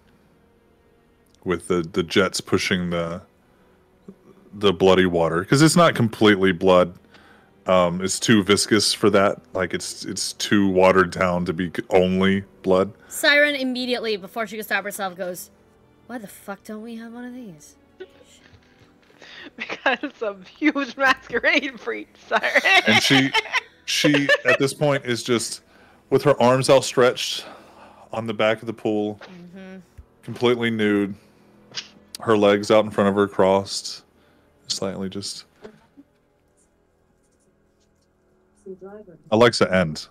with the jets pushing the bloody water, because it's not completely blood. It's too viscous for that. Like it's too watered down to be only blood. Siren immediately, before she can stop herself, goes, "Why the fuck don't we have one of these?" Because some huge masquerade freak, Siren. And she at this point is just with her arms outstretched on the back of the pool, completely nude, her legs out in front of her crossed, slightly just. Alexa, end.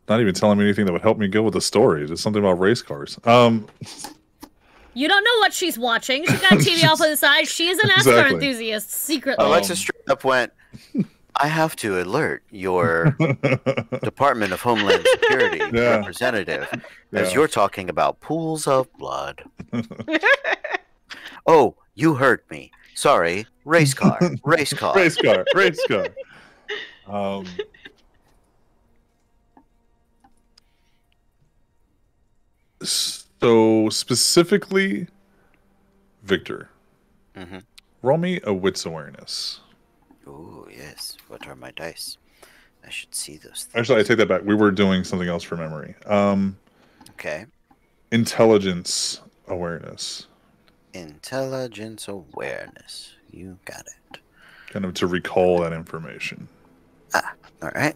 Not even telling me anything that would help me go with the story. Just something about race cars. You don't know what she's watching. She's got TV off on the side. She is a NASCAR enthusiast, secretly. Alexa straight up went, "I have to alert your Department of Homeland Security representative, as you're talking about pools of blood." Oh, you heard me. Sorry, race car, race car. Race car, race car. So specifically, Victor, roll me a wits awareness. Oh, yes. What are my dice? I should see those things. Actually, I take that back. We were doing something else for memory. Okay. Intelligence awareness. Intelligence awareness. You got it. Kind of to recall that information. Ah, all right.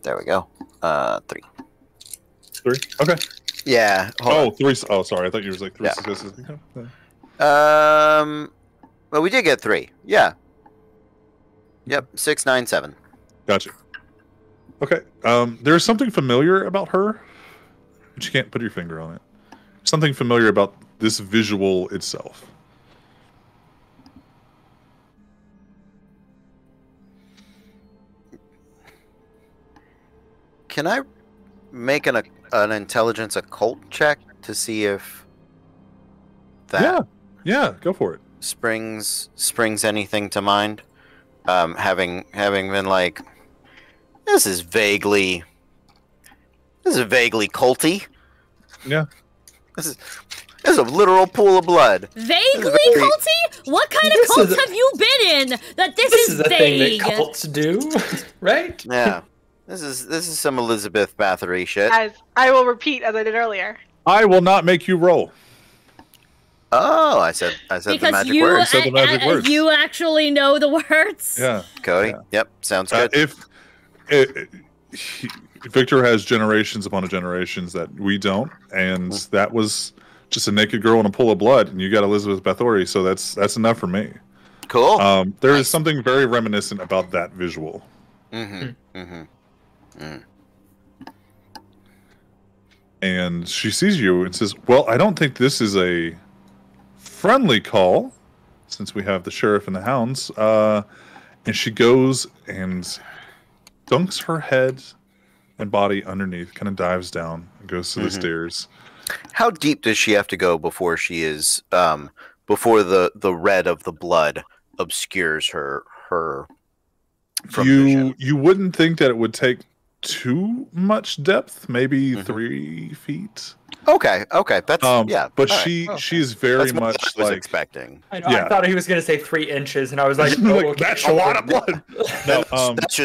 There we go. 3. 3? Okay. Yeah. Oh, 3. Oh, sorry. I thought you were like 3 successes. Well, we did get 3. Yeah. Yep. 6, 9, 7. Gotcha. Okay. There's something familiar about her, but you can't put your finger on it. Something familiar about this visual itself. Can I make an intelligence occult check to see if that Yeah, go for it. springs anything to mind? having been like, this is vaguely culty. Yeah. This is a literal pool of blood. Vaguely culty? What kind of cult have you been in that this is a vague? thing that cults do, right? Yeah. This is some Elizabeth Bathory shit. As I will repeat as I did earlier. I will not make you roll. Oh, I said because the magic words. Said the magic words. You actually know the words. Yeah. Cody. Yeah. Yep. Sounds good. Victor has generations upon generations that we don't, and that was just a naked girl in a pool of blood, and you got Elizabeth Bathory, so that's enough for me. Cool. There is something very reminiscent about that visual. And she sees you and says, well, I don't think this is a friendly call, since we have the sheriff and the hounds. And she goes and dunks her head and body underneath, kind of dives down and goes to the stairs. How deep does she have to go before she is before the red of the blood obscures her from vision? You wouldn't think that it would take too much depth, maybe 3 feet. Okay, that's But right. she's very That's much what I was like expecting. I thought he was going to say 3 inches, and I was like, oh, okay. That's a lot of blood. No, That's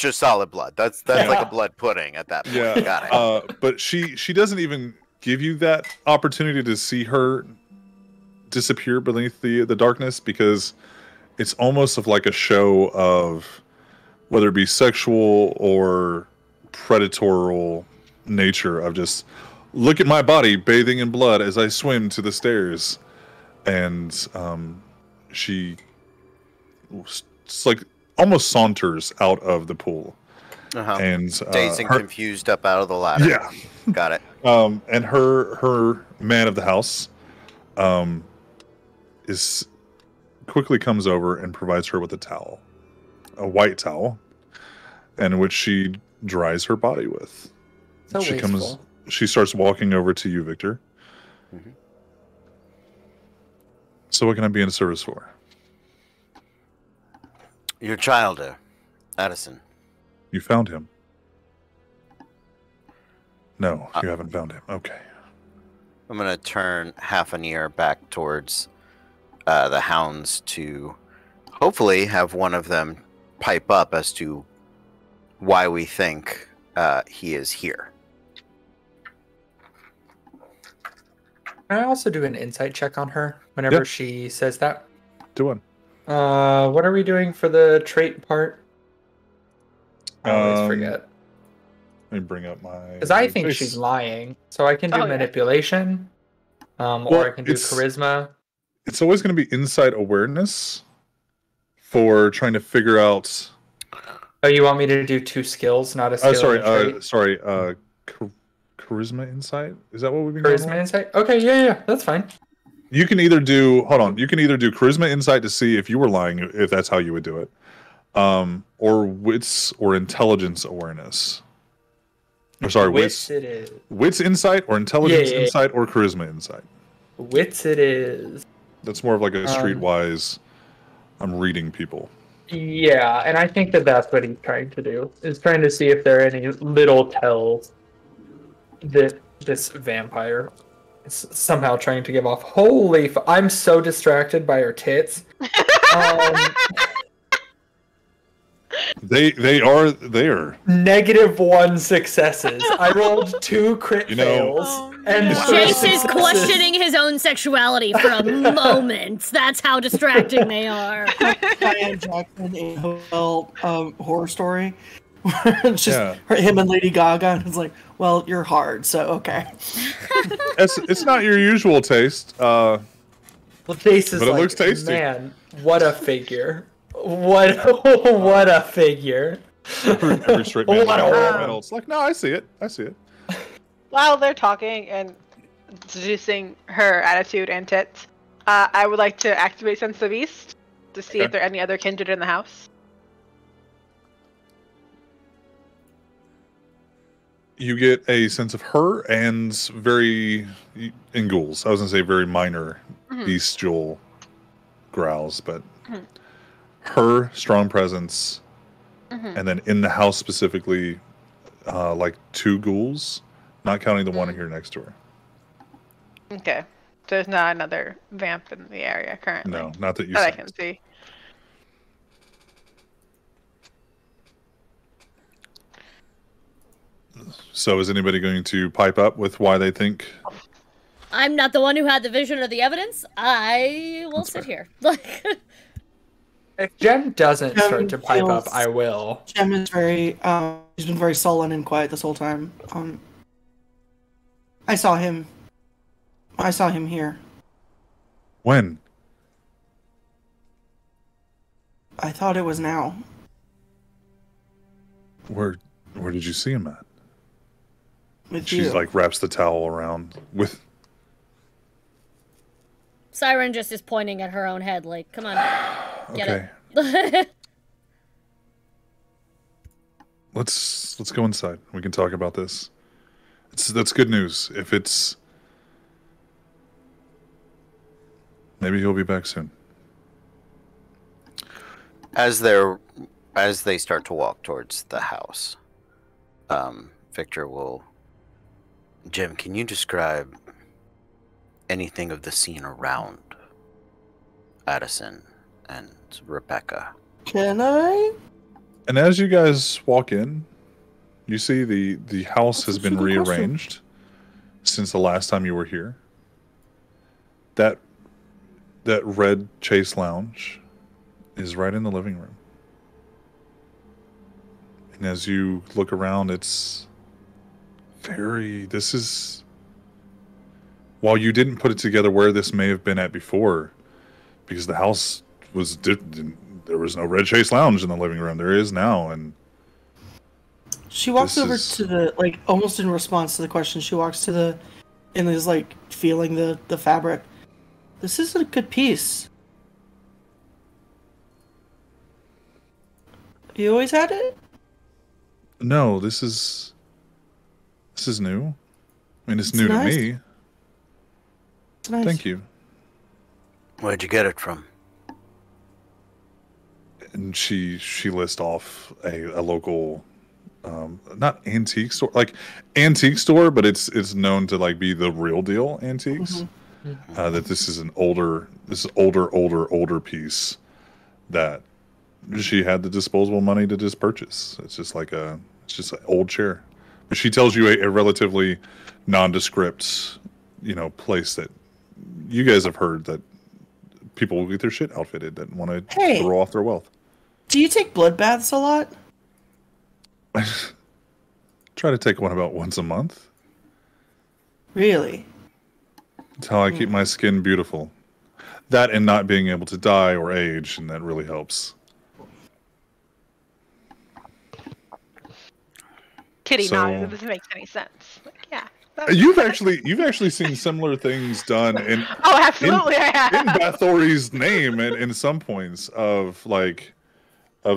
just solid blood. That's like a blood pudding at that point. Yeah. Got it. But she doesn't even give you that opportunity to see her disappear beneath the darkness, because it's almost of like a show of whether it be sexual or predatorial nature of just look at my body bathing in blood as I swim to the stairs. And she like almost saunters out of the pool. And dazed and confused up out of the ladder. Yeah. Got it. And her man of the house is quickly comes over and provides her with a towel, a white towel, and which she dries her body with. So wasteful. She starts walking over to you, Victor. So what can I be in service for? Your child, Addison. You found him? No, you haven't found him. Okay. I'm going to turn half an ear back towards the hounds to hopefully have one of them pipe up as to why we think he is here. Can I also do an insight check on her whenever she says that? Do one. What are we doing for the trait part? I always forget. Let me bring up my... Because I think she's lying, so I can do manipulation, or I can do charisma. It's always going to be insight awareness for trying to figure out... Oh, you want me to do 2 skills, not a skill? Sorry. Charisma insight? Is that what we've been doing? Charisma insight? Okay, yeah, that's fine. You can either do... Hold on. You can either do charisma insight to see if you were lying, if that's how you would do it. Or wits or intelligence awareness. Or sorry, wits it is. Wits insight or intelligence insight or charisma insight. Wits it is. That's more of like a streetwise, I'm reading people. Yeah, and I think that's what he's trying to do. Is trying to see if there are any little tells that this vampire is somehow trying to give off. Holy I'm so distracted by her tits. They are there. -1 successes. I rolled 2 crit fails. And Chase is questioning his own sexuality for a moment. That's how distracting they are. Diane Jackson in Hotel Horror Story. It's just him and Lady Gaga, and it's like, well, you're hard, so okay. It's not your usual taste. Well, Chase is but it looks tasty. Man, what a figure. What a figure. Every straight man it's like, no, I see it. While they're talking and deducing her attitude and tits, I would like to activate Sense of Beast to see if there are any other kindred in the house. You get a sense of her and in ghouls. I was going to say very minor bestial growls, but her strong presence, and then in the house specifically, like 2 ghouls, not counting the one here next to her. Okay. So there's not another vamp in the area currently. No, not that you that I sensed. can see. So is anybody going to pipe up with why they think? I'm not the one who had the vision or the evidence. I will sit here. Like, if Jem doesn't Jem start to pipe up, feels- I will. Jem is very, he's been very sullen and quiet this whole time. I saw him here. When? I thought it was now. Where did you see him at? With She's you. like wraps the towel around with. Siren just is pointing at her own head, like, come on, get Okay, it. let's go inside. We can talk about this. That's good news. If it's, maybe he'll be back soon. As they start to walk towards the house, Victor will. Jim, can you describe anything of the scene around Addison and Rebecca? Can I? And as you guys walk in, you see the house has been rearranged since the last time you were here. That red chase lounge is right in the living room. And as you look around, it's this is, while you didn't put it together where this may have been at before, because the house was, there was no red chase lounge in the living room. There is now, and She walks over to the, like, almost in response to the question, she walks to the, and is, like, feeling the fabric. This is a good piece. You always had it? no, this is new. I mean, it's new nice. to me. It's nice. Thank you. Where'd you get it from? And she lists off a local, not antique store, like antique store, but it's known to like be the real deal antiques. That this is an older piece that she had the disposable money to just purchase. It's just an old chair. But she tells you a relatively nondescript, place that you guys have heard that people will get their shit outfitted that want to throw off their wealth. Do you take blood baths a lot? Try to take one about once a month. Really? It's how I keep my skin beautiful. That and not being able to die or age, and that really helps. Kitty So- nodded. This makes any sense. Like, yeah. You've actually seen similar things done in Oh, absolutely, I have. in Bathory's name and in some points of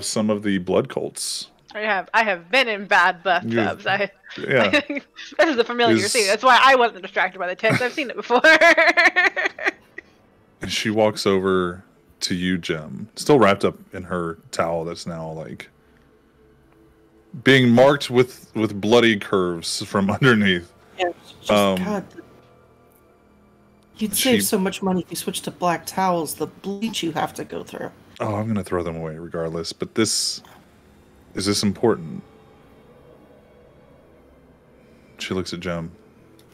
some of the blood cults. I have been in bad bathtubs. Yeah. This is a familiar scene. That's why I wasn't distracted by the tits. I've seen it before. And she walks over to you, Jem, still wrapped up in her towel that's now like being marked with bloody curves from underneath. Yeah, God. You'd save so much money if you switched to black towels. The bleach you have to go through. Oh, I'm gonna throw them away regardless. But is this important? She looks at Jem.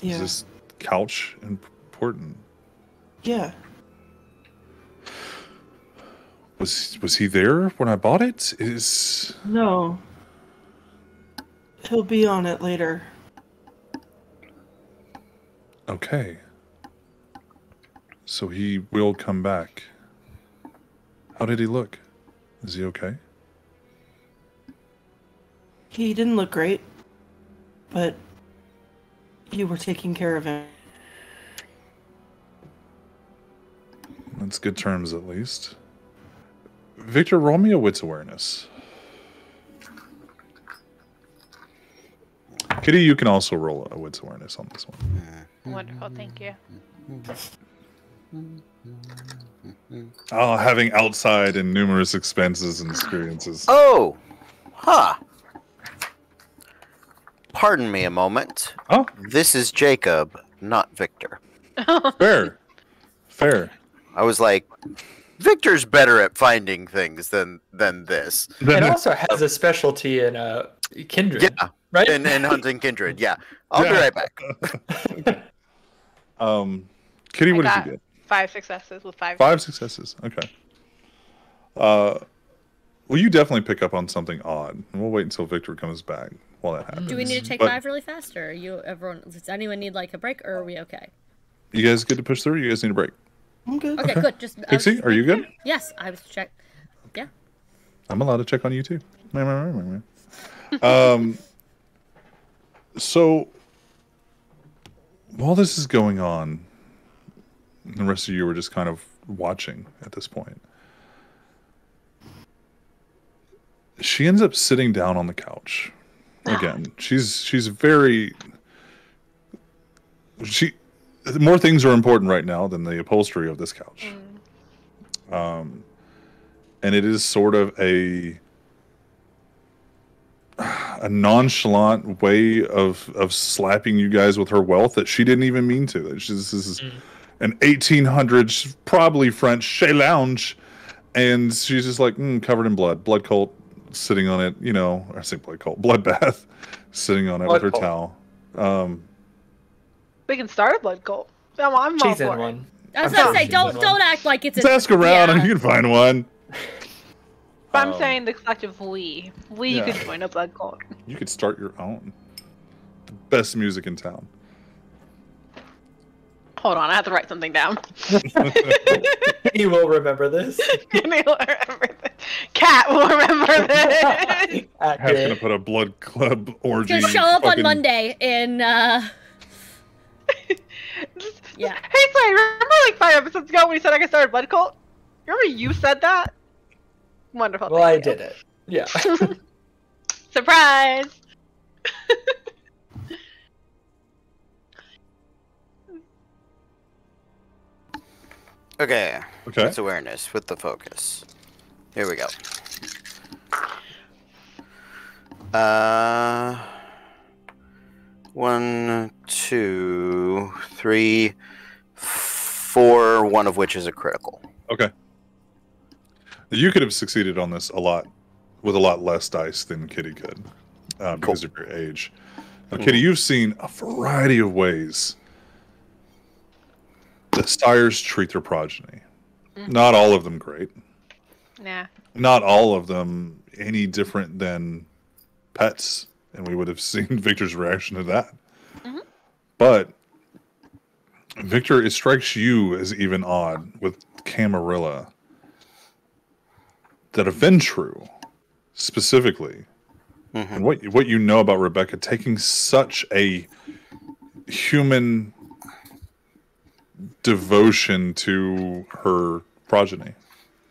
Yeah. Is this couch important? Yeah. Was he there when I bought it? No. He'll be on it later. Okay. So he will come back. How did he look? Is he okay? He didn't look great, but you were taking care of him. That's good terms, at least. Victor, roll me a wits awareness. Kitty, you can also roll a wits awareness on this one. Wonderful, thank you. Oh, having outside and numerous expenses and experiences. Oh, huh. Pardon me a moment. Oh, This is Jacob, not Victor. fair. Fair. I was like, Victor's better at finding things than this. It also has a specialty in kindred. Yeah, right? And hunting kindred. Yeah, I'll be right back. Kitty, what did you get? 5 successes with 5. 5 successes. Okay. Well, you definitely pick up on something odd. And we'll wait until Victor comes back while that happens. Do we need to take 5 really fast, or does anyone need like a break, or are we okay? You guys good to push through? Or you guys need a break? I'm good. Okay, good. Just Pixie, are you good? Yes, I was check. Yeah. I'm allowed to check on you too. So while this is going on, the rest of you are just kind of watching at this point. She ends up sitting down on the couch again. She's very more things are important right now than the upholstery of this couch. And it is sort of a nonchalant way of slapping you guys with her wealth that she didn't even mean to. This is an 1800s, probably French chez lounge, and she's just like covered in blood cult sitting on it. You know, I say blood cult, bloodbath, sitting on it with her towel. We can start a blood cult. I'm all She's for in it. one. I was gonna say, don't act like it's. Let's ask around, and you can find one. But I'm saying the collective we could join a blood cult. You could start your own. The best music in town. Hold on, I have to write something down. You will remember this. Cat will remember this. I'm gonna put a blood club orgy. Just show up on Monday in. Yeah. Hey, Clay, remember like 5 episodes ago when you said I could start a blood cult? Remember you said that? Wonderful. Well, I did it. Yeah. Surprise! Okay. Okay. It's awareness with the focus. Here we go. 1, 2, 3, 4. One of which is a critical. Okay. You could have succeeded on this with a lot less dice than Kitty could, because of your age. Now, Kitty, you've seen a variety of ways the sires treat their progeny. Not all of them great. Nah. Not all of them any different than pets, and we would have seen Victor's reaction to that. But Victor, it strikes you as even odd with Camarilla that a Ventru, specifically, and what you know about Rebecca, taking such a human devotion to her progeny.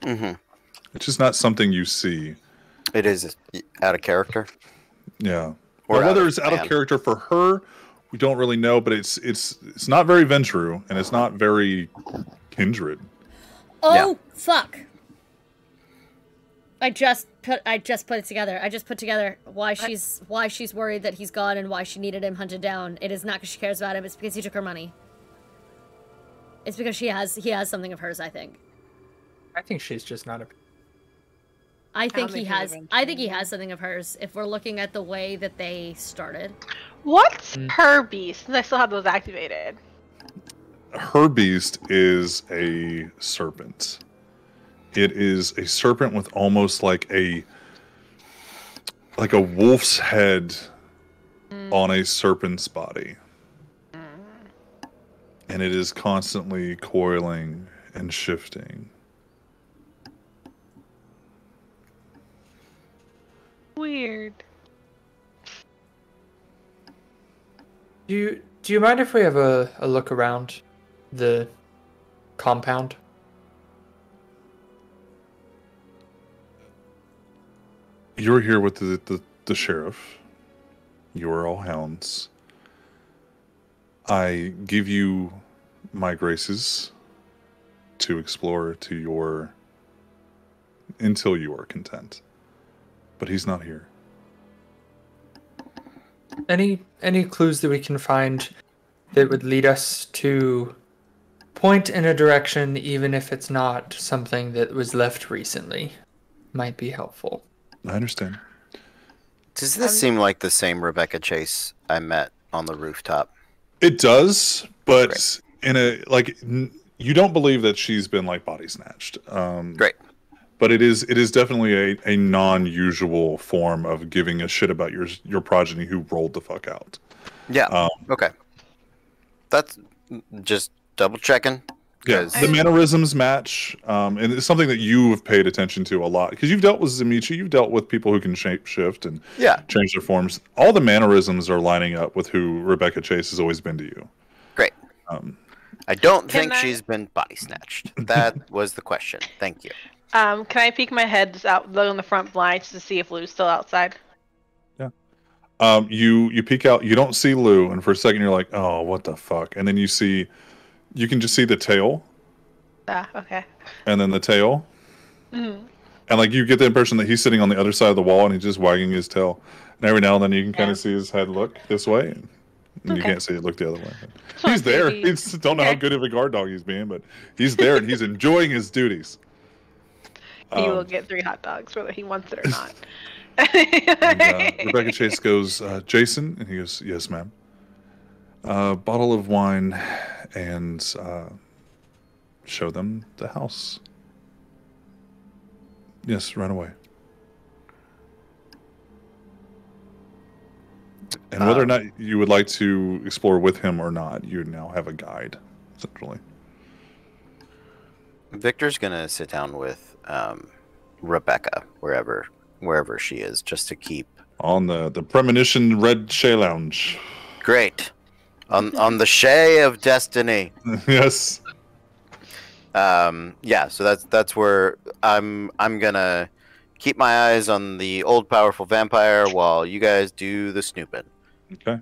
It's just not something you see. It is out of character. Yeah. Or whether it's out of character for her, we don't really know, but it's not very Ventru, and it's not very kindred. Oh, fuck. I just put it together. I just put together why she's worried that he's gone and why she needed him hunted down. It is not because she cares about him. It's because he took her money. It's because he has something of hers, I think. I think she's just not a. I think he has something of hers. If we're looking at the way that they started. What's her beast? Since I still have those activated. Her beast is a serpent. It is a serpent with almost like a wolf's head on a serpent's body. And it is constantly coiling and shifting. Weird. Do you mind if we have a look around the compound? You're here with the sheriff. You are all hounds. I give you my graces to explore until you are content. But he's not here. Any clues that we can find that would lead us to point in a direction, even if it's not something that was left recently, might be helpful. I understand. Does this seem like the same Rebecca Chase I met on the rooftop? It does, but Great. You don't believe that she's been like body snatched. Great. But it is definitely a non-usual form of giving a shit about your progeny who rolled the fuck out. Yeah. Okay. That's just double checking. Yeah, the mannerisms match, and it's something that you have paid attention to a lot because you've dealt with Zamichi, you've dealt with people who can shapeshift and change their forms. All the mannerisms are lining up with who Rebecca Chase has always been to you. Great. I don't think she's been body snatched. That was the question. Thank you. Can I peek my head out, look on the front blinds to see if Lou's still outside? Yeah. You peek out, you don't see Lou, and for a second you're like, oh, what the fuck? And then you can just see the tail. Ah, okay. And then the tail. Mm-hmm. And like you get the impression that he's sitting on the other side of the wall and he's just wagging his tail. And every now and then you can kind of see his head look this way. And you can't see it look the other way. He's there. He don't know how good of a guard dog he's being, but he's there and he's enjoying his duties. He will get 3 hot dogs whether he wants it or not. And, Rebecca Chase goes, Jason? And he goes, yes, ma'am. Bottle of wine and show them the house. Yes, run away. And whether or not you would like to explore with him or not, you now have a guide, essentially. Victor's gonna sit down with Rebecca wherever she is, just to keep on the Premonition Red Shay Lounge. Great, on the Shay of Destiny. Yes. Yeah. So that's where I'm gonna keep my eyes on the old powerful vampire while you guys do the snooping. Okay.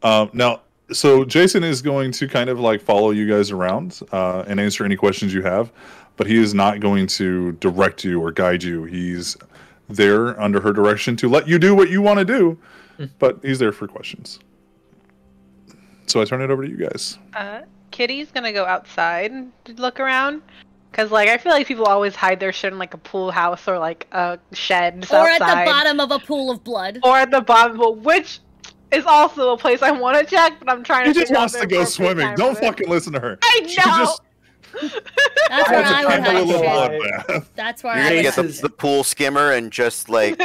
Now, so Jason is going to kind of like follow you guys around and answer any questions you have, but he is not going to direct you or guide you. He's there under her direction to let you do what you want to do, but he's there for questions. So I turn it over to you guys. Kitty's gonna go outside and look around. Cause like I feel like people always hide their shit in like a pool house or like a shed or outside. At the bottom of a pool of blood. Or at the bottom, which is also a place I want to check, but I'm trying to. She just wants to go swimming. Don't fucking listen to her. I know. That's where I would hide shit. That's where I would get the pool skimmer and just like.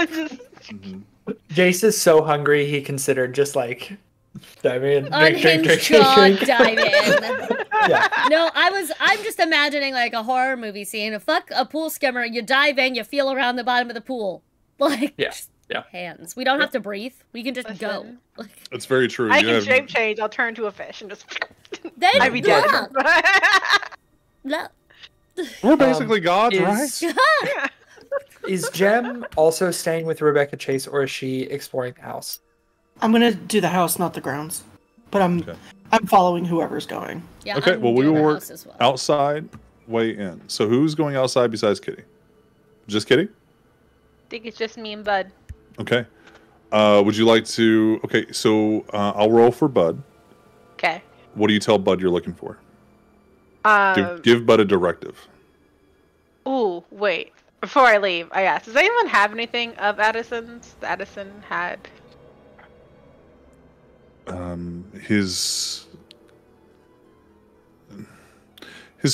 Jace is so hungry he considered just like diving in. Unhinged jaw diving. Yeah. No, I'm just imagining like a horror movie scene. Fuck a pool skimmer, you dive in, you feel around the bottom of the pool. Like hands. We don't have to breathe. We can just go. That's very true. I can shape change. I'll turn to a fish and just then I'd be dead. No. We're basically gods, right? Is Jem also staying with Rebecca Chase, or is she exploring the house? I'm gonna do the house, not the grounds. But I'm following whoever's going. Yeah, okay, well we will work outside, way in. So who's going outside besides Kitty? Just Kitty? I think it's just me and Bud. Okay. Would you like to... Okay, so I'll roll for Bud. Okay. What do you tell Bud you're looking for? Give Bud a directive. Ooh, wait. Before I leave, I asked, does anyone have anything of Addison's that Addison had? His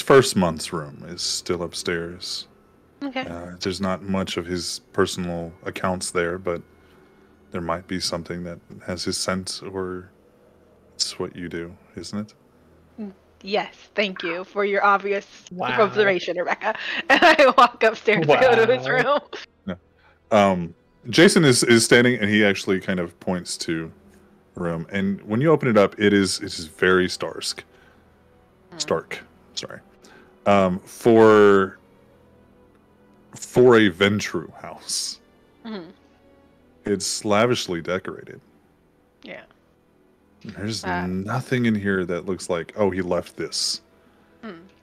first month's room is still upstairs. Okay. There's not much of his personal accounts there, but there might be something that has his scent, or it's what you do, isn't it? Yes, thank you for your obvious observation, Rebecca. And I walk upstairs to go to his room. Yeah. Jason is standing, and he actually kind of points to the room. And when you open it up, it is very stark. Sorry. For a Ventru house. Mm-hmm. It's lavishly decorated. Yeah. There's nothing in here that looks like, oh, he left this.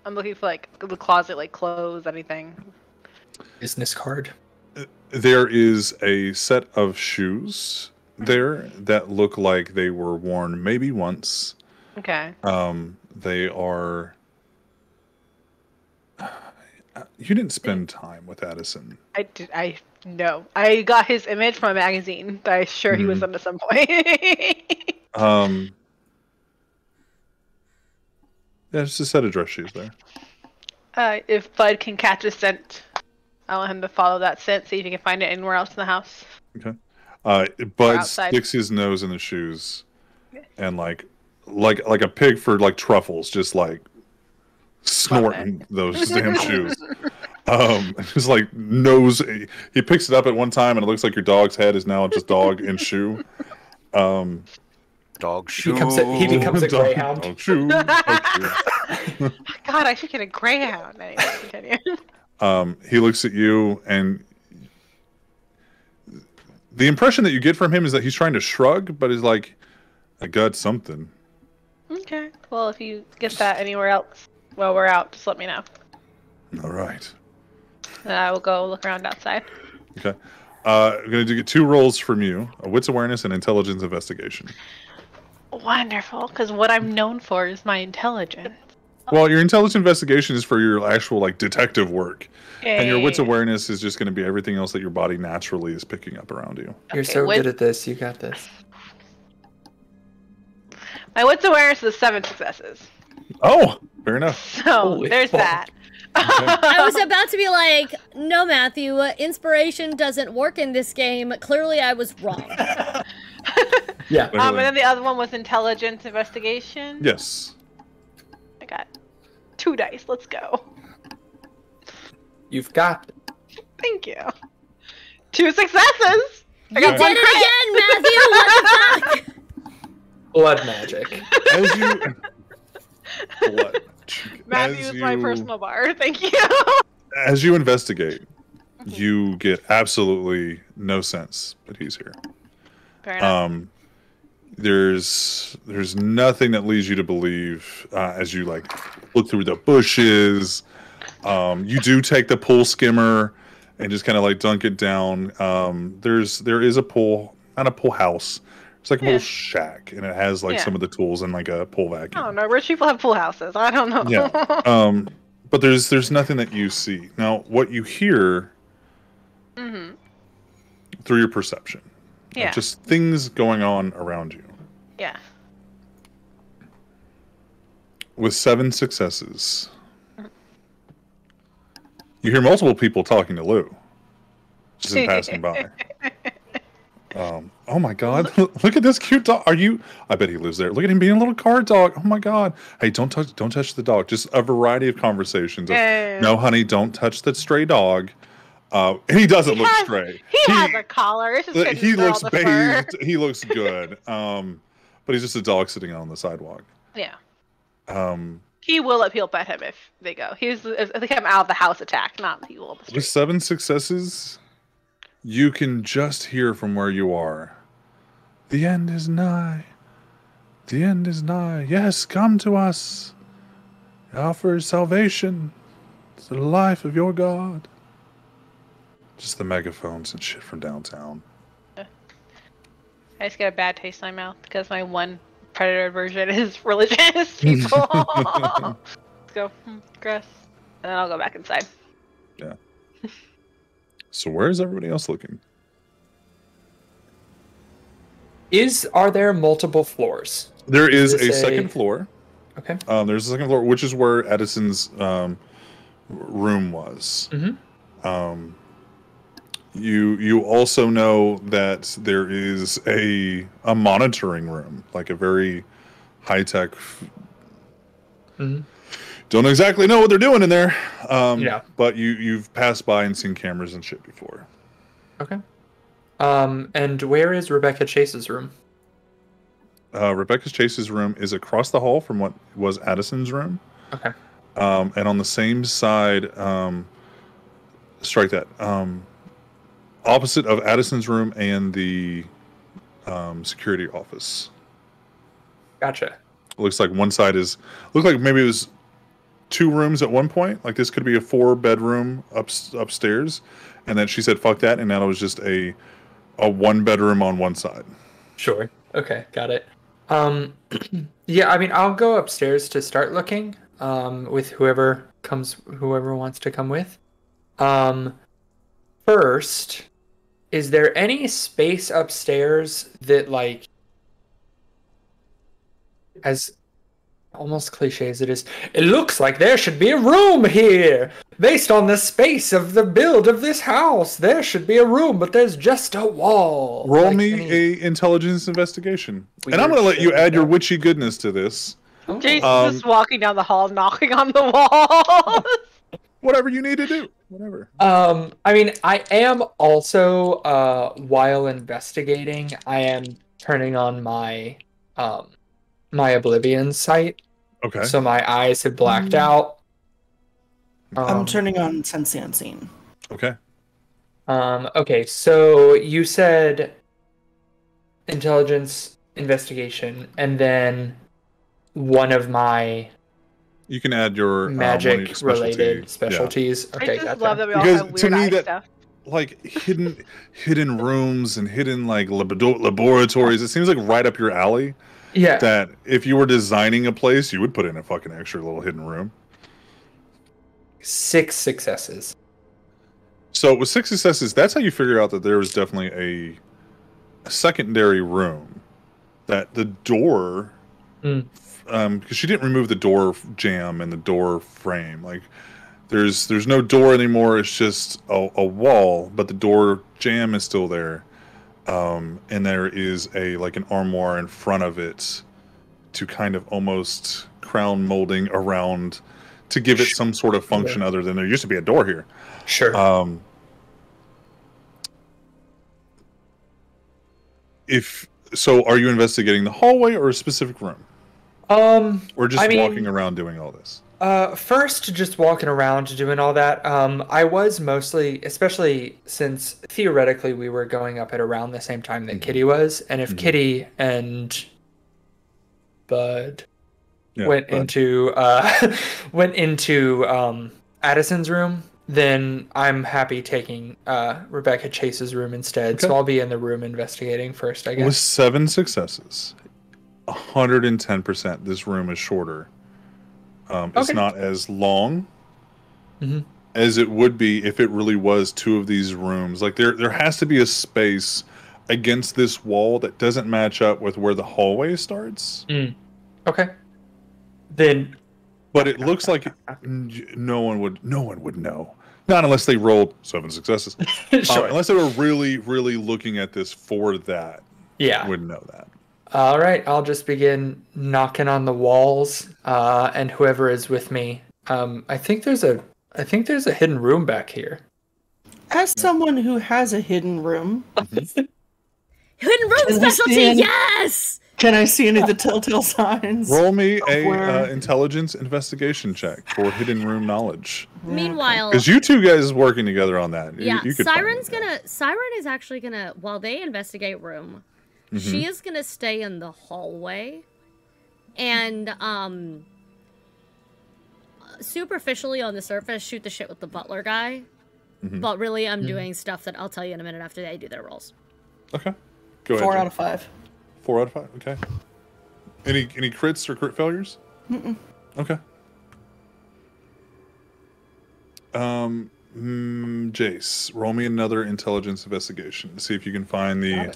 I'm looking for like the closet, like clothes, anything. Business card. There is a set of shoes there that look like they were worn maybe once. Okay. They are. You didn't spend time with Addison. I did. I no. I got his image from a magazine that I'm sure he was in at some point. Yeah, just a set of dress shoes there. If Bud can catch a scent, I want him to follow that scent, see if he can find it anywhere else in the house. Okay. Bud sticks his nose in the shoes, and like a pig for like truffles, just like snorting those damn shoes. Just like nose. He picks it up at one time, and it looks like your dog's head is now just dog and shoe. Dog shoe. He becomes a greyhound. Dog shoe. God, I should get a greyhound. Anyway, continue. He looks at you, and the impression that you get from him is that he's trying to shrug, but he's like, I got something. Okay. Well, if you get that anywhere else while we're out, just let me know. All right. And I will go look around outside. Okay. I'm going to get 2 rolls from you, a wits awareness and intelligence investigation. Wonderful, because what I'm known for is my intelligence. Well, your intelligence investigation is for your actual like detective work, and your wits Yeah. awareness is just going to be everything else that your body naturally is picking up around you. You're so good at this. You got this. My wits awareness is 7 successes. Oh, fair enough. So Holy there's fuck. that. I was about to be like, no, Matthew, inspiration doesn't work in this game. Clearly, I was wrong. Yeah. And then the other one was intelligence investigation. Yes. I got 2 dice. Let's go. You've got it. Thank you. 2 successes. I You got did 1 it crit. again, Matthew! What the fuck? Blood magic. As you... Blood. Matthew is my personal bar. Thank you. As you investigate, you get absolutely no sense that he's here. Fair enough. There's nothing that leads you to believe as you like look through the bushes. You do take the pool skimmer and just kind of like dunk it down. There is a pool, not a pool house. It's like a little shack, and it has like some of the tools and like a pool vacuum. I don't know. Rich people have pool houses. I don't know. Yeah. But there's nothing that you see. Now, what you hear through your perception. Yeah. Just things going on around you. Yeah. With 7 successes, you hear multiple people talking to Lou, just in passing by. Oh my God! Look at this cute dog. I bet he lives there. Look at him being a little guard dog. Oh my God! Hey, don't touch the dog. Just a variety of conversations. No, honey, don't touch the stray dog. And he doesn't look stray. He has a collar. It's just He looks all the fur. bathed. He looks good. But he's just a dog sitting out on the sidewalk. Yeah. Um, He will let people pet him if they go. They come out of the house attack, not he will. with 7 successes, you can just hear from where you are. The end is nigh. The end is nigh. Yes, come to us. It offers salvation to the life of your God. Just the megaphones and shit from downtown. I just get a bad taste in my mouth because my one predator version is religious people. Let's go, gross. And then I'll go back inside. Yeah. So where is everybody else looking? Are there multiple floors? There is this a second floor. Okay. There's a second floor, which is where Edison's room was. Mm-hmm. You also know that there is a monitoring room, like a very high tech. Mm-hmm. Don't exactly know what they're doing in there. Yeah. But you've passed by and seen cameras and shit before. Okay. And where is Rebecca Chase's room? Rebecca Chase's room is across the hall from what was Addison's room. Okay. And on the same side, strike that. Opposite of Addison's room and the security office. Gotcha. Looks like one side is. Looks like maybe it was 2 rooms at one point. Like this could be a 4-bedroom upstairs, and then she said fuck that, and now it was just a 1-bedroom on one side. Sure. Okay, got it. Yeah, I mean, I'll go upstairs to start looking. With whoever wants to come with. First, is there any space upstairs that, like, as almost cliche as it is, it looks like there should be a room here. Based on the space of the build of this house, there should be a room, but there's just a wall. Roll me a intelligence investigation. And I'm going to let you add your witchy goodness to this. Jason's just walking down the hall, knocking on the wall. Whatever you need to do. Whatever. I mean, I am also, while investigating, I am turning on my my Oblivion sight. Okay. So my eyes have blacked out. I'm turning on Sense Unseen. Okay. Okay, so you said intelligence investigation, and then one of my you can add your magic related specialties. Yeah. Okay, I just gotcha. love that we all Because have weird to me eye that stuff. like hidden rooms and hidden like laboratories, it seems like right up your alley. Yeah. That if you were designing a place, you would put in a fucking extra little hidden room. 6 successes. So with 6 successes, that's how you figure out that there was definitely a secondary room. That the door, because she didn't remove the door jamb and the door frame. Like there's no door anymore. It's just a wall, but the door jamb is still there. And there is an armoire in front of it to kind of almost crown molding around to give it some sort of function other than there used to be a door here. Sure. Are you investigating the hallway or a specific room? Or just walking around doing all this? First, just walking around doing all that. I was mostly, especially since theoretically we were going up at around the same time that Kitty was, and if Kitty and Bud went into Addison's room, then I'm happy taking Rebecca Chase's room instead. Okay. So I'll be in the room investigating first, I guess. With 7 successes, 110%, this room is shorter. It's not as long as it would be if it really was 2 of these rooms. Like there has to be a space against this wall that doesn't match up with where the hallway starts. Okay. Then, but it looks like no one would know. Not unless they rolled 7 successes. Sure. Unless they were really, really looking at this for that. Yeah. Wouldn't know that. All right, I'll just begin knocking on the walls, and whoever is with me. I think there's a hidden room back here. As someone who has a hidden room, hidden room specialty, yes. Can I see any of the telltale signs? Roll me a intelligence investigation check for hidden room knowledge. Meanwhile, because you 2 guys working together on that. Yeah, you Siren is actually gonna, while they investigate room. She is going to stay in the hallway and superficially on the surface shoot the shit with the butler guy. But really I'm doing stuff that I'll tell you in a minute after they do their rolls. Okay. Go ahead. 4 out of 5. 4 out of 5. Okay. Any crits or crit failures? Okay. Jace, roll me another intelligence investigation. See if you can find the...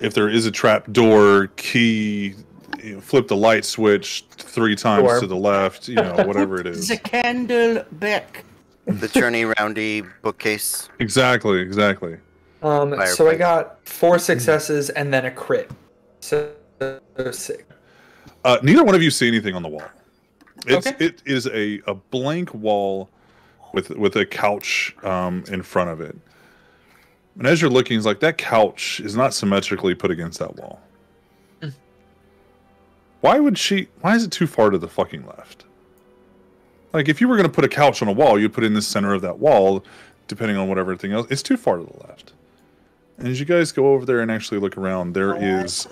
If there is a trap door, key, flip the light switch 3 times to the left, whatever it is. The candle back. The turny roundy bookcase. Exactly. So I got 4 successes and then a crit. So 6. Neither one of you see anything on the wall. Okay. It is a blank wall with a couch in front of it. And as you're looking, it's like that couch is not symmetrically put against that wall. Why is it too far to the fucking left? Like, if you were going to put a couch on a wall, you'd put it in the center of that wall, depending on whatever thing else. It's too far to the left. And as you guys go over there and actually look around, there is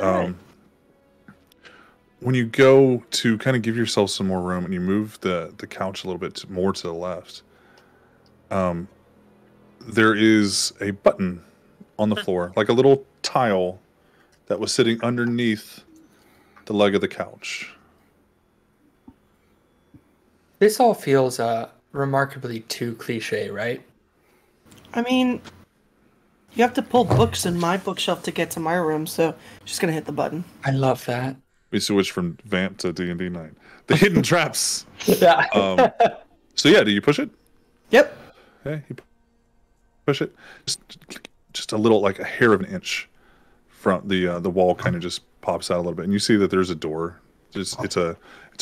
when you go to kind of give yourself some more room and you move the couch a little bit more to the left, there is a button on the floor, like a little tile that was sitting underneath the leg of the couch. This all feels remarkably too cliche, right? I mean, you have to pull books in my bookshelf to get to my room, so just gonna hit the button. I love that. We switched from Vamp to D&D night. The hidden traps. Yeah. So yeah, do you push it? Yep. Okay, you push it. Just a little, like a hair of an inch from the wall kind of just pops out a little bit, and you see that there's a door. It's a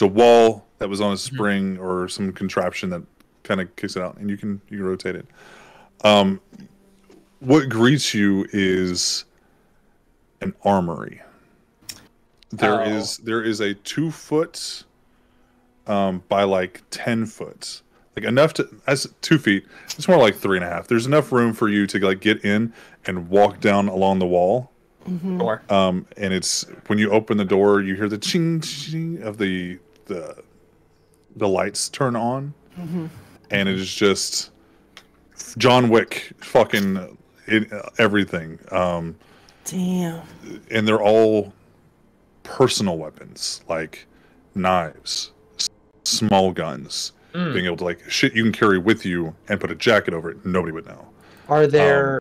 wall that was on a spring or some contraption that kind of kicks it out, and you can rotate it. What greets you is an armory. There is a 2 foot by like 10 foot, like enough to, as 2 feet. It's more like 3.5. There's enough room for you to like get in and walk down along the wall. Mm-hmm. And it's when you open the door, you hear the ching ching of the lights turn on, and it is just John Wick fucking everything. Damn. And they're all personal weapons, like knives, small guns, being able to like shit you can carry with you and put a jacket over it. Nobody would know. Are there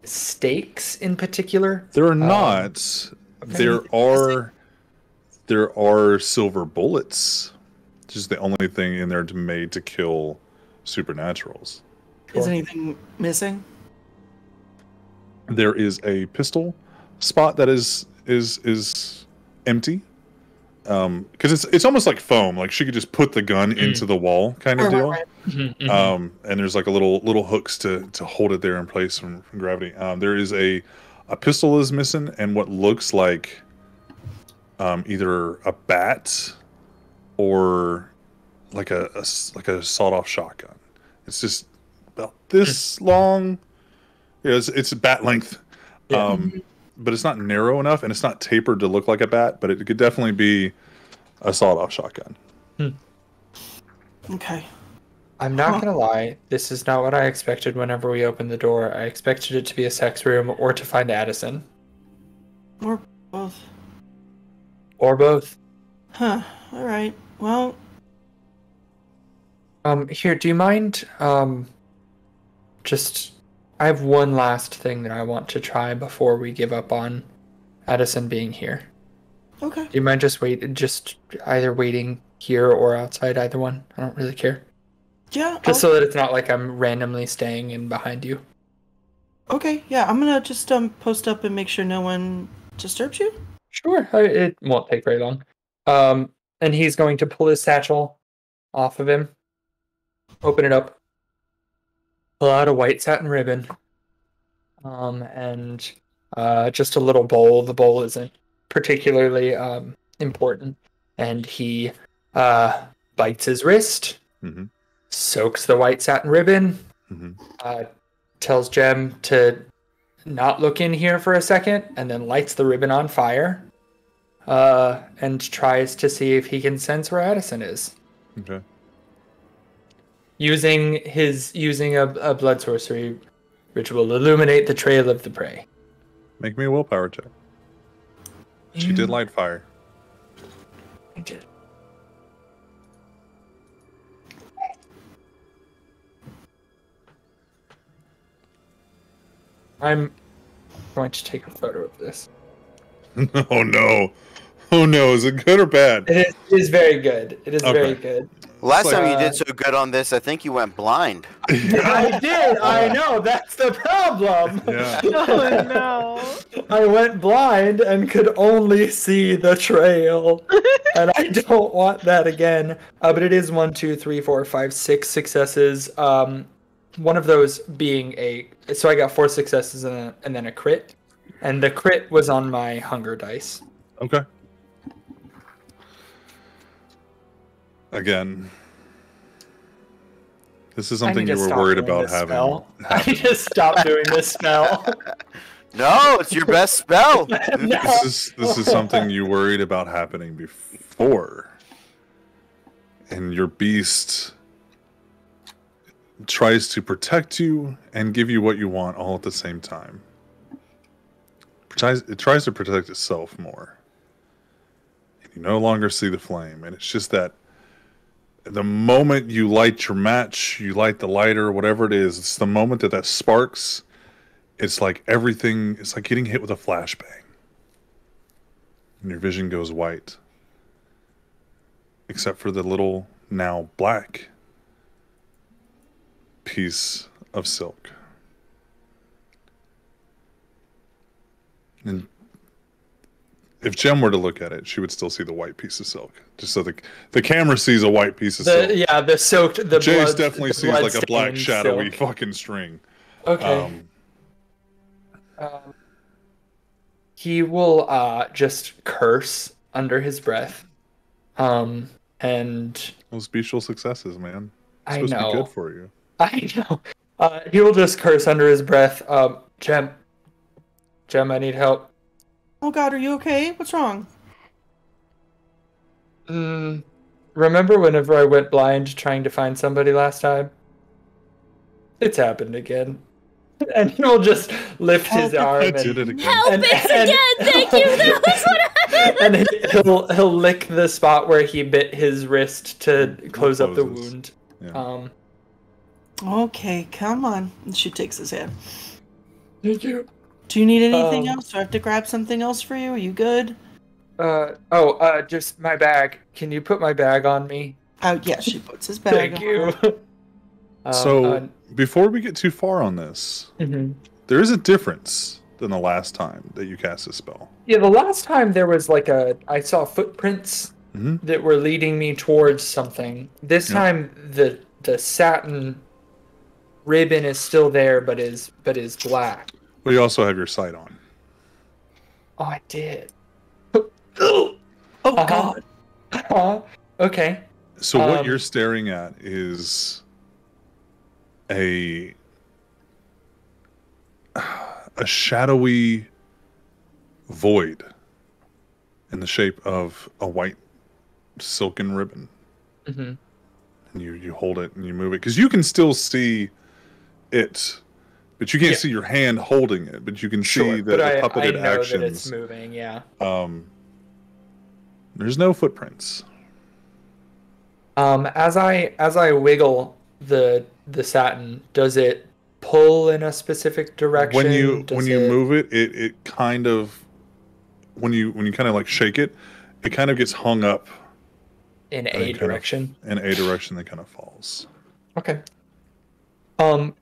stakes in particular? There are not. Okay. There are silver bullets. Just the only thing in there made to kill supernaturals. Is anything missing? There is a pistol spot that is empty. Because it's almost like foam. Like she could just put the gun into the wall, kind of deal. Right. And there's like a little hooks to hold it there in place from gravity. There is a pistol is missing, and what looks like either a bat or like a sawed-off shotgun. It's just about this long. Yeah, it's bat length. Yeah. But it's not narrow enough, and it's not tapered to look like a bat, but it could definitely be a sawed-off shotgun. Okay. I'm not gonna lie, this is not what I expected whenever we opened the door. I expected it to be a sex room or to find Addison. Or both. Or both. Huh. Alright. Well... Here, do you mind, I have one last thing that I want to try before we give up on Addison being here. Okay. Do you mind just either waiting here or outside, either one? I don't really care. Yeah. So that it's not like I'm randomly staying in behind you. Okay, yeah, I'm gonna just post up and make sure no one disturbs you. Sure, it won't take very long. And he's going to pull his satchel off of him, open it up, pull out a white satin ribbon, and just a little bowl. The bowl isn't particularly important. And he bites his wrist, soaks the white satin ribbon, tells Jem to not look in here for a second, and then lights the ribbon on fire, and tries to see if he can sense where Addison is. Okay. Using a blood sorcery, which will illuminate the trail of the prey. Make me a willpower check. She did light fire. I did. I'm going to take a photo of this. Oh no. Oh no, is it good or bad? It is very good. It is very good. Last time you did so good on this, I think you went blind. I did. I know. That's the problem. Yeah. Oh no. I went blind and could only see the trail. And I don't want that again. But it is 1, 2, 3, 4, 5, 6 successes. One of those being so I got 4 successes and then a crit. And the crit was on my hunger dice. Okay. Again, this is something you were worried about having. I need to stop doing this spell. No, it's your best spell. This is something you worried about happening before, and your beast tries to protect you and give you what you want all at the same time. It tries to protect itself more. And you no longer see the flame, and it's just that the moment you light your match, you light the lighter, whatever it is, it's the moment that sparks. It's like everything, it's like getting hit with a flashbang. And your vision goes white. Except for the little, now black, piece of silk. And if Jem were to look at it, she would still see the white piece of silk. Just so the camera sees a white piece of silk. Yeah, the soaked, the Jace blood, definitely the sees like a black shadowy silk. fucking string. Okay. He will just curse under his breath. And those special successes, man. It's I supposed to know. be good for you. I know. He will just curse under his breath. Jem, I need help. Oh God, are you okay? What's wrong? Remember whenever I went blind trying to find somebody last time? It's happened again. And he'll just lift his arm and did it again. Help! It's again! Thank you! That was what happened! And he'll lick the spot where he bit his wrist to close up the wound. Yeah. Okay, come on. She takes his hand. Thank you. Do you need anything else? Do I have to grab something else for you? Are you good? Just my bag. Can you put my bag on me? Oh, yeah, she puts his bag Thank on. you. So, before we get too far on this, there is a difference than the last time that you cast a spell. Yeah, the last time there was I saw footprints that were leading me towards something. This time the satin ribbon is still there, but is black. Well, you also have your sight on. Oh, I did. Oh God. Okay. So what you're staring at is a shadowy void in the shape of a white silken ribbon. And you hold it and you move it because you can still see it, but you can't see your hand holding it. But you can see the puppeted I know actions. that it's moving. Yeah. There's no footprints. As I wiggle the satin, does it pull in a specific direction? When you move it, it kind of when you kind of like shake it, it kind of gets hung up in a direction. In a direction, that kind of falls. Okay.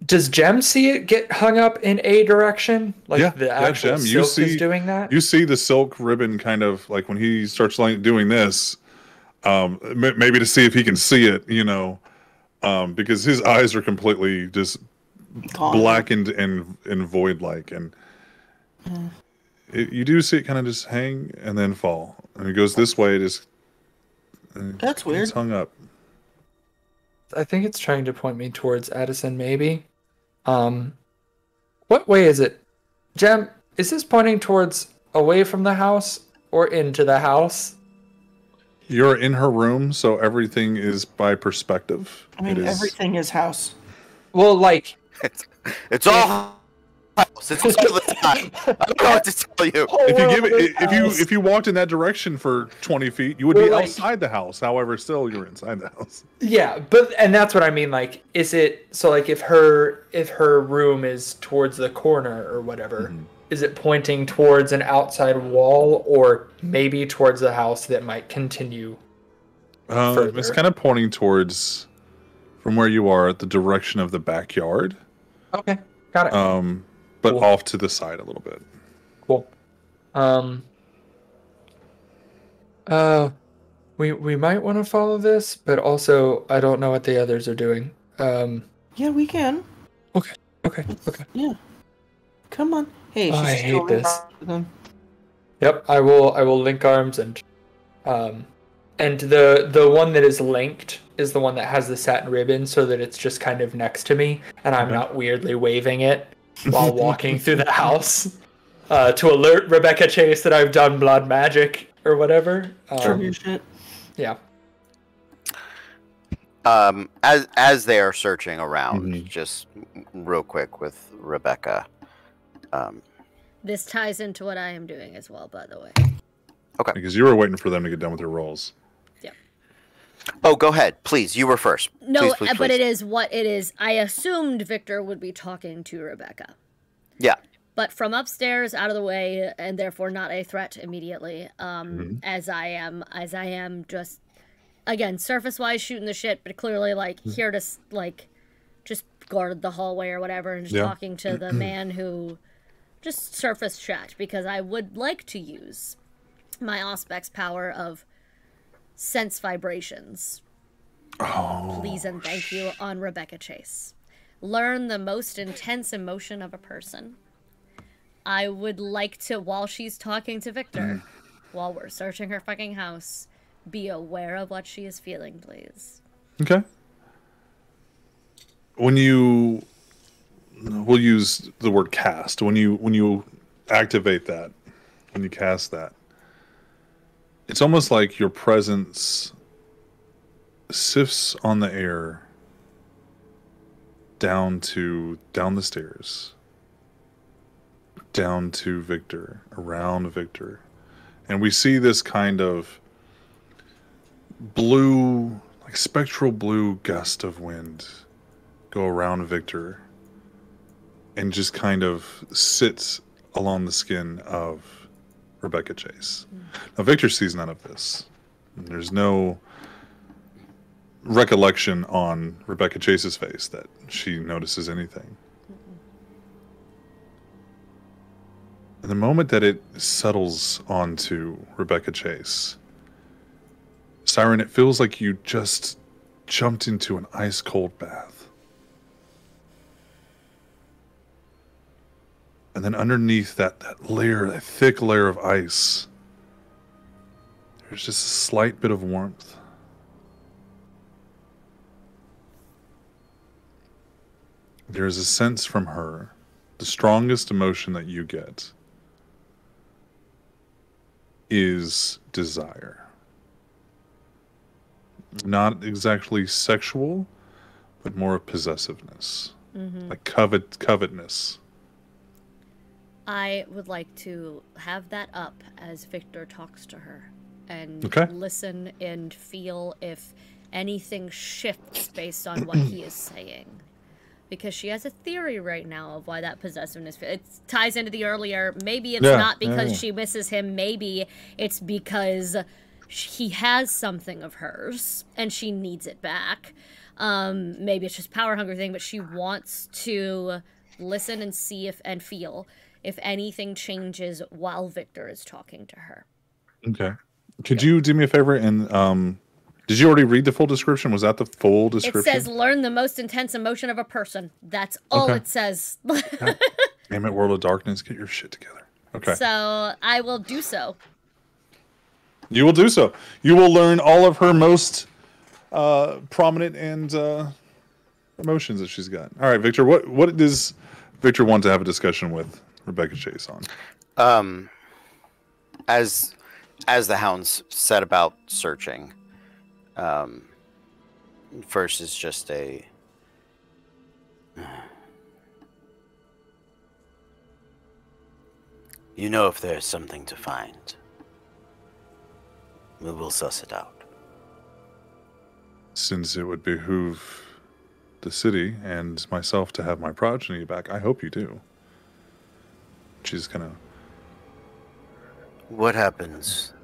Does Jem see it get hung up in a direction? Like the actual Jem, silk is doing that? You see the silk ribbon kind of like when he starts like doing this, maybe to see if he can see it, because his eyes are completely just blackened and void-like, and you do see it kind of just hang and then fall, and it goes this way. That's weird. It's hung up. I think it's trying to point me towards Addison, maybe. What way is it? Jem, is this pointing towards away from the house or into the house? You're in her room, so everything is by perspective. I mean, everything is house. Well, like... It's all house. It's all the time. I don't know what to tell you. If you walked in that direction for 20 feet, you would be outside the house. However, still you're inside the house. Yeah, and that's what I mean. Like, is it so? Like, if her room is towards the corner or whatever, is it pointing towards an outside wall or maybe towards the house that might continue? It's kind of pointing towards, from where you are, the direction of the backyard. Okay, got it. But off to the side a little bit. Cool. We might want to follow this, but also I don't know what the others are doing. Yeah, we can. Okay. Yeah. Come on. Hey, I hate this. Them. Yep, I will link arms and the one that is linked is the one that has the satin ribbon, so that it's just kind of next to me, and I'm not weirdly waving it while walking through the house. to alert Rebecca Chase that I've done blood magic or whatever. Trivia shit. Yeah. As they are searching around, just real quick with Rebecca. This ties into what I am doing as well, by the way. Okay. Because you were waiting for them to get done with their rolls. Yeah. Oh, go ahead, please. You were first. No, please. But it is what it is. I assumed Victor would be talking to Rebecca. Yeah. But from upstairs, out of the way, and therefore not a threat immediately. As I am just, again, surface-wise shooting the shit, but clearly like here to like just guard the hallway or whatever, and just talking to the man who just surface chat, because I would like to use my Auspex power of sense vibrations. Please and thank you on Rebecca Chase. Learn the most intense emotion of a person. I would like to, while she's talking to Victor, while we're searching her fucking house, be aware of what she is feeling, please. Okay. We'll use the word cast. When you activate that, when you cast that, it's almost like your presence sifts on the air down the stairs, down to Victor, around Victor. And we see this kind of blue, like spectral blue gust of wind go around Victor and just kind of sits along the skin of Rebecca Chase. Now, Victor sees none of this. There's no recollection on Rebecca Chase's face that she notices anything. And the moment that it settles onto Rebecca Chase, Siren, it feels like you just jumped into an ice-cold bath. And then underneath that thick layer of ice, there's just a slight bit of warmth. There's a sense from her, the strongest emotion that you get is desire. Not exactly sexual, but more of possessiveness. Like covetousness. I would like to have that up as Victor talks to her and listen and feel if anything shifts based on what he is saying. Because she has a theory right now of why that possessiveness... It ties into the earlier... Maybe it's not because she misses him. Maybe it's because he has something of hers and she needs it back. Maybe it's just power hunger thing, but she wants to listen and see and feel if anything changes while Victor is talking to her. Okay. Could you do me a favor and... Did you already read the full description? Was that the full description? It says, learn the most intense emotion of a person. That's all it says. Damn it, World of Darkness, get your shit together. Okay. So, I will do so. You will do so. You will learn all of her most prominent and emotions that she's got. All right, Victor, what does Victor want to have a discussion with Rebecca Chase on? As the hounds set about searching... first is just you know, if there's something to find, we will suss it out. Since it would behoove the city and myself to have my progeny back, I hope you do. She's gonna... What happens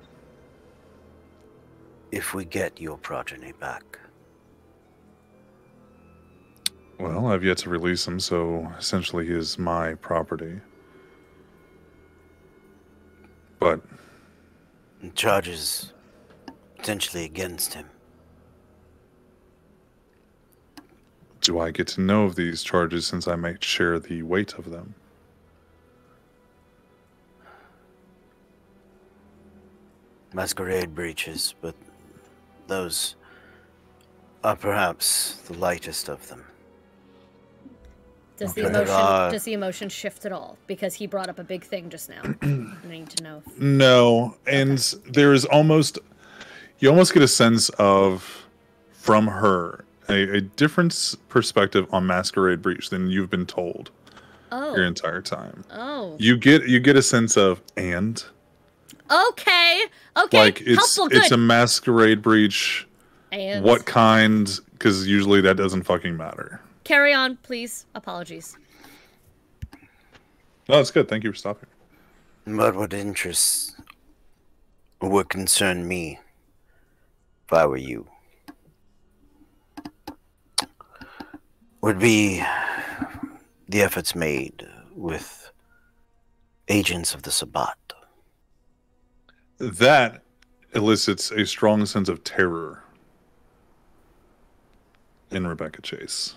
if we get your progeny back? Well, I've yet to release him, so essentially he is my property. But... charges potentially against him. Do I get to know of these charges since I might share the weight of them? Masquerade breaches, but those are perhaps the lightest of them. Does Okay. the emotion shift at all? Because he brought up a big thing just now. I need to know. No, and there's almost you almost get a sense of from her a different perspective on Masquerade Breach than you've been told your entire time. Oh. You get a sense of Okay. like it's helpful, it's good. a Masquerade Breach. And What kind? Because usually that doesn't fucking matter. carry on, please. Apologies. No, it's good. Thank you for stopping. But what interests would concern me if I were you would be the efforts made with agents of the Sabbat. That elicits a strong sense of terror in Rebecca Chase.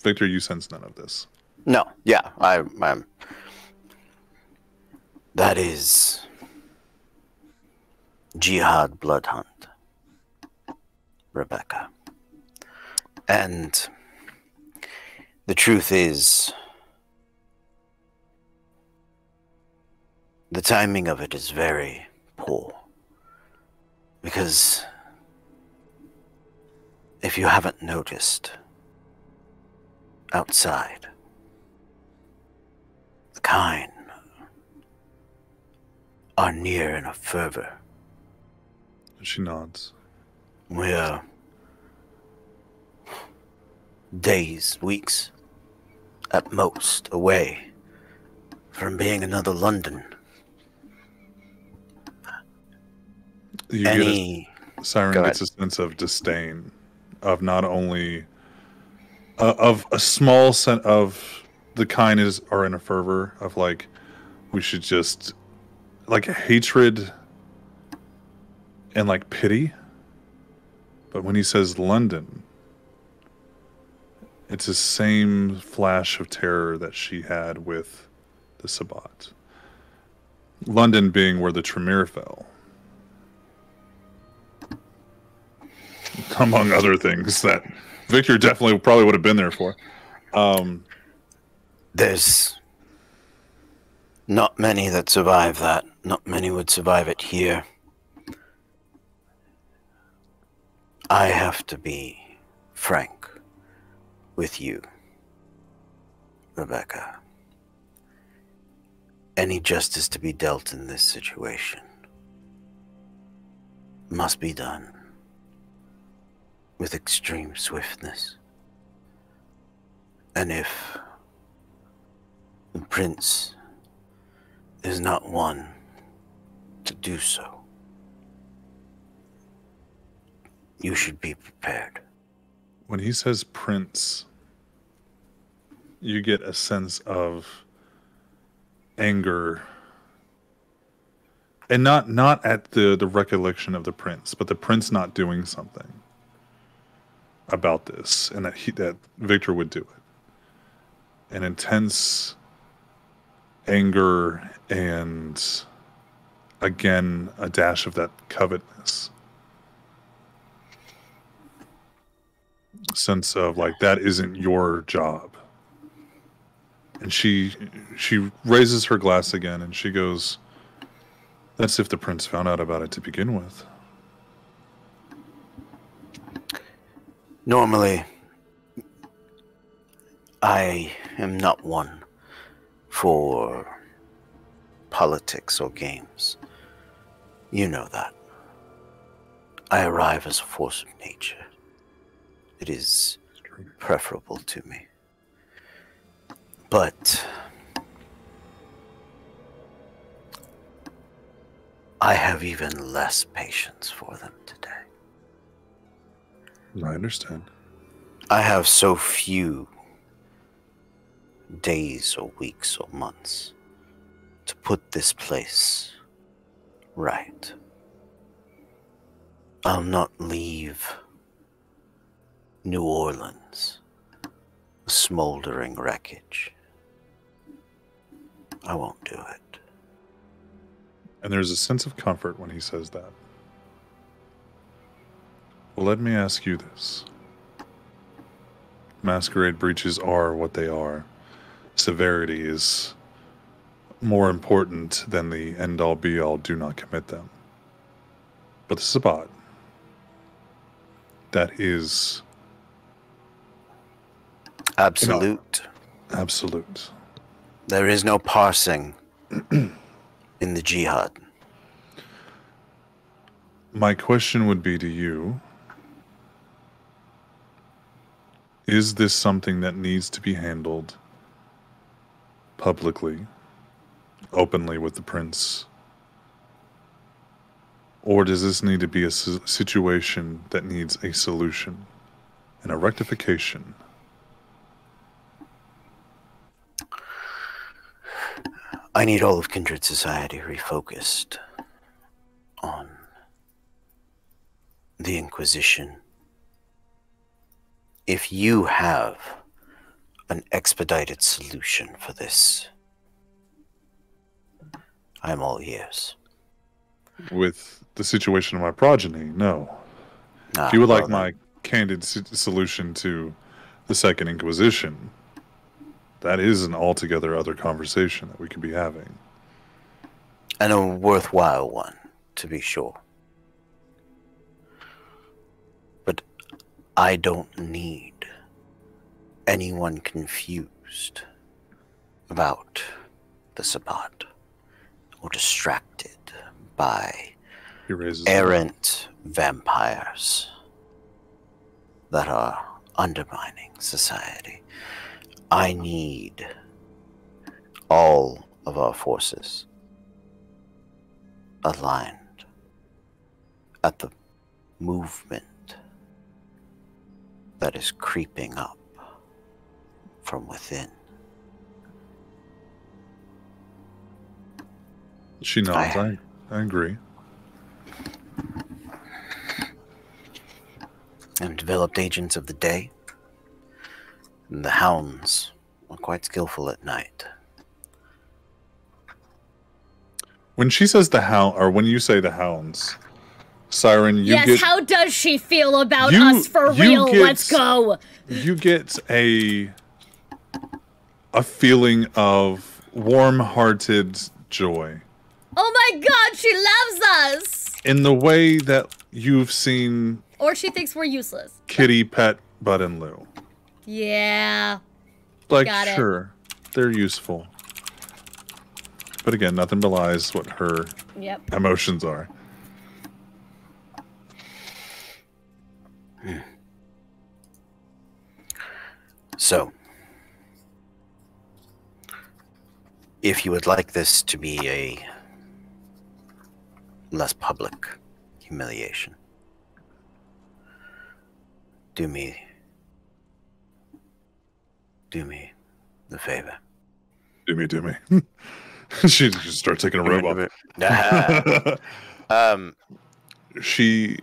Victor, you sense none of this. No, yeah, I'm. That is Jihad Bloodhunt, Rebecca. And the truth is, the timing of it is very poor. Because if you haven't noticed, outside, the kind are near in a fervor. She nods. We're days, weeks, at most, away from being another London. Siren gets a sense of disdain of not only of a small sense of the kind are in a fervor of like we should just like hatred and like pity, but when he says London, it's the same flash of terror that she had with the Sabbat. London being where the Tremere fell, among other things that Victor definitely probably would have been there for. There's not many that survive that. Not many would survive it here. I have to be frank with you, Rebecca. Any justice to be dealt in this situation must be done with extreme swiftness. And if the prince is not one to do so, you should be prepared. When he says prince, you get a sense of anger. And not at the recollection of the prince, but the prince not doing something about this, and that Victor would do it. An intense anger and again a dash of that covetousness. Sense of like that isn't your job. And she raises her glass again and she goes, that's if the prince found out about it to begin with. Normally, I am not one for politics or games. You know that. I arrive as a force of nature. It is preferable to me. But I have even less patience for them today. I understand. I have so few days or weeks or months to put this place right. I'll not leave New Orleans a smoldering wreckage. I won't do it. And there's a sense of comfort when he says that. Well, let me ask you this. masquerade breaches are what they are. Severity is more important than the end-all be-all, do not commit them. But the Sabbat, that is... Absolute. Absolute. There is no parsing in the jihad. My question would be to you, is this something that needs to be handled publicly, openly with the prince? Or does this need to be a situation that needs a solution and a rectification? I need all of Kindred Society refocused on the Inquisition. If you have an expedited solution for this, I'm all ears. With the situation of my progeny, no. If you would like my candid solution to the Second Inquisition, that is an altogether other conversation that we could be having. And a worthwhile one, to be sure. But I don't need anyone confused about the Sabbat or distracted by errant vampires that are undermining society. I need all of our forces aligned at the movement that is creeping up from within. She nods. I agree. And developed agents of the day. And the hounds are quite skillful at night. When she says the hound, or when you say the hounds, Siren, you get... Yes, how does she feel about us for real? Let's go! You get a feeling of warm-hearted joy. Oh my god, she loves us! In the way that you've seen... Or she thinks we're useless. Kitty, Pet, Bud, and Lou. Yeah. Like, sure, they're useful. But again, nothing belies what her emotions are. So, if you would like this to be a less public humiliation, do me the favor. Do me. She just starts taking a robe off. She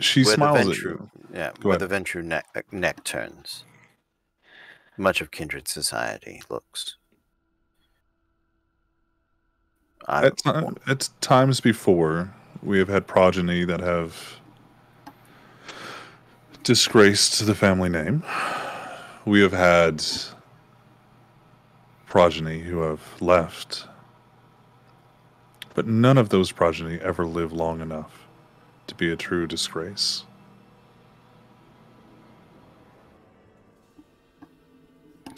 smiles at you. Yeah, where the Ventru neck turns. Much of Kindred Society looks. At times before, we have had progeny that have disgraced the family name. We have had progeny who have left, but none of those progeny ever lived long enough to be a true disgrace.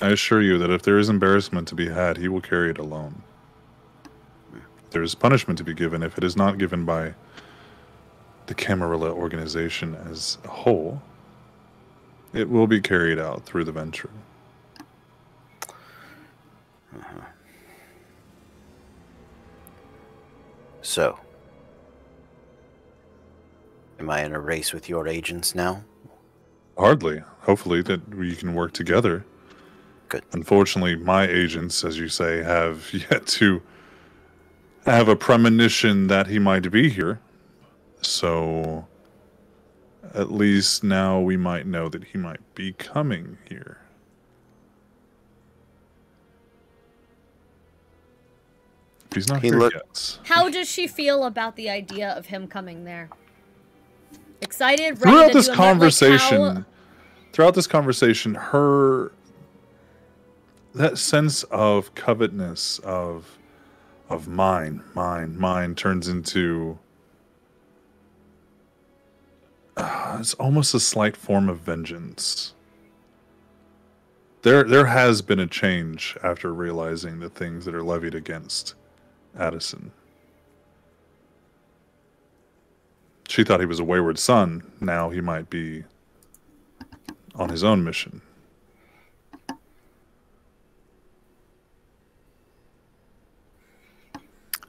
I assure you that if there is embarrassment to be had, he will carry it alone. There is punishment to be given if it is not given by the Camarilla organization as a whole. It will be carried out through the Ventru. So, am I in a race with your agents now? Hardly. Hopefully that we can work together. Good. Unfortunately, my agents, as you say, have yet to have a premonition that he might be here. So, at least now we might know that he might be coming here. He's not here yet. How does she feel about the idea of him coming there? Excited? Ready Throughout to this do conversation, throughout this conversation, that sense of covetousness of mine turns into it's almost a slight form of vengeance. There has been a change after realizing the things that are levied against Addison. She thought he was a wayward son. Now he might be on his own mission.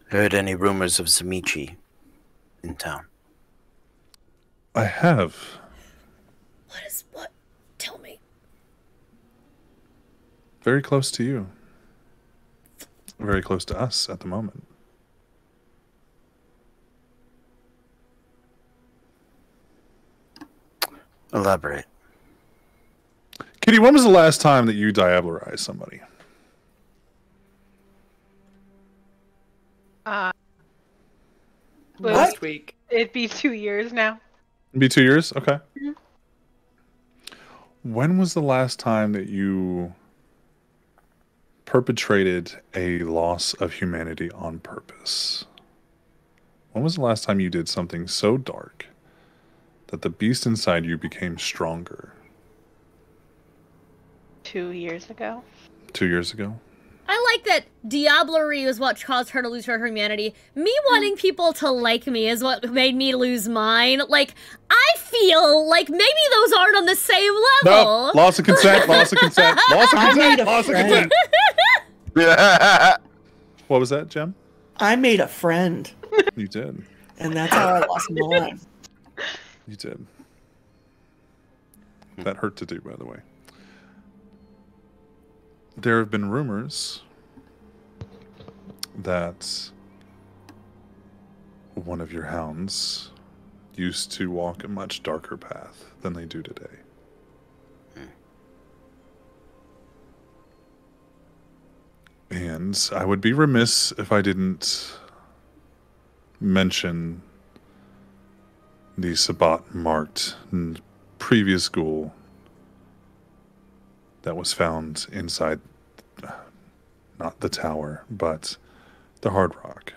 Heard any rumors of Zamichi in town? I have. What? Tell me. Very close to you. Very close to us at the moment. Elaborate. Kitty, when was the last time that you diablerized somebody? Last week. It'd be 2 years now. It'd be 2 years? Okay. Mhm. When was the last time that you perpetrated a loss of humanity on purpose? When was the last time you did something so dark that the beast inside you became stronger? 2 years ago. 2 years ago? I like that diablerie was what caused her to lose her humanity. Me wanting people to like me is what made me lose mine. Like, I feel like maybe those aren't on the same level. No, loss of consent, loss of consent, loss of consent, loss of consent. What was that, Jem? I made a friend. You did. And that's how I lost mine. You did. That hurt to do, by the way. There have been rumors that one of your hounds used to walk a much darker path than they do today. And I would be remiss if I didn't mention the Sabbat marked previous ghoul that was found inside, not the tower, but the Hard Rock.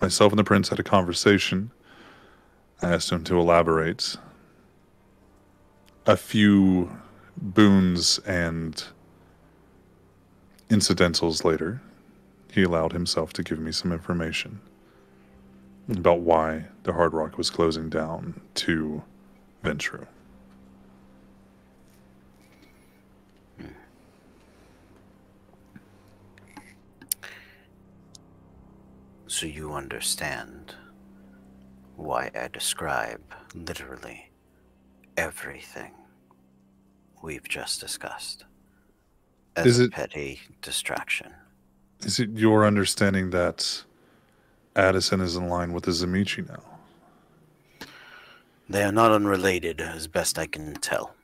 Myself and the prince had a conversation. I asked him to elaborate. A few boons and incidentals later, he allowed himself to give me some information about why the Hard Rock was closing down to Ventru. So you understand why I describe literally everything we've just discussed as a petty distraction. Is it your understanding that Addison is in line with the Zamichi now? They are not unrelated, as best I can tell.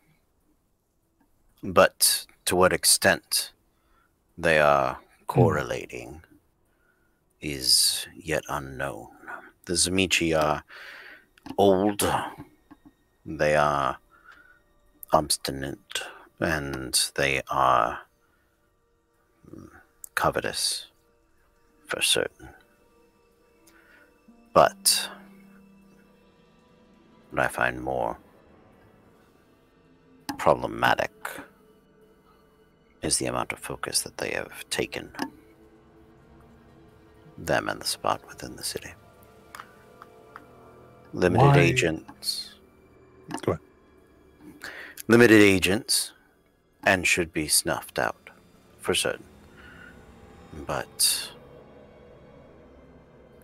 But to what extent they are correlating is yet unknown. The Zamichi are old, they are obstinate, and they are covetous, for certain. But what I find more problematic is the amount of focus that they have taken, them and the spot within the city. Limited agents. Go ahead. Limited agents, and should be snuffed out, for certain. But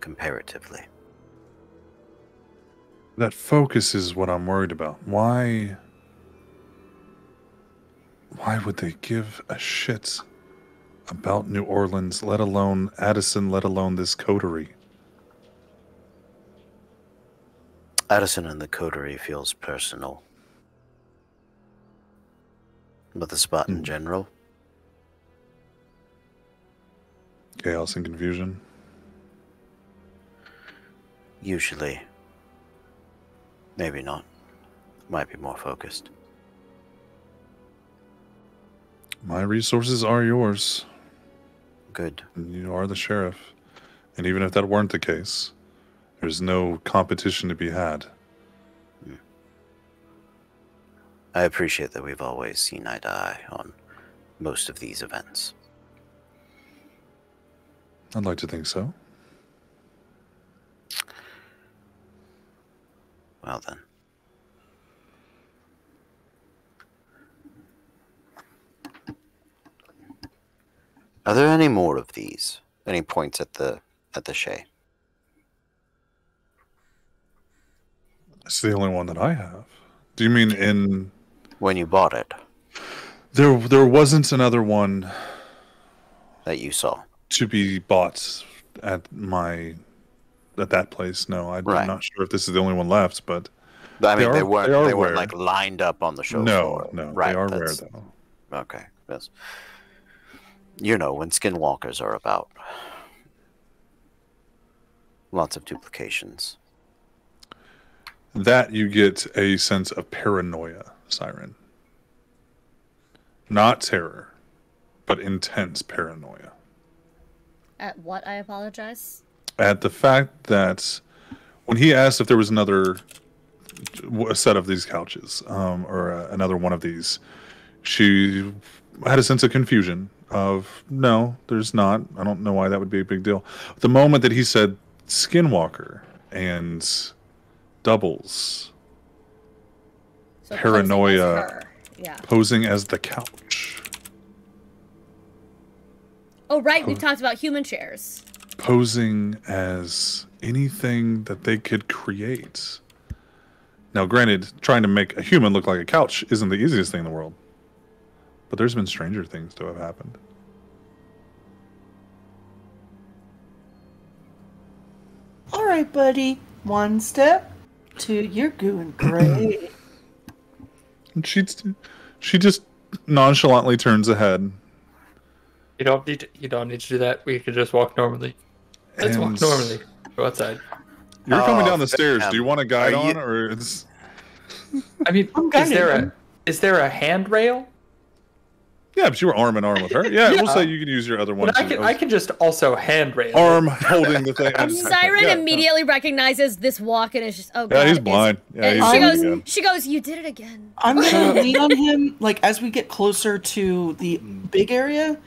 comparatively, that focus is what I'm worried about. Why would they give a shit about New Orleans, let alone Addison, let alone this coterie? Addison and the coterie feels personal. But the spot in general? Chaos and confusion? Usually. Maybe not. Might be more focused. My resources are yours. Good. You are the sheriff. And even if that weren't the case, there's no competition to be had. I appreciate that we've always seen eye to eye on most of these events. I'd like to think so. Well then. Are there any more of these? Any points at the Shay? It's the only one that I have. Do you mean in... When you bought it? There wasn't another one that you saw to be bought at that place. No, I'm not sure if this is the only one left, but I mean they weren't like lined up on the show floor. No, right, they are rare though. Okay, yes. You know, when skinwalkers are about, lots of duplications. That you get a sense of paranoia, Siren. Not terror, but intense paranoia. At what, I apologize? At the fact that when he asked if there was another set of these couches, or another one of these, she had a sense of confusion of, no, there's not. I don't know why that would be a big deal. The moment that he said Skinwalker and doubles, So paranoia, yeah. posing as the couch. Oh, right, we've talked about human chairs. Posing as anything that they could create. Now, granted, trying to make a human look like a couch isn't the easiest thing in the world. But there's been stranger things to have happened. All right, buddy. One step, two. You're doing great. And she just nonchalantly turns ahead. You don't need to do that. We could just walk normally. Let's walk normally. Go outside. You're coming down the stairs. Do you want a guide on, or it's? I mean, is there a handrail? Yeah, but you were arm in arm with her. Yeah, we'll say you can use your other one. But I can just also handrail. Arm holding the thing. Siren immediately recognizes this walk and is just, oh god. Yeah, he's blind. Yeah, she goes, you did it again. I'm gonna lean on him, like as we get closer to the big area.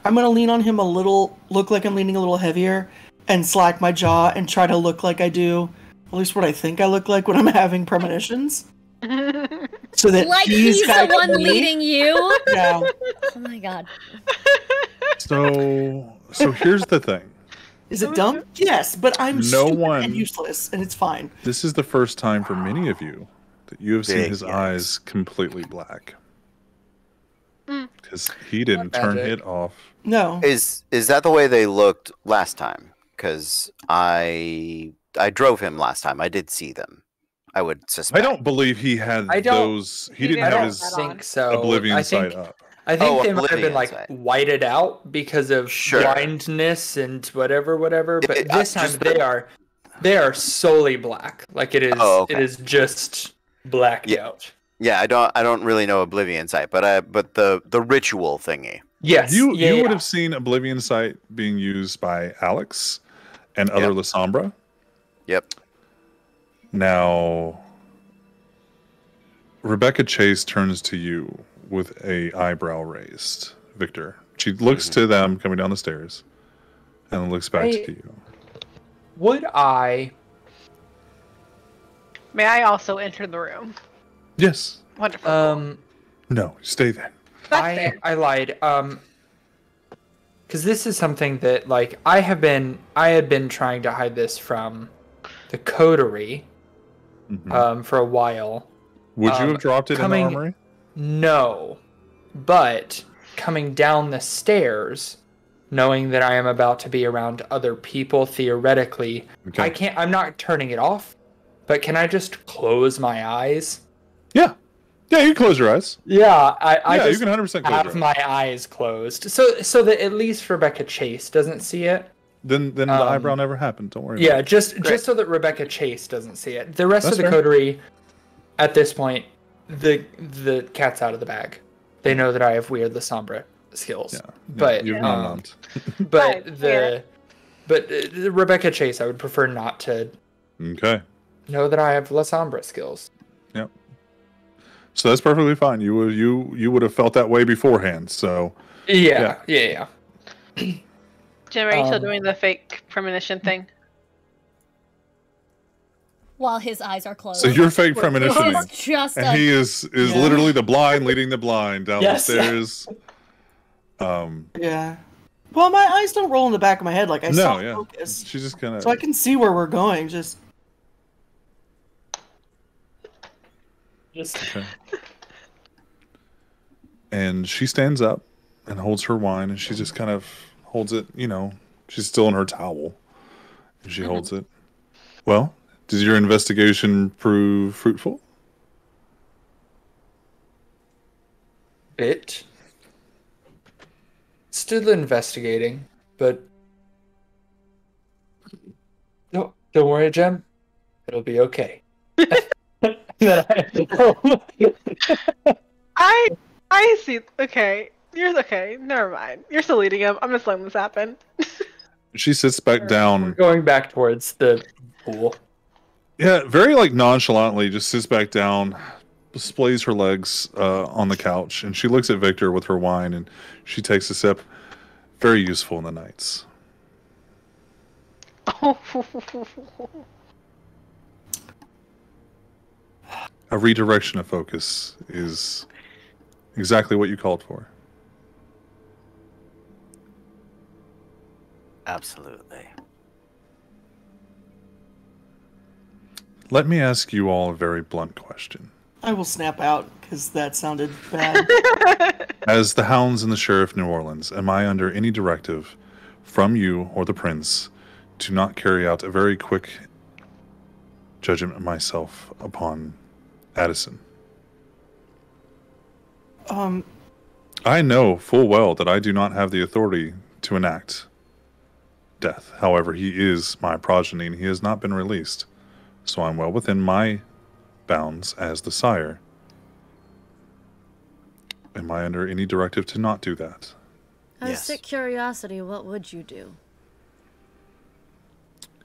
I'm gonna lean on him a little, look like I'm leaning a little heavier, and slack my jaw and try to look like I do, at least what I think I look like when I'm having premonitions. So that like he's the one leading you? Yeah. Oh my god. So here's the thing. Is it dumb? Yes, but I'm stupid and useless, and it's fine. This is the first time for many of you that you have seen his eyes completely black. Because he didn't turn it off. No. Is that the way they looked last time? Because I drove him last time. I did see them. I would suspect. I don't believe he had those. He didn't have his Oblivion sight up. I think they might have been like whited out because of blindness and whatever. But this time they are solely black. Like it is. It is just blacked out. Yeah, I don't really know Oblivion sight, but the ritual thingy. Yes, you would have seen Oblivion sight being used by Alex and other Lasombra. Yep. Now, Rebecca Chase turns to you with a eyebrow raised. Victor. She looks to them coming down the stairs, and then looks back to you. Would I? May I also enter the room? Yes. Wonderful. No, stay there. I lied. Because this is something that like I had been trying to hide this from the coterie. For a while. Would you have dropped it in the armory? No. But coming down the stairs, knowing that I am about to be around other people, theoretically, I'm not turning it off, but can I just close my eyes? Yeah. Yeah, you can close your eyes. Yeah, I just you can 100% have my eyes closed. So that at least Rebecca Chase doesn't see it. Then the eyebrow never happened. Don't worry. Yeah, just so that Rebecca Chase doesn't see it. The rest of the coterie, at this point, the cat's out of the bag. They know that I have Weird the Sombra skills. Yeah, but you've not. but Rebecca Chase, I would prefer not to. Okay. Know that I have La Sombra skills. Yep. So that's perfectly fine. You would have felt that way beforehand. So. Yeah. Jim, are you still doing the fake premonition thing? While his eyes are closed. So you're fake premonitioning. He is literally the blind leading the blind down the stairs. Yeah. Well, my eyes don't roll in the back of my head. Like I saw focus. She's just kind of. So I can see where we're going. Just. Okay. And she stands up and holds her wine, and she just kind of holds it. She's still in her towel, and she holds it. Well, does your investigation prove fruitful? Bit. Still investigating, but no, don't worry, Jem. It'll be okay. I see. Okay, you're okay. Never mind. You're still leading him. I'm just letting this happen. She sits back down. We're going back towards the pool. Yeah, very nonchalantly, just sits back down, displays her legs on the couch, and she looks at Victor with her wine, and she takes a sip. Very useful in the nights. A redirection of focus is exactly what you called for. Absolutely. Let me ask you all a very blunt question. I will snap out because that sounded bad. As the Hounds and the Sheriff of New Orleans, am I under any directive from you or the Prince to not carry out a very quick judgment myself upon Addison? I know full well that I do not have the authority to enact death. However, he is my progeny and he has not been released. So I'm well within my bounds as the sire. Am I under any directive to not do that? Out of sick curiosity, what would you do?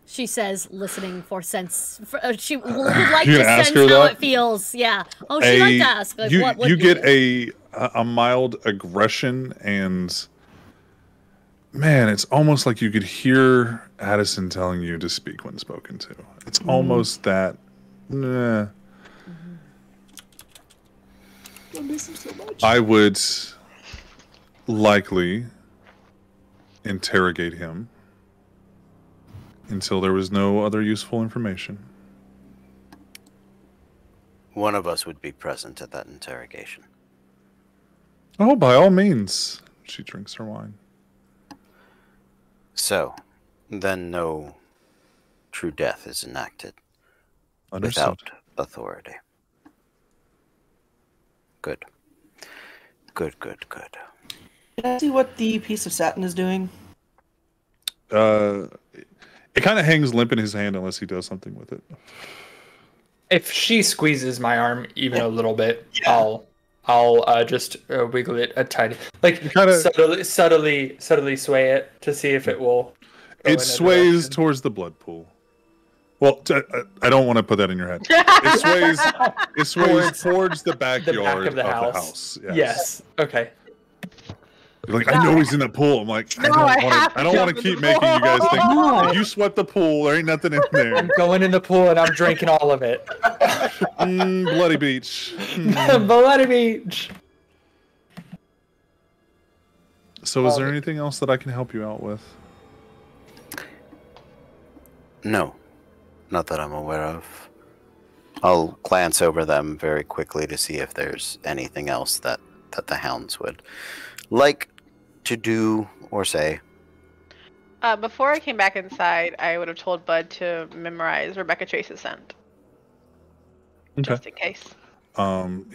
She says, listening for sense. She would like to sense how it feels. Yeah. Oh, she'd like to ask. Like, what would you get a mild aggression, and man, it's almost like you could hear Addison telling you to speak when spoken to. It's almost that. Nah. I miss him so much. I would likely interrogate him until there was no other useful information. One of us would be present at that interrogation. Oh, by all means. She drinks her wine. So, then no true death is enacted. Understood. Without authority. Good. Good. Can I see what the piece of satin is doing? It kind of hangs limp in his hand unless he does something with it. If she squeezes my arm even a little bit, I'll just wiggle it a tiny, subtly sway it to see if it will. It sways towards the blood pool. Well, I don't want to put that in your head. It sways towards the backyard of the house. Yes. Okay. You're like, I know he's in the pool. I'm like, I don't want to keep making you guys think, if you swept the pool, there ain't nothing in there. I'm going in the pool and I'm drinking all of it. Bloody beach. Bloody beach. So is there anything else that I can help you out with? No. Not that I'm aware of. I'll glance over them very quickly to see if there's anything else that the Hounds would like to do or say. Before I came back inside, I would have told Bud to memorize Rebecca Chase's scent. Okay. Just in case.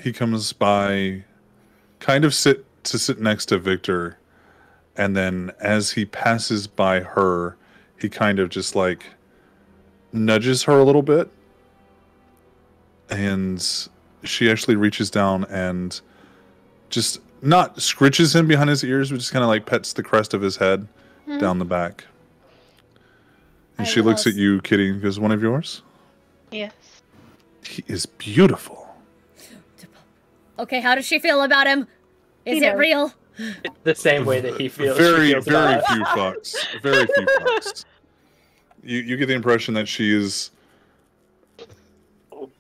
He comes by, kind of sit next to Victor, and then as he passes by her, he kind of just nudges her a little bit, and she actually reaches down and just not scritches him behind his ears, but just kind of like pets the crest of his head down the back. And she looks at you, Kitty, and goes, "One of yours?" Yes. He is beautiful. Okay, how does she feel about him? Is it real? The same way that he feels. Very few fucks. Very few fucks. You get the impression that she is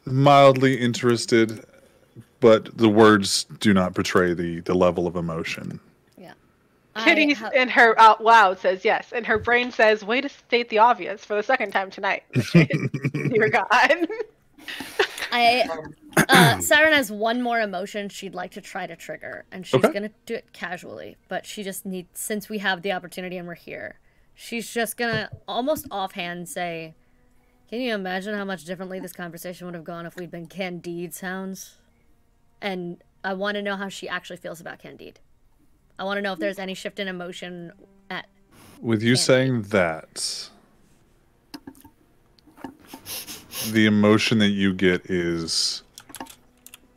mildly interested, but the words do not portray the level of emotion. Yeah. Kitty in her out loud says yes, and her brain says, "Way to state the obvious for the second time tonight." Dear God. Siren has one more emotion she'd like to try to trigger, and she's gonna do it casually, but she just needs, since we have the opportunity and we're here, she's just gonna almost offhand say, "Can you imagine how much differently this conversation would have gone if we'd been Candide sounds?" And I want to know how she actually feels about Candide. I want to know if there's any shift in emotion with you saying that. The emotion that you get is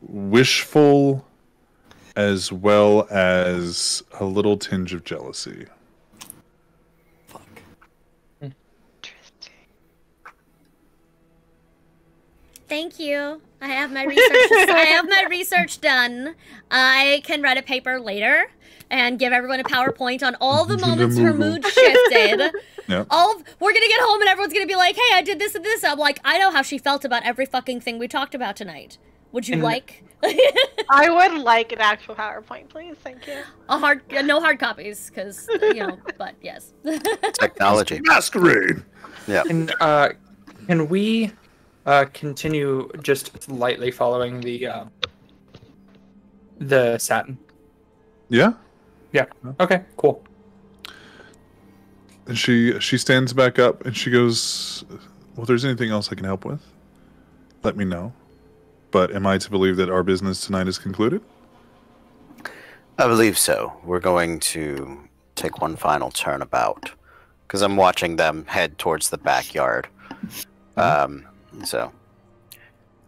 wishful as well as a little tinge of jealousy. Fuck. Interesting. Thank you. I have my research. I have my research done. I can write a paper later and give everyone a PowerPoint on all the moments her mood shifted. Yep. We're gonna get home and everyone's gonna be like, "Hey, I did this and this." I'm like, I know how she felt about every fucking thing we talked about tonight. Would you like? I would like an actual PowerPoint, please. Thank you. No hard copies, because but yes. Technology. Masquerade. Yeah. And can we continue just lightly following the satin? Yeah. Yeah. Okay. Cool. And she stands back up and she goes, "Well, if there's anything else I can help with, let me know. But am I to believe that our business tonight is concluded?" I believe so. We're going to take one final turnabout because I'm watching them head towards the backyard. So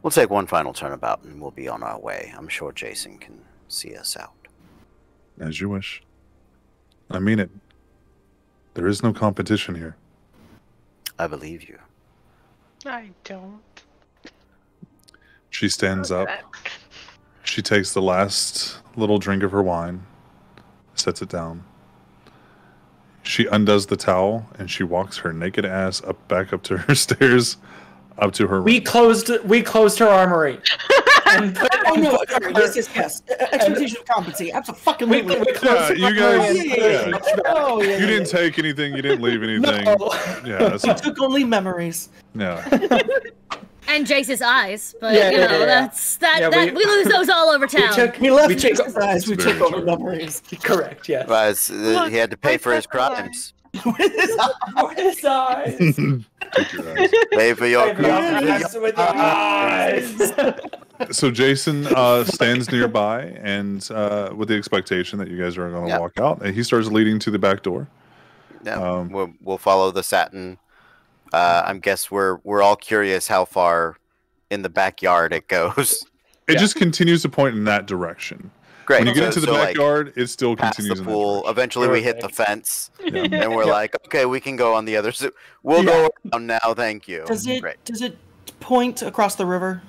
we'll take one final turnabout and we'll be on our way. I'm sure Jason can see us out. As you wish. I mean it. There is no competition here. I believe you. I don't. She stands up. She takes the last little drink of her wine, sets it down. She undoes the towel and she walks her naked ass back up to her stairs, up to her room. We closed her armory. Yes. Expectation of competency. Absolutely. You guys. You didn't take anything. You didn't leave anything. No. Yeah. We took only memories. Yeah. And Jace's eyes, but we lose those all over town. We left Jason's eyes. We took only memories. Correct. Yes. But he had to pay for his crimes. With his eyes. Take your eyes. Pay for your crimes. With your eyes. So Jason stands nearby and with the expectation that you guys are going to walk out. And he starts leading to the back door. Yeah, we'll follow the satin. I guess we're all curious how far in the backyard it goes. It just continues to point in that direction. Great. When you get into the backyard, it still continues the in pool. that direction. Eventually, we hit the fence, and we're like, "Okay, we can go on the other side. We'll go around now. Thank you." Does it point across the river?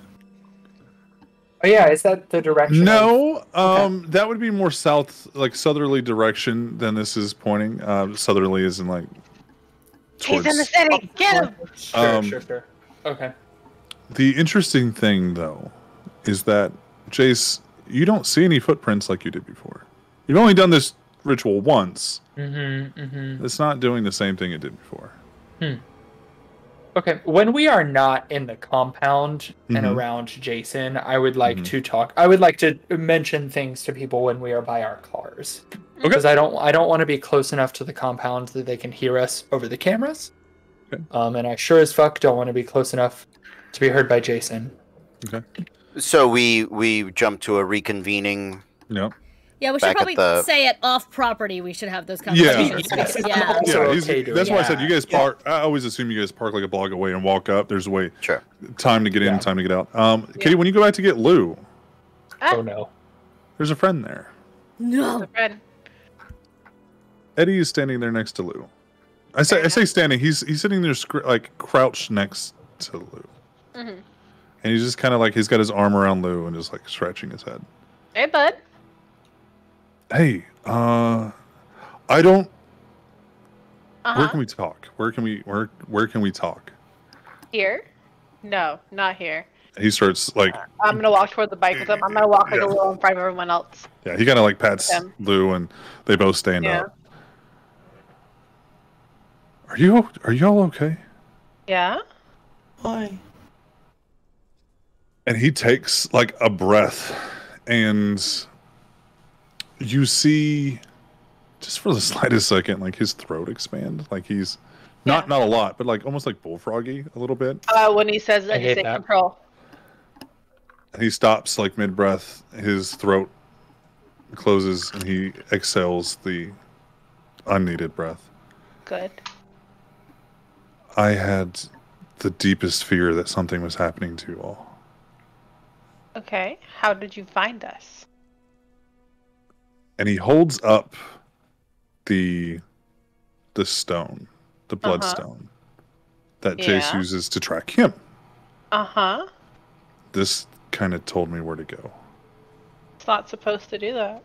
Oh yeah, is that the direction? No, that would be more south, like southerly direction than this is pointing. Southerly is in like towards. He's in the city. Get him. Sure. Okay. The interesting thing, though, is that Jace, you don't see any footprints like you did before. You've only done this ritual once. It's not doing the same thing it did before. Okay, when we are not in the compound and around Jason, I would like to talk. I would like to mention things to people when we are by our cars. Okay. Because I don't want to be close enough to the compound that they can hear us over the cameras. Okay. And I sure as fuck don't want to be close enough to be heard by Jason. Okay. So we jump to a reconvening. Yep. Yeah, we should back probably at the... say it off property. We should have those conversations. Yes. Yeah. That's why I said you guys park. I always assume you guys park like a block away and walk up. There's a way. Sure. Time to get in, time to get out. Katie, when you go back to get Lou, Oh no, there's a friend there. No. Eddie is standing there next to Lou. I say standing. He's sitting there like crouched next to Lou, and he's just kind of like he's got his arm around Lou and just like scratching his head. Hey, bud. Hey, I don't. Where Uh-huh. can we talk? Where can we talk? Here? No, not here. He starts like. I'm gonna walk toward the bike with him. I'm gonna walk like a little in front of everyone else. Yeah, he kind of like pats Him. Lou, and they both stand up. Are you all okay? Yeah. Why? And he takes like a breath, and you see, just for the slightest second, like his throat expand, like he's not a lot, but like almost like bullfroggy a little bit. When he says that, he's in control. And he stops like mid breath. His throat closes, and he exhales the unneeded breath. Good. I had the deepest fear that something was happening to you all. Okay. How did you find us? And he holds up the stone, the bloodstone that Jace uses to track him. Uh-huh. This kind of told me where to go. It's not supposed to do that.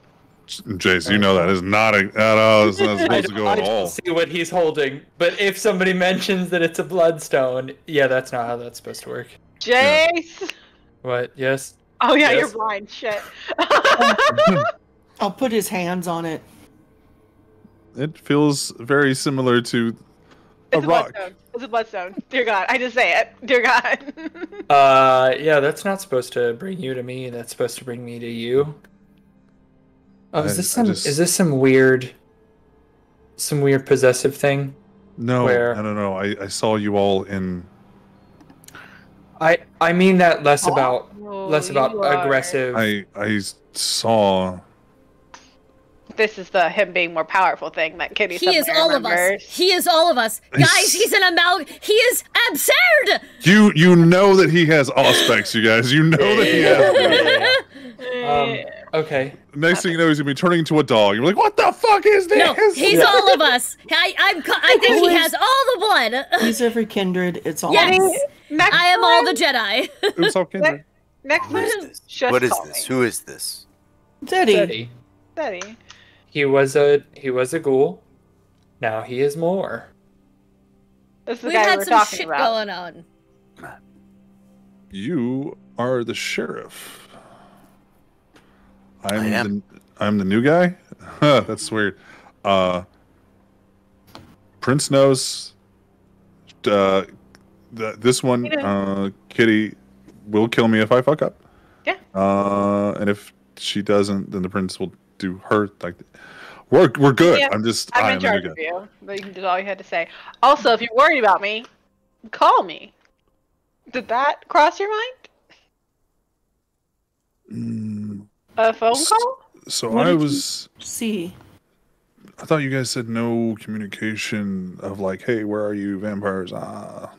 Jace, you know that is not it's not supposed to go at all. I see what he's holding, but if somebody mentions that it's a bloodstone, yeah, that's not how that's supposed to work. Jace! Yeah. What? Yes? Oh yeah, Yes. you're blind. Shit. I'll put his hands on it. It feels very similar to a rock. Bloodstone. It's a bloodstone. Dear God, I just say it. Dear God. Yeah, that's not supposed to bring you to me. That's supposed to bring me to you. Oh, is this some weird possessive thing? No, I don't know. I saw you all in. I mean that less about you are. aggressive. I saw. This is the him being more powerful thing that Kitty. He is all of us. He is all of us. Guys, he's an He is absurd! You know that he has aspects, you guys. You know that he has. Okay. Next thing you know, he's gonna be turning into a dog. You're like, what the fuck is this? No, he's all of us. I think he has all the blood. He's every kindred. It's all. Yes. I am all the Jedi. It was all kindred. Next time, What is this? Who is this? Teddy. Teddy. He was a ghoul. Now he is more. This is the We've guy had we're some talking shit about. going on. You are the sheriff. I am. I'm the new guy. That's weird. Prince knows. This one, Kitty, will kill me if I fuck up. Yeah. And if she doesn't, then the prince will do her. Like, we're good. Yeah, I'm in charge of you. But you did all you had to say. Also, if you're worried about me, call me. Did that cross your mind? A phone call? So What I did was. See. I thought you guys said no communication of like, hey, where are you, vampires? Well,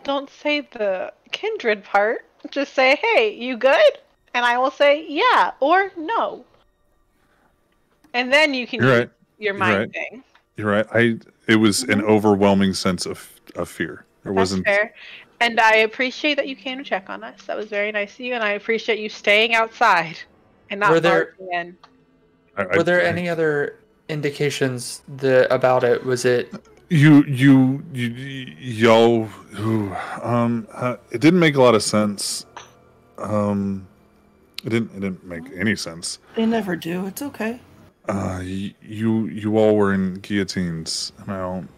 don't say the kindred part. Just say, hey, you good? And I will say, yeah or no. And then you can do your mind thing. You're right. It was an overwhelming sense of fear. Wasn't fair. And I appreciate that you came to check on us. That was very nice of you, and I appreciate you staying outside and not barging in. Were there any other indications about it? Was it y'all? It didn't make a lot of sense. It didn't make any sense. They never do. It's okay. You all were in guillotines, and I don't.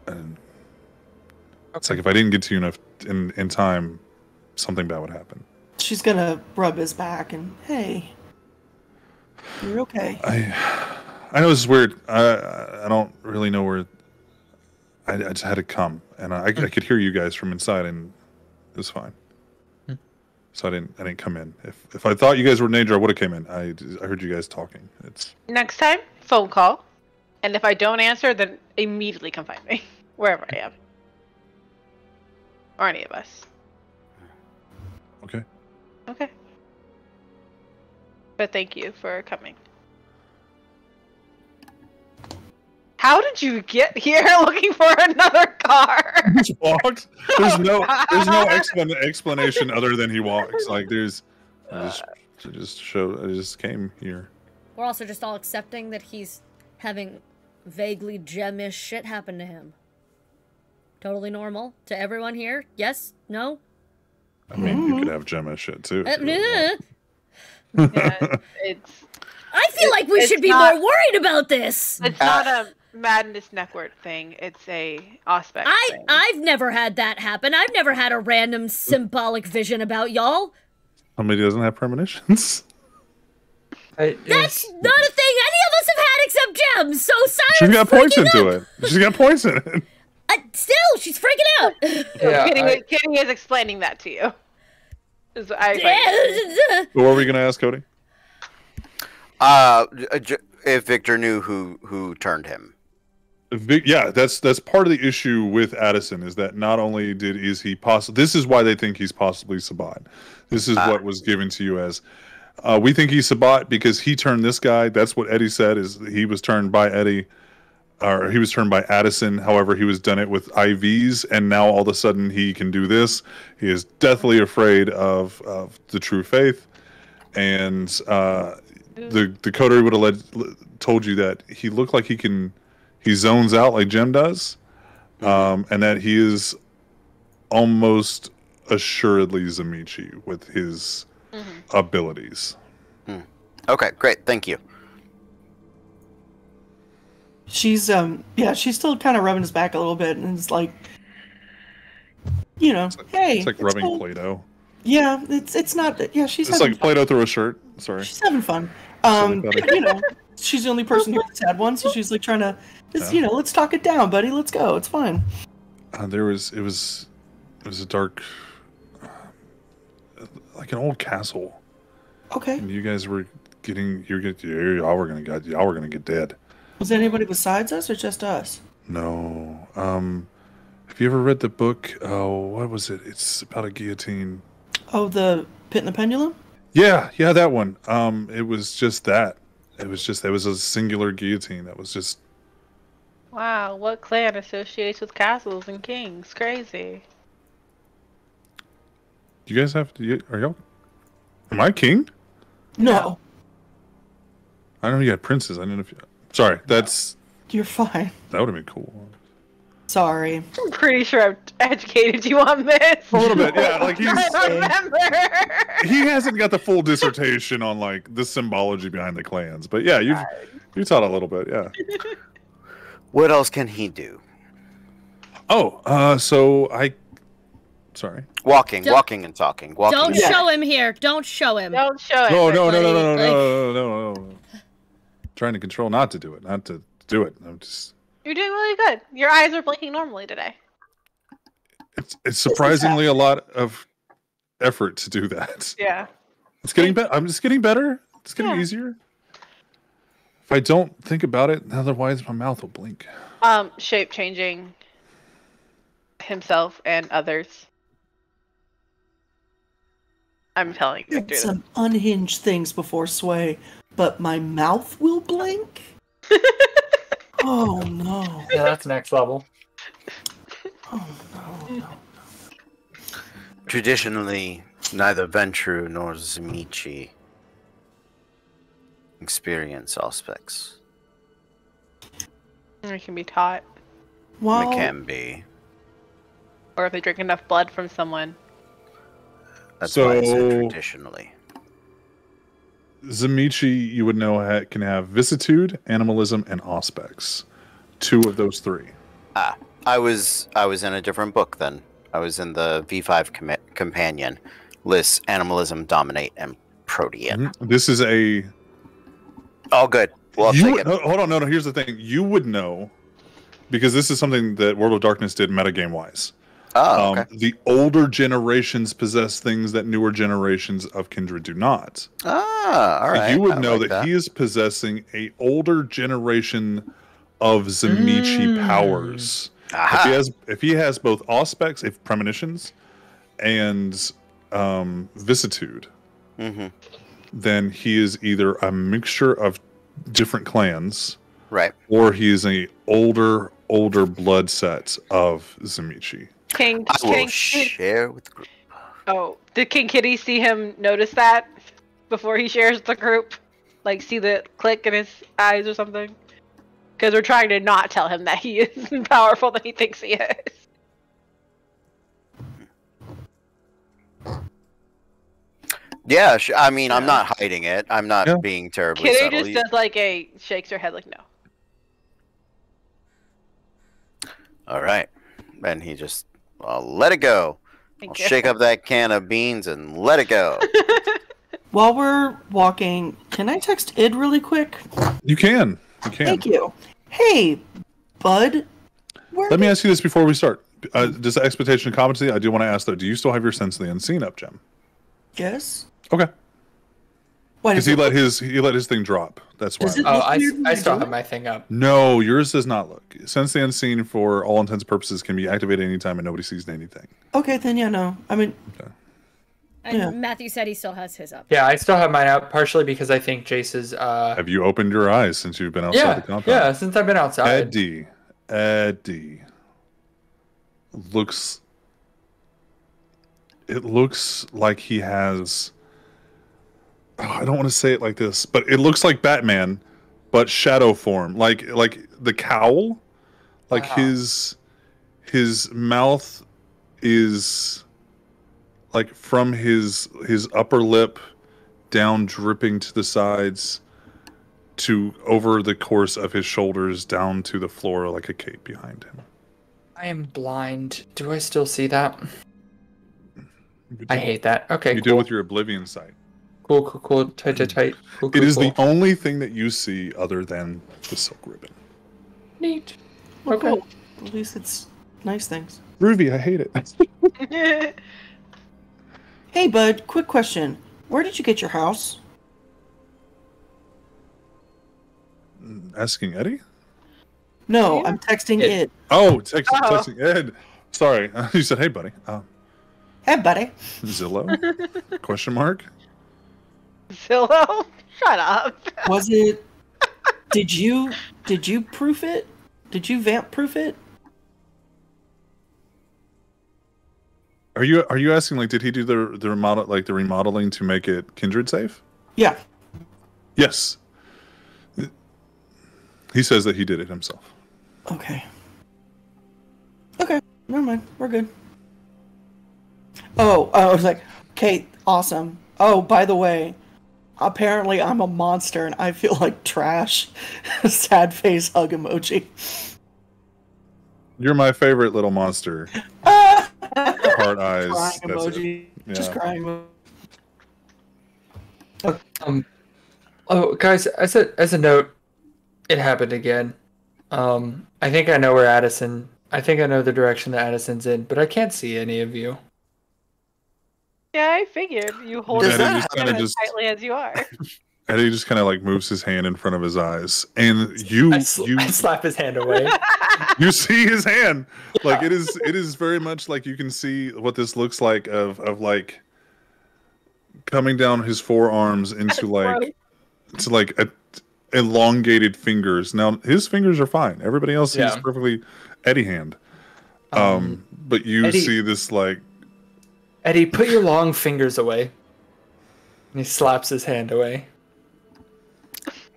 And it's like if I didn't get to you enough in time, something bad would happen. She's gonna rub his back and, hey, you're okay. I know this is weird. I don't really know where. I just had to come, and I could hear you guys from inside, and it was fine. So I didn't come in. If I thought you guys were in danger, I would have came in. I heard you guys talking. It's Next time, phone call. And if I don't answer, then immediately come find me. Wherever I am. Or any of us. okay. Okay. But thank you for coming. How did you get here looking for another car? Just walked. There's no explanation other than he walks. Like I just came here. We're also just all accepting that he's having vaguely gemish shit happen to him. Totally normal to everyone here. Yes? No? I mean, you could have Gemma shit too. Yeah, I feel like we should be more worried about this. It's not a Madness Network thing. It's a Auspex thing. I've never had that happen. I've never had a random symbolic vision about y'all. Somebody doesn't have premonitions. That's not a thing any of us have had except Gems. So science. She's got points into it. She's got points in it. Still, she's freaking out. Yeah, Kitty is explaining that to you. What were we gonna ask, Cody? If Victor knew who turned him. Yeah, that's part of the issue with Addison is that not only is he possible. This is why they think he's possibly Sabat. This is what was given to you as. We think he's Sabat because he turned this guy. That's what Eddie said. Is he was turned by Eddie, or he was turned by Addison. However, he was done it with IVs, and now all of a sudden he can do this. He is deathly afraid of the true faith, and the coder would have told you that he looked like he zones out like Jem does, and that he is almost assuredly Zamichi with his abilities. Okay, great, thank you. She's she's still kind of rubbing his back a little bit, and it's like, hey, it's like rubbing cool. Play-Doh. Yeah, it's not. Yeah, she's. It's like Play-Doh through a shirt. Sorry. She's having fun. She's the only person here that's had one, so she's like trying to, let's talk it down, buddy. Let's go. It's fine. It was a dark, like an old castle. Okay. And you guys were y'all were gonna get dead. Was anybody besides us or just us? No. Have you ever read the book? Oh, what was it? It's about a guillotine. Oh, the Pit and the Pendulum? Yeah, that one. It was just that. It was a singular guillotine. That was just. Wow, what clan associates with castles and kings? Crazy. You guys are y'all? Am I king? No. I know you had princes. I didn't know if you. Sorry, that's. You're fine. That would have been cool. Sorry. I'm pretty sure I've educated you on this. A little bit, yeah. Like I remember. He hasn't got the full dissertation on like the symbology behind the clans, but yeah, you taught a little bit, yeah. What else can he do? Oh, sorry. Walking and talking. Don't show him here. Don't show him. Don't show him. No. Trying to control not to do it. I'm just. You're doing really good. Your eyes are blinking normally today. It's surprisingly a lot of effort to do that. Yeah. It's getting better. I'm just getting better. It's getting easier. If I don't think about it, otherwise my mouth will blink. Shape changing himself and others. I'm telling you. Did some unhinged things before Sway, but my mouth will blink? Oh no. Yeah, that's next level. Oh no. Traditionally, neither Ventru nor Zamichi experience aspects. It can be taught. Well, it can be. Or if they drink enough blood from someone. That's why I said traditionally. Zamichi, you would know, can have vicissitude, animalism, and auspex. 2 of those 3. I was in a different book then. I was in the V5 companion. Lists animalism, dominate, and protean. This is a. Oh, good. Well, hold on. No. Here's the thing. You would know, because this is something that World of Darkness did metagame wise. Oh, okay. The older generations possess things that newer generations of kindred do not. Ah, all right. You would know that he is possessing a older generation of Zamichi powers. Aha. If he has both auspex, if premonitions, and vicissitude, then he is either a mixture of different clans, right, or he is a older blood set of Zamichi. I will share with the group. Oh, did King Kitty see him notice that before he shares with the group? Like, see the click in his eyes or something? Because we're trying to not tell him that he is powerful than he thinks he is. Yeah, I mean, I'm not hiding it. I'm not being terribly Kitty subtle. just does like shakes her head like no. All right, and he just let it go. I'll shake up that can of beans and let it go. While we're walking, can I text Id really quick? You can. Thank you. Hey, bud. Let me ask you this before we start. Does expectation of competency? I do want to ask though. Do you still have your sense of the unseen up, Gem? Yes. Okay. Because he let his thing drop. That's why. I still have my thing up. No, yours does not look. Sense the unseen for all intents and purposes can be activated anytime and nobody sees anything. Okay, then no. I mean. Okay. And Matthew said he still has his up. Yeah, I still have mine up, partially because I think Jace's. Have you opened your eyes since you've been outside the compound? Yeah, since I've been outside. Eddie. It looks like he has. I don't want to say it like this, but it looks like Batman, but shadow form. Like the cowl, like his mouth is like from his upper lip down, dripping to the sides, to over the course of his shoulders down to the floor like a cape behind him. I am blind. Do I still see that? I hate that. Okay, you do it with your oblivion sight. Cool. Tight. Cool, it is the only thing that you see other than the silk ribbon. Neat. Well, okay. Cool. At least it's nice things. Ruby, I hate it. Hey, bud. Quick question. Where did you get your house? Asking Eddie? No, I'm texting Ed. Oh, texting Ed. Sorry, you said, "Hey, buddy." Hey, buddy. Zillow? Question mark. Zillow? Shut up. Was it? Did you proof it? Did you vamp proof it? Are you asking, like, did he do the remodeling to make it kindred safe? Yeah. Yes. He says that he did it himself. Okay. Never mind. We're good. Oh, I was like, okay, awesome. Oh, by the way, apparently I'm a monster and I feel like trash. Sad face hug emoji. You're my favorite little monster. Heart eyes. Crying emoji. Yeah. Just crying. Oh, guys, as a note, it happened again. I think I know where Addison. I think I know the direction that Addison's in, but I can't see any of you. Yeah, I figured you hold it as tightly as you are. Eddie just kind of like moves his hand in front of his eyes, and I slap his hand away. You see his hand, like it is very much like you can see what this looks like of like coming down his forearms into like a elongated fingers. Now his fingers are fine. Everybody else sees perfectly Eddie hand. But you Eddie, see this like Eddie, put your long fingers away. And he slaps his hand away.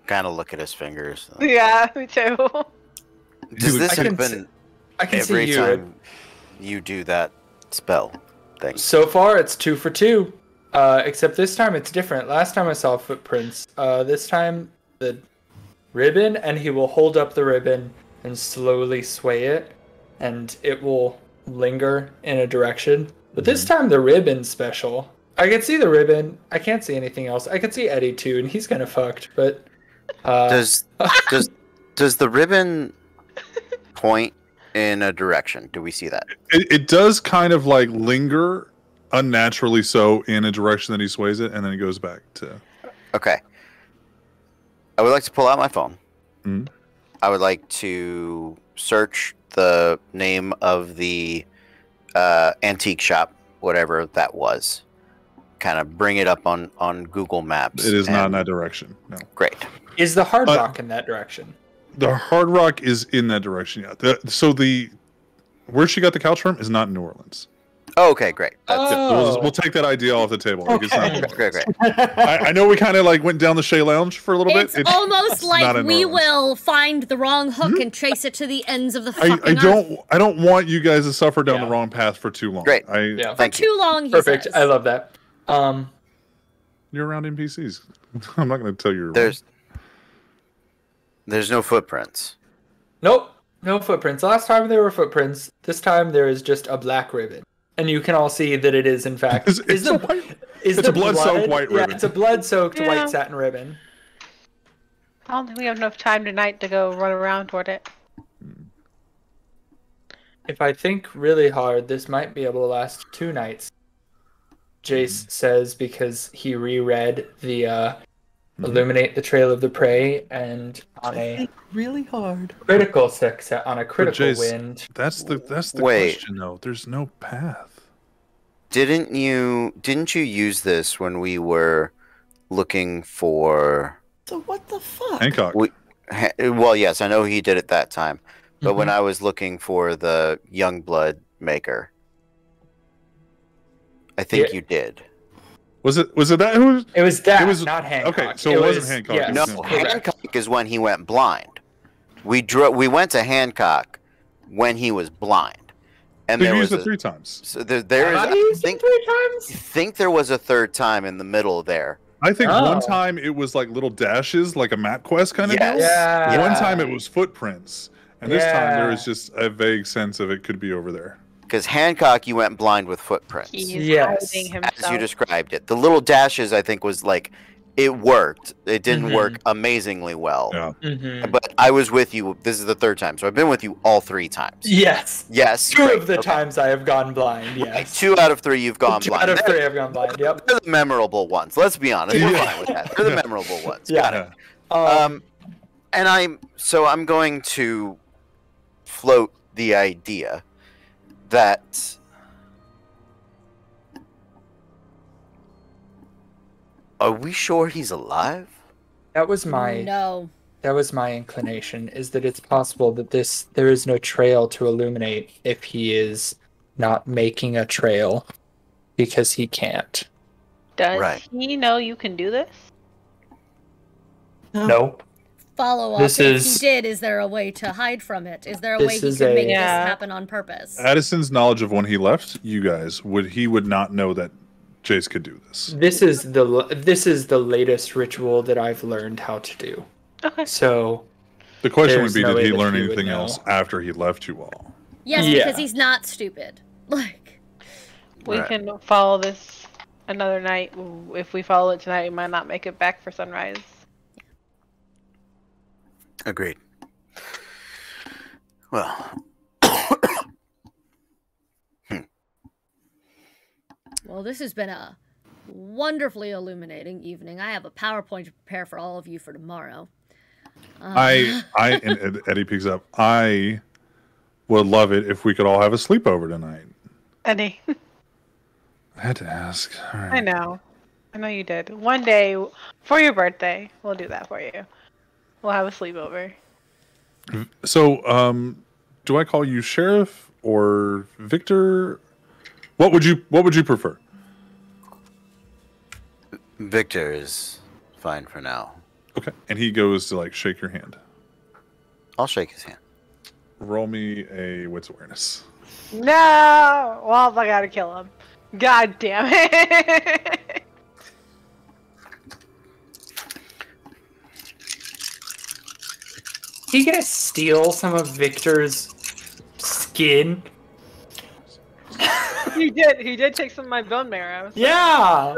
Kind of look at his fingers. Yeah, me too. Does this happen every see time you do that spell thing? So far, it's 2 for 2. Except this time it's different. Last time I saw footprints. This time the ribbon, and he will hold up the ribbon and slowly sway it, and it will linger in a direction. But this time the ribbon's special. I can see the ribbon. I can't see anything else. I can see Eddie too, and he's kind of fucked. But does the ribbon point in a direction. Do we see that? It does kind of like linger unnaturally so in a direction that he sways it, and then he goes back to. Okay. I would like to pull out my phone. Mhm. I would like to search the name of the antique shop, whatever that was. Kind of bring it up on Google Maps. It is not in that direction. No. Great. Is the Hard Rock in that direction? The Hard Rock is in that direction. Yeah. So where she got the couch from is not in New Orleans. Oh, okay, great. We'll take that idea off the table. Like, it's not Great. I know we kind of like went down the Shea Lounge for a little bit. It's almost it's like not in we New Orleans. will find the wrong hook and trace it to the ends of the fucking earth. I don't want you guys to suffer down the wrong path for too long. Great. For too long, he Perfect. says. I love that. You're around NPCs. I'm not going to tell you. There's no footprints. Nope. No footprints. Last time there were footprints. This time there is just a black ribbon. And you can all see that it is, in fact, it's a blood-soaked white ribbon. Yeah, it's a blood-soaked Yeah. white satin ribbon. I don't think we have enough time tonight to go run around toward it. If I think really hard, this might be able to last 2 nights. Jace says because he reread the Illuminate the Trail of the Prey, and on a really hard critical success, on a critical Jace, wind. That's the Wait. question though. There's no path. Didn't you use this when we were looking for So what the fuck? Hancock. well, yes, I know he did it that time. But when Mhm. I was looking for the Youngblood maker, I think Yeah. you did. Was it that who? It was that, It was- not Hancock. okay, so it wasn't Hancock. Yes, No, Correct. Hancock is when he went blind. We went to Hancock when he was blind, and So there you was used it 3 times. so there is. Have I I used think it 3 times? think there was a third time in the middle there. I think Oh. one time it was like little dashes, like a map quest kind of Yes. deal. Yeah. One time it was footprints, and this time there Yeah. was just a vague sense of it could be over there. Because Hancock, you went blind with footprints, He's Yes. hiding as himself. you described it. The little dashes, I think, was like it worked. It didn't Mhm. work amazingly well. Yeah. Mm-hmm. But I was with you. This is the 3rd time, so I've been with you all 3 times. Yes. Yes. 2 great, of the okay. times I have gone blind, yes. 2 out of 3 you've gone 2 blind. out of They're- 3 I've gone blind, yep. They're the memorable ones. Let's be honest. We're Yeah. fine with that. They're the memorable ones. Yeah. Got it. Yeah. And I'm going to float the idea that are we sure he's alive? That was my No. That was my inclination, is that it's possible that there is no trail to illuminate if he is not making a trail because he can't. Does Right. he know you can do this? Nope. Follow up. This If is- he did, is there a way to hide from it? Is there a This way he is could a- make this Yeah. happen on purpose? Addison's knowledge of when he left you guys would not know that Jace could do this. This is the latest ritual that I've learned how to do. Okay. So The question There's would be, no did way he that learn he would anything know. else after he left you all? Yes, Yeah. because he's not stupid. Like, We Right. can follow this another night. If we follow it tonight, we might not make it back for sunrise. Agreed. Well, well, this has been a wonderfully illuminating evening. I have a PowerPoint to prepare for all of you for tomorrow. And Eddie picks up. I would love it if we could all have a sleepover tonight. Eddie, I had to ask. All right. I know you did. One day for your birthday, we'll do that for you. We'll have a sleepover. So, do I call you Sheriff or Victor? What would you prefer? Victor is fine for now. Okay. And he goes to like shake your hand. I'll shake his hand. Roll me a wits awareness. No! Well, I gotta kill him. God damn it! he gonna steal some of Victor's skin? He did take some of my bone marrow. So. Yeah.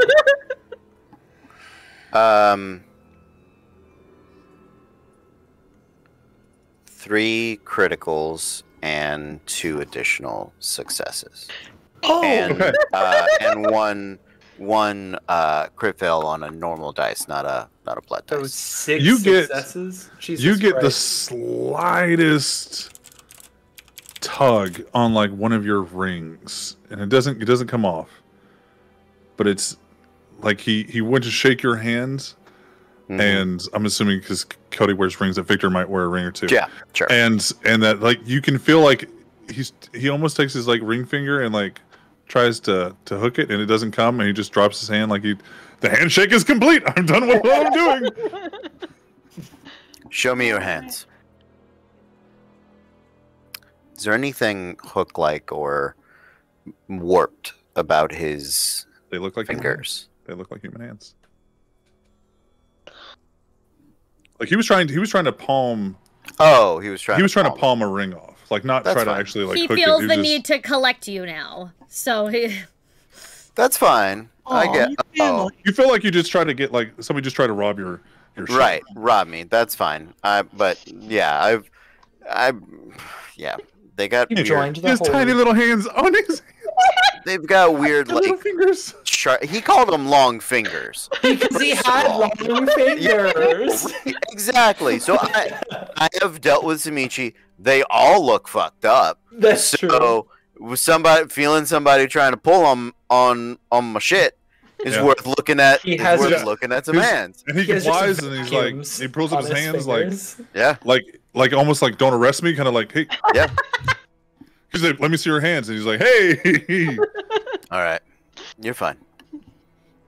3 criticals and 2 additional successes. Oh, And one crit fail on a normal dice, not a blood So dice. 6 You get- successes? Jesus You get the Christ. slightest tug on like one of your rings, and it doesn't come off. But it's like he went to shake your hands, and I'm assuming because Cody wears rings that Victor might wear a ring or two. Yeah, sure. And that like you can feel like he almost takes his like ring finger and like tries to hook it, and it doesn't come, and he just drops his hand like the handshake is complete. I'm done with what I'm doing. Show me your hands. Is there anything hook-like or warped about his They look like fingers? They look like human hands. Like he was trying to palm. Oh, he was trying to palm a ring off, like not That's try fine. to actually like. He hook feels it. the need to collect you now. So he... That's fine. I get. Oh, You feel like you just try to get like somebody just try to rob your shit. right. Rob me. That's fine. But yeah, yeah. They got You weird, joined the His whole... tiny little hands on his they've got weird little like fingers. he called them long fingers. Because he had long fingers. Exactly. So I have dealt with Zamichi. They all look fucked up. That's true. So with somebody trying to pull on my shit is worth looking at. He has looking at some hands. And he He has just complies, and he's like, vacuums he pulls up on his hands fingers. Yeah. like almost like don't arrest me, kind of like hey. Yeah. He's like, let me see your hands, and he's like, hey. All right. You're fine.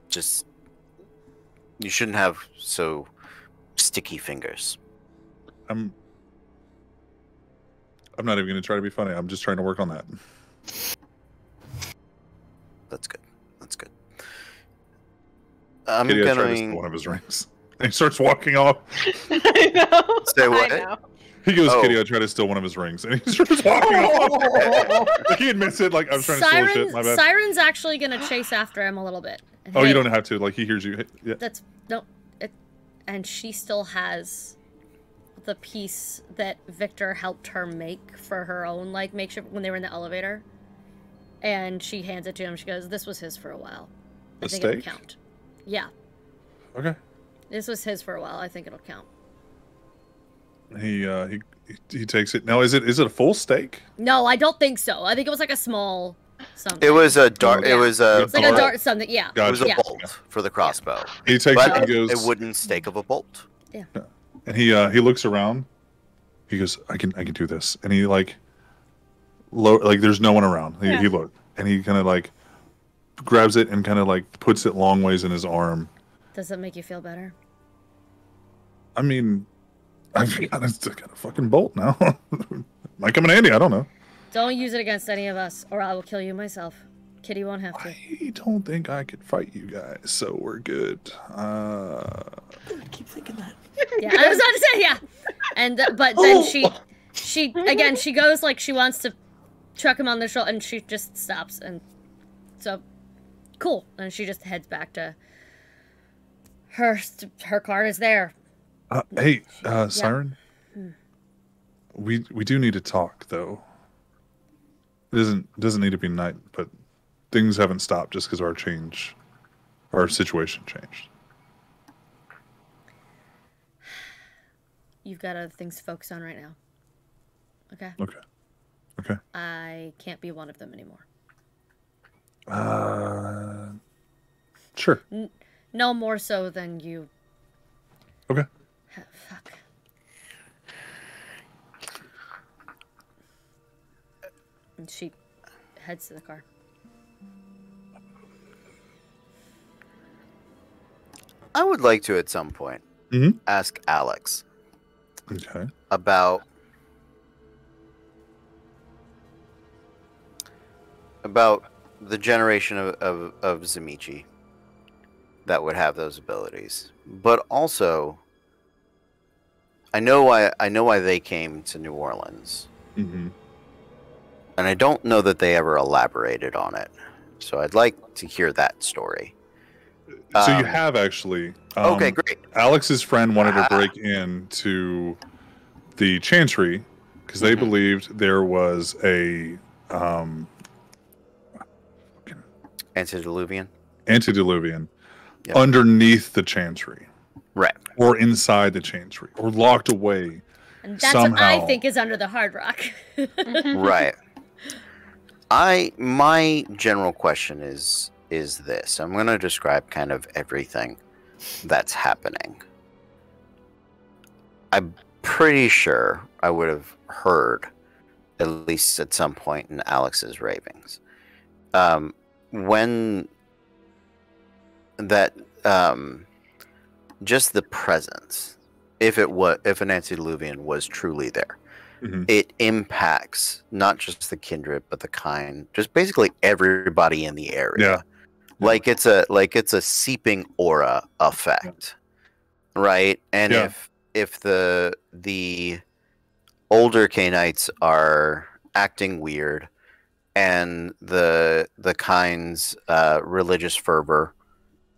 Just you shouldn't have so sticky fingers. I'm not even gonna try to be funny. I'm just trying to work on that. That's good. That's good. I'm Kitty, I tried to steal gonna one of his rings. And he starts walking off. I know. Say what? I know. He goes, Oh. Kitty, I tried to steal one of his rings. And he starts walking off. Like he admits it, like, I was trying to steal shit. My bad. Siren's actually gonna chase after him a little bit. Oh, you don't have to. Like, he hears you. Yeah. That's no, and she still has the piece that Victor helped her make for her own like makeshift when they were in the elevator, and she hands it to him. She goes, "This was his for a while. I The think it'll steak? count." Yeah, Okay. this was his for a while. I think it'll count. He takes it. Now, is it a full steak? No, I don't think so. I think it was like a small something. It was a dart. Yeah. It was a. It's like a dart something. Yeah. It was a Gotcha. bolt for the crossbow, He takes but it and goes. a wooden stake of a bolt. And he looks around. He goes, I can do this. And he like there's no one around. He looked, and he kind of like grabs it and kind of like puts it long ways in his arm. Does that make you feel better? I mean, I've got a fucking bolt now. Might come in handy. I don't know. Don't use it against any of us, or I will kill you myself. Kitty won't have to. I don't think I could fight you guys, so we're good. I keep thinking that. Yeah, I was about to say yeah. And but then she again she goes like she wants to chuck him on the shoulder, and she just stops, and so cool, and she just heads back to her card is there. Hey, Siren. We do need to talk though. It doesn't need to be night, but things haven't stopped just because our situation changed. You've got other things to focus on right now. Okay. Okay. I can't be one of them anymore. Sure. No more so than you. Okay. Fuck. And she heads to the car. I would like to at some point ask Alex Okay. about the generation of Zamichi that would have those abilities, but also I know why they came to New Orleans, Mm-hmm. and I don't know that they ever elaborated on it. So I'd like to hear that story. So you have actually. Okay, great. Alex's friend wanted to break into the Chantry because they believed there was a antediluvian underneath the chantry, right, or inside the chantry, or locked away. And that's somehow. what I think is under the Hard Rock. Right. My general question is this. I'm going to describe kind of everything that's happening. I'm pretty sure I would have heard, at least at some point in Alex's ravings, when that just the presence, if an antediluvian was truly there, it impacts not just the kindred but the kind, just basically everybody in the area. Like it's a seeping aura effect, right? And if the older Canaanites are acting weird, and the kind's religious fervor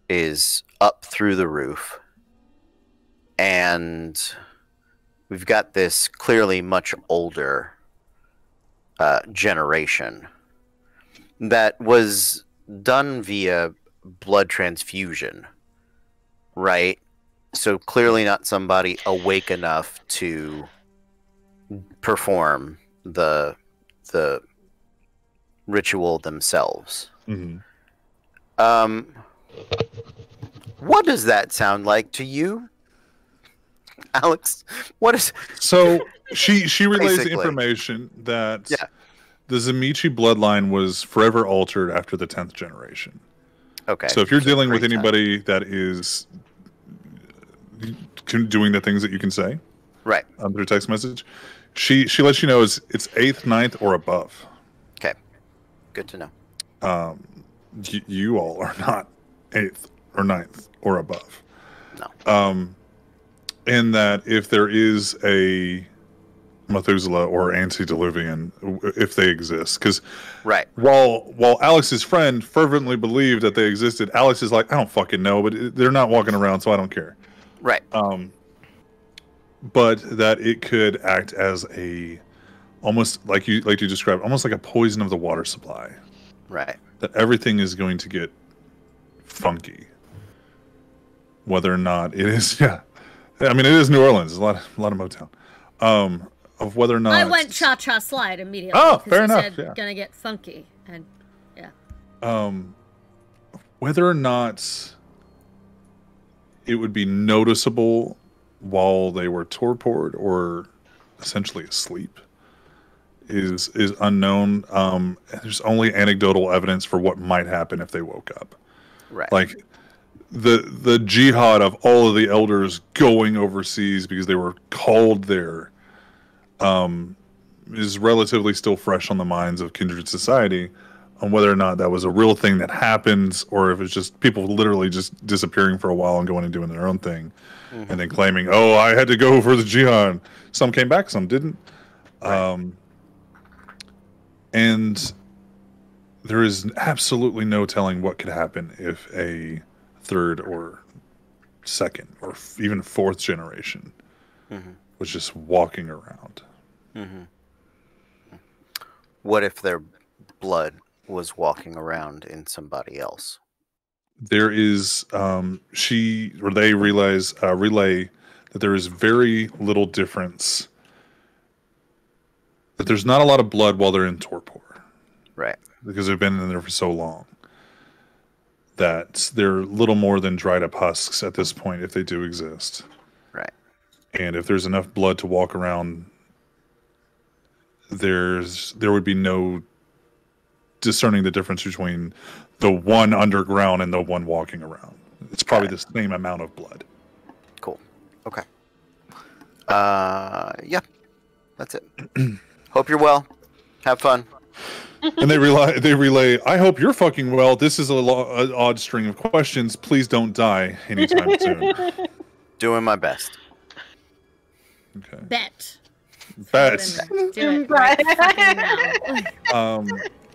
is up through the roof, and we've got this clearly much older generation that was done via blood transfusion, right? So clearly not somebody awake enough to perform the ritual themselves. What does that sound like to you, Alex? What is so she relays the information that the Zamichi bloodline was forever altered after the 10th generation. Okay. So if you're dealing with anybody that is doing the things that you can say, right, through text message, she lets you know it's 8th, 9th, or above. Okay, good to know. You all are not 8th or 9th or above. No. In that if there is a Methuselah or antediluvian, if they exist, because while Alex's friend fervently believed that they existed, Alex is like, I don't fucking know, but they're not walking around, so I don't care. Right. But that it could act as a almost like you described, almost like a poison of the water supply. Right. That everything is going to get funky, whether or not it is. Yeah, I mean it is New Orleans. There's a lot of Motown. Of whether or not I went cha-cha slide immediately. Oh, fair enough. Said, gonna get funky, and whether or not it would be noticeable while they were torpored or essentially asleep is unknown. There's only anecdotal evidence for what might happen if they woke up. Right. Like the jihad of all of the elders going overseas because they were called there is relatively still fresh on the minds of kindred society, on whether or not that was a real thing that happens or if it's just people literally just disappearing for a while and going and doing their own thing and then claiming, oh, I had to go for the jihad. Some came back, some didn't. Right. And there is absolutely no telling what could happen if a third or second or even fourth generation was just walking around. What if their blood was walking around in somebody else? There is they relay that there is very little difference, that there's not a lot of blood while they're in torpor, right? Because they've been in there for so long that they're little more than dried up husks at this point, if they do exist, right? And if there's enough blood to walk around, there would be no discerning the difference between the one underground and the one walking around. It's probably the same amount of blood. Cool. Okay. Yeah, that's it. Hope you're well. Have fun. And they relay, I hope you're fucking well. This is an odd string of questions. Please don't die anytime soon. Doing my best. Okay. Bet. Do it right now.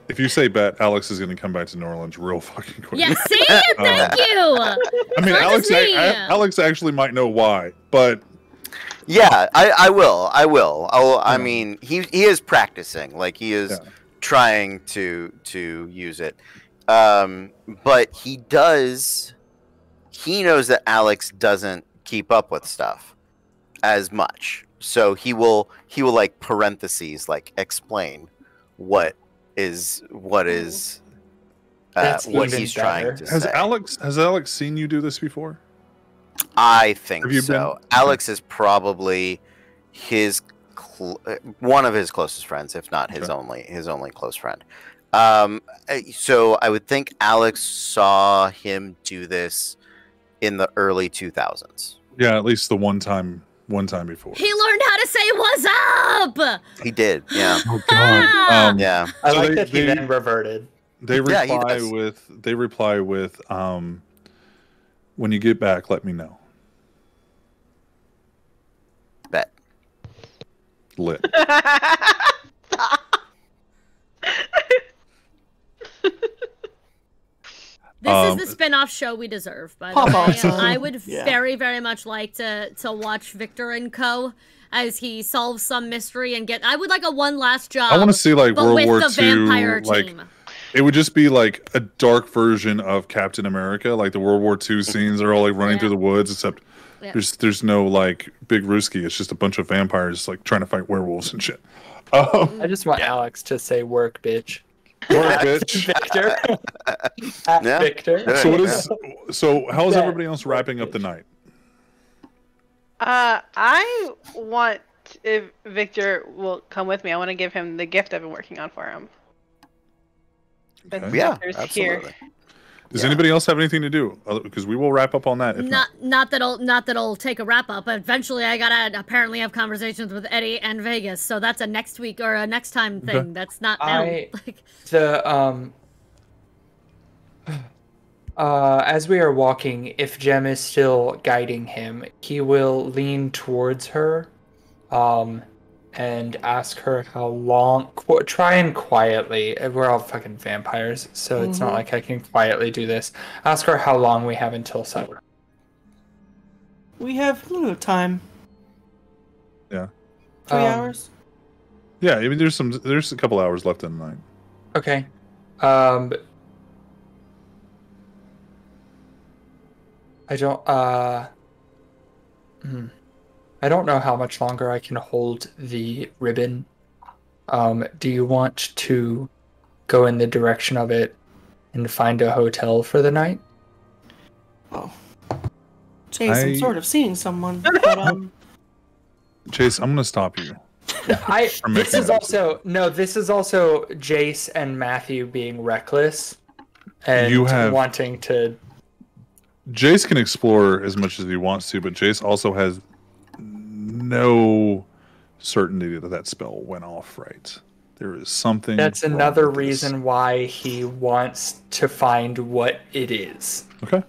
If you say bet, Alex is going to come back to New Orleans real fucking quick. Yeah, see? Thank you. I mean, Alex actually might know why, but Yeah, I will. I mean, he is practicing. Like he is trying to use it. But he knows that Alex doesn't keep up with stuff as much. So he will like parentheses like explain what he's trying to say. Has Alex seen you do this before? I think so. Alex is probably one of his closest friends, if not his only close friend. So I would think Alex saw him do this in the early 2000s. Yeah, at least the one time before. He learned how to say "What's up." He did. Yeah. Oh God. Yeah. I like that he then reverted. They reply with when you get back, let me know. Bet. Lit. This is the spin-off show we deserve, by the way. I would very, very much like to watch Victor and Co. as he solves some mystery and I would like a one last job. I want to see like World with War the II, vampire like team. it would just be like a dark version of Captain America, like the World War II scenes are all like running through the woods, except there's no like big Ruski. It's just a bunch of vampires like trying to fight werewolves and shit. I just want Alex to say "work, bitch." Work, bitch. Victor. Victor. So how is everybody else wrapping up the night? I want, if Victor will come with me, I want to give him the gift I've been working on for him. Okay. Yeah, Victor's absolutely. Here. Does anybody else have anything to do? Because we will wrap up on that. If not that I'll take a wrap up. But eventually, I gotta apparently have conversations with Eddie and Vegas. So that's a next week or a next time thing. Okay. That's not now. As we are walking, if Jem is still guiding him, he will lean towards her, and ask her how long. Try and quietly. We're all fucking vampires, so it's not like I can quietly do this. Ask her how long we have until supper. We have a little time. Yeah. 3 hours. Yeah, I mean, there's a couple hours left in the night. Okay. I don't know how much longer I can hold the ribbon. Do you want to go in the direction of it and find a hotel for the night? Oh. Chase, I'm sort of seeing someone. But, Chase, I'm going to stop you. This is also Jace and Matthew being reckless and wanting to. Jace can explore as much as he wants to, but Jace also has no certainty that spell went off right. There is something. That's another reason why he wants to find what it is. Okay.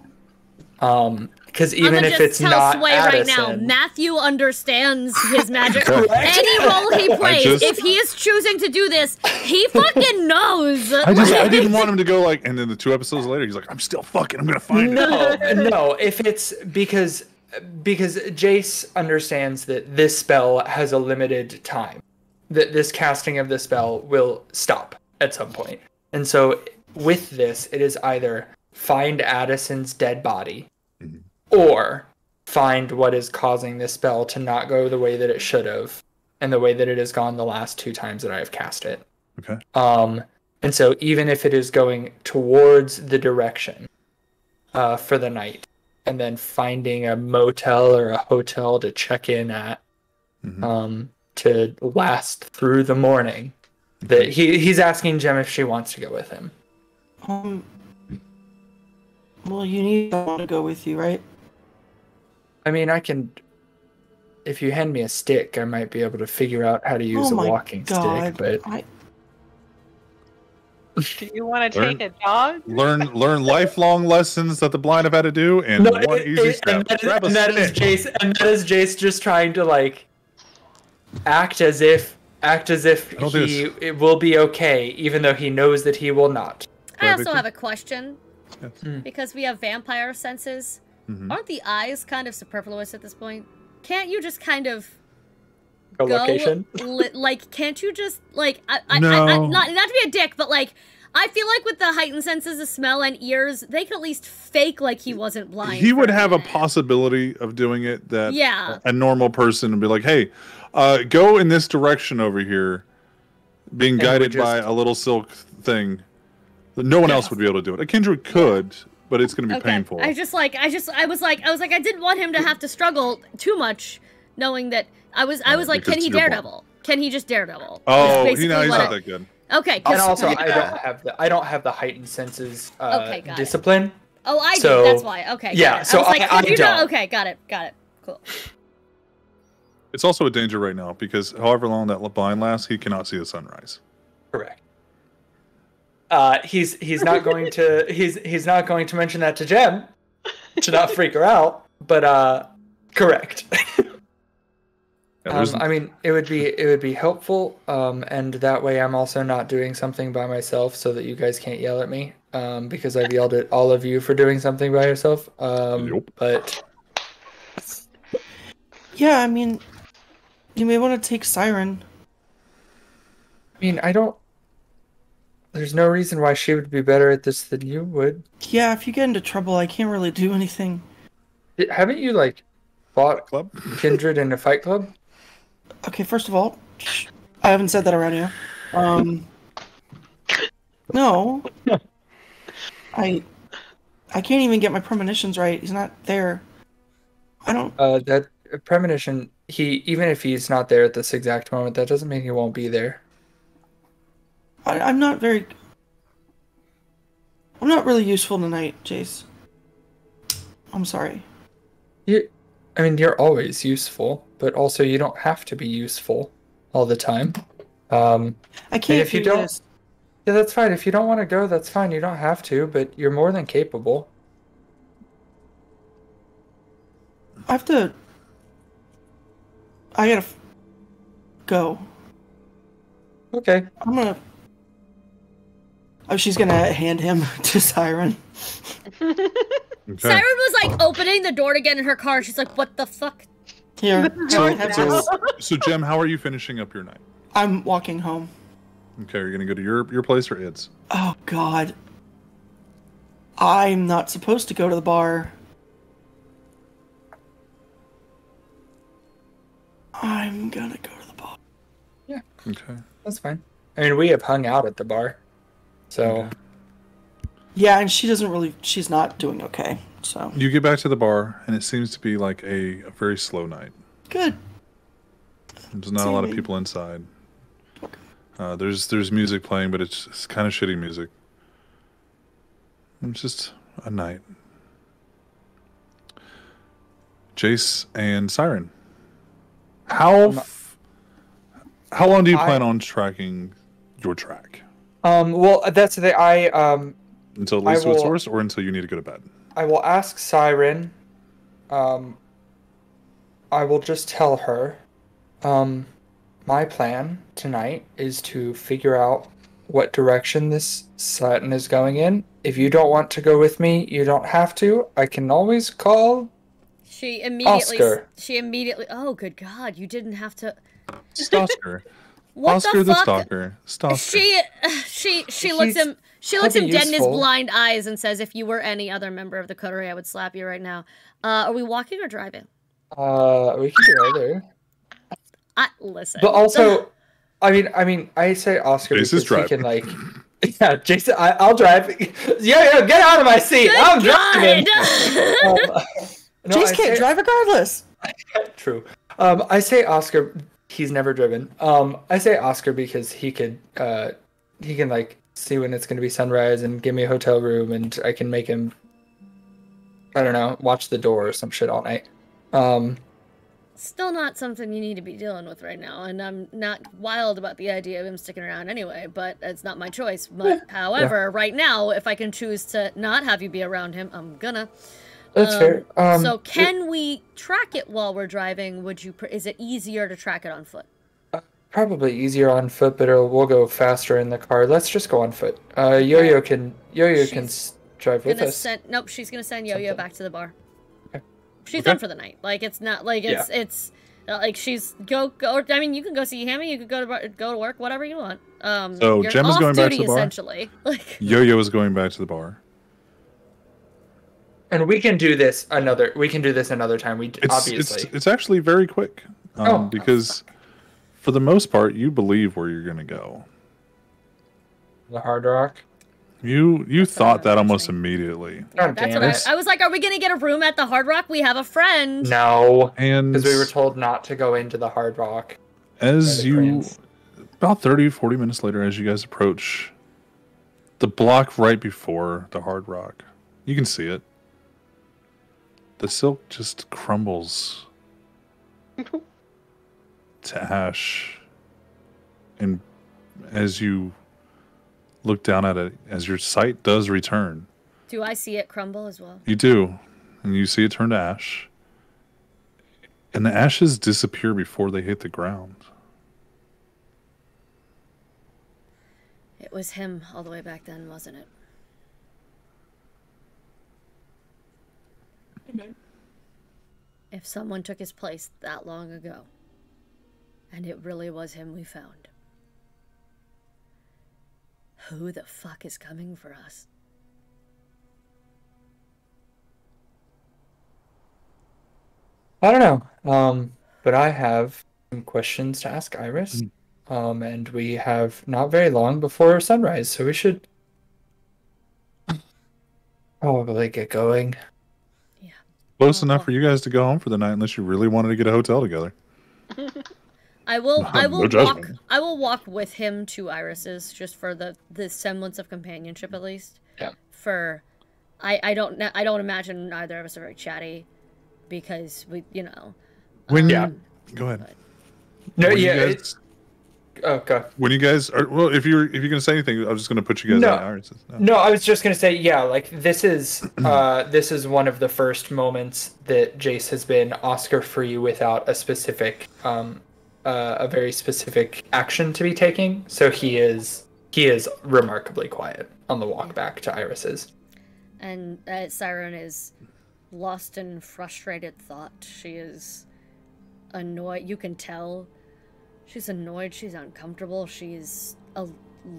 Because even if it's not Sway Addison, right now, Matthew understands his magic. Any role he plays, if he is choosing to do this, he fucking knows. I didn't want him to go like, and then the 2 episodes later, he's like, I'm still fucking, I'm gonna find it. No, if it's because Jace understands that this spell has a limited time, that this casting of the spell will stop at some point, and so with this, it is either find Addison's dead body. Or find what is causing this spell to not go the way that it should have, and the way that it has gone the last 2 times that I have cast it. Okay. And so even if it is going towards the direction for the night, and then finding a motel or a hotel to check in at, to last through the morning, that he's asking Jem if she wants to go with him. Well, you need someone to go with you, right? I mean, I can. If you hand me a stick, I might be able to figure out how to use a walking stick. But do you want to take a dog? Learn lifelong lessons that the blind have had to do, and one easy step. And that is Jace just trying to like act as if it will be okay, even though he knows that he will not. I also have a question. Yes. Because we have vampire senses. Aren't the eyes kind of superfluous at this point? can't you just kind of A location? Like, can't you just, like, No. not to be a dick, but, like, I feel like with the heightened senses of smell and ears, they could at least fake like he wasn't blind. He would for have a minute. possibility of doing it that Yeah. a normal person would be like, hey, go in this direction over here, being guided by a little silk thing. No one else would be able to do it. A Kindred could, but it's going to be painful. I was like, I didn't want him to have to struggle too much, knowing that I was like, can he Daredevil? Can he just Daredevil? Oh, he's not that good. Okay. And also, I don't have the heightened senses discipline. Oh, I so, do. That's why. Okay. Yeah. So I don't. Okay. Got it. Cool. It's also a danger right now because however long that blind lasts, he cannot see the sunrise. Correct. He's not going to he's not going to mention that to Jem to not freak her out. But correct. I mean, it would be helpful, and that way I'm also not doing something by myself, so that you guys can't yell at me, because I've yelled at all of you for doing something by yourself. Nope. But yeah, I mean, you may want to take Siren. I mean, there's no reason why she would be better at this than you would. Yeah, if you get into trouble, I can't really do anything. Haven't you like fought Kindred in a fight club? Okay, first of all, I haven't said that around you. No. I can't even get my premonitions right. He's not there. I don't... That premonition, even if he's not there at this exact moment, that doesn't mean he won't be there. I'm not really useful tonight, Jace. I'm sorry. I mean, you're always useful, but also you don't have to be useful all the time. I can't. If you don't, this. Yeah, that's fine. If you don't want to go, that's fine. You don't have to, but you're more than capable. I gotta go. Okay. Oh, she's gonna hand him to Siren. Okay. Siren was like opening the door to get in her car. She's like, "What the fuck?" Here. So Jem, how are you finishing up your night? I'm walking home. Okay, you're gonna go to your place or Id's? Oh God. I'm not supposed to go to the bar. I'm gonna go to the bar. Yeah. Okay. That's fine. I mean, we have hung out at the bar. So. Okay. Yeah, and she's not doing okay, so. You get back to the bar, and it seems to be like a very slow night. Good. There's not a lot of people inside. There's music playing, but it's kind of shitty music. It's just a night. Jace and Siren. How long do you plan on tracking your track? Well, that's the thing. Until it leads to its source, or until you need to go to bed? I will ask Siren. I will just tell her. My plan tonight is to figure out what direction this Satin is going in. If you don't want to go with me, you don't have to. I can always call Oscar. She immediately. Oh, good God! You didn't have to. Stalker. What Oscar the fuck? Stalker. Stalker. She looks him. She looks him dead in his blind eyes and says, "If you were any other member of the coterie, I would slap you right now." Are we walking or driving? We can go there. Listen. But also, I mean, I say Oscar because he can like. Yeah, Jason, I'll drive. Yeah, get out of my seat. Good I'm God. driving. Jace can't drive regardless. True. I say Oscar. He's never driven. I say Oscar because he can like see when it's going to be sunrise and give me a hotel room, and I can make him, I don't know, watch the door or some shit all night. Still not something you need to be dealing with right now, and I'm not wild about the idea of him sticking around anyway, but it's not my choice. But however, right now, if I can choose to not have you be around him, I'm gonna. That's fair. So can we track it while we're driving? Is it easier to track it on foot? Probably easier on foot, but we'll go faster in the car. Let's just go on foot. Yo-Yo can drive with us. Nope, she's gonna send Yo-Yo back to the bar. She's done for the night. Like, it's not like it's like she's go. I mean, you can go see Hammy. You could go to work, whatever you want. So Jem is going back to the bar. Essentially, like Yo-Yo is going back to the bar. And we can do this another. We can do this another time. Obviously, it's actually very quick. Because for the most part, you believe where you're going to go. The Hard Rock. You thought that almost immediately. God that's damn what it. I was like. Are we gonna get a room at the Hard Rock? We have a friend. No, and because we were told not to go into the Hard Rock. As you, about 30, 40 minutes later, as you guys approach the block right before the Hard Rock, you can see it. The silk just crumbles to ash, and as you look down at it, as your sight does return. Do I see it crumble as well? You do, and you see it turn to ash, and the ashes disappear before they hit the ground. It was him all the way back then, wasn't it? If someone took his place that long ago, and it really was him we found, who the fuck is coming for us? I don't know. But I have some questions to ask Iris. And we have not very long before sunrise, so we should probably get going. Yeah. Close enough for you guys to go home for the night, unless you really wanted to get a hotel together. I will judgment. I will walk with him to Iris's, just for the semblance of companionship, at least. Yeah. I don't imagine either of us are very chatty, because we, you know. Go ahead. No, When yeah. you guys, God. When you guys are, well, if you're gonna say anything, I was just gonna put you guys on Iris's. No, I was just gonna say, yeah, like this is one of the first moments that Jace has been Oscar free without a specific a very specific action to be taking. So he is remarkably quiet on the walk back to Iris's. And Siren is lost in frustrated thought. She is annoyed. You can tell she's annoyed. She's uncomfortable. She's a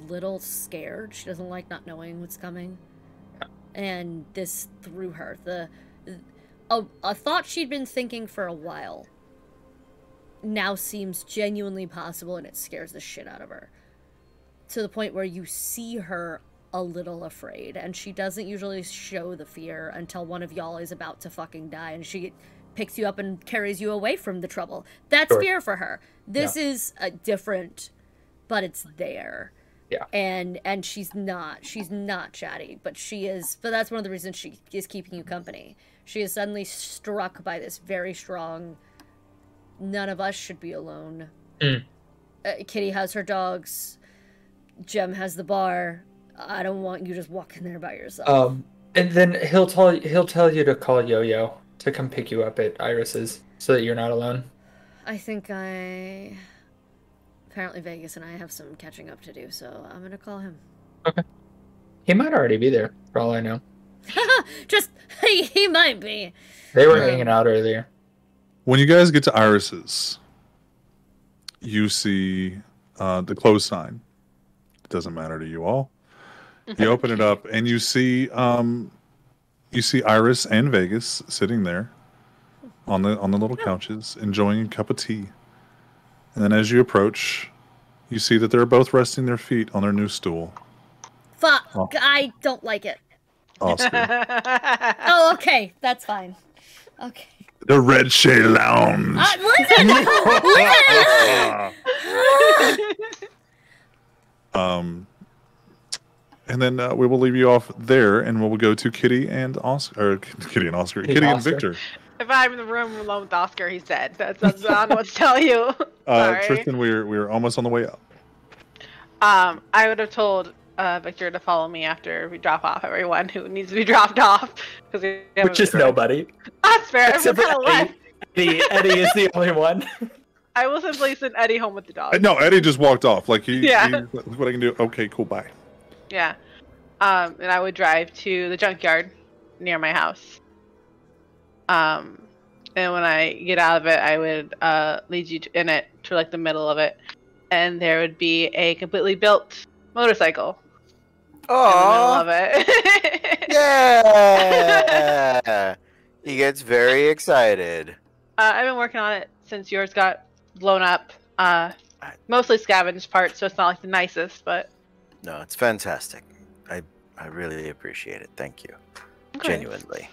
little scared. She doesn't like not knowing what's coming. And this threw her. A thought she'd been thinking for a while now seems genuinely possible, and it scares the shit out of her. To the point where you see her a little afraid, and she doesn't usually show the fear until one of y'all is about to fucking die, and she picks you up and carries you away from the trouble. That's fear for her. This is different, but it's there. Yeah. And she's not chatty, but she is. But that's one of the reasons she is keeping you company. She is suddenly struck by this very strong, none of us should be alone. Kitty has her dogs. Jem has the bar. I don't want you just walking there by yourself. And then he'll tell you to call Yo-Yo to come pick you up at Iris's so that you're not alone. I think apparently Vegas and I have some catching up to do, so I'm gonna call him. Okay. He might already be there, for all I know. Just he might be. They were hanging out earlier. When you guys get to Iris's, you see the close sign. It doesn't matter to you all. You open it up and you see Iris and Vegas sitting there on the little couches, enjoying a cup of tea. And then as you approach, you see that they're both resting their feet on their new stool. Fuck, I don't like it. Oscar. Oh, okay, that's fine. Okay. The Red Shade Lounge. Listen! And then we will leave you off there, and we'll go to Kitty and Oscar. Kitty and Victor. If I'm in the room alone with Oscar, he's dead. That's I don't know what to tell you. Sorry. Tristan, we're almost on the way up. I would have told Victor to follow me after we drop off everyone who needs to be dropped off, which is nobody. That's fair. Except for Eddie is the only one. I will simply send Eddie home with the dog. No, Eddie just walked off. Like he what I can do. Okay, cool, bye. Yeah. And I would drive to the junkyard near my house. and when I get out of it, I would lead you in it to like the middle of it, and there would be a completely built motorcycle in the middle of it. Yeah! He gets very excited. I've been working on it since yours got blown up. Mostly scavenged parts, so it's not like the nicest, but No, it's fantastic. I really appreciate it. Thank you. Okay. Genuinely.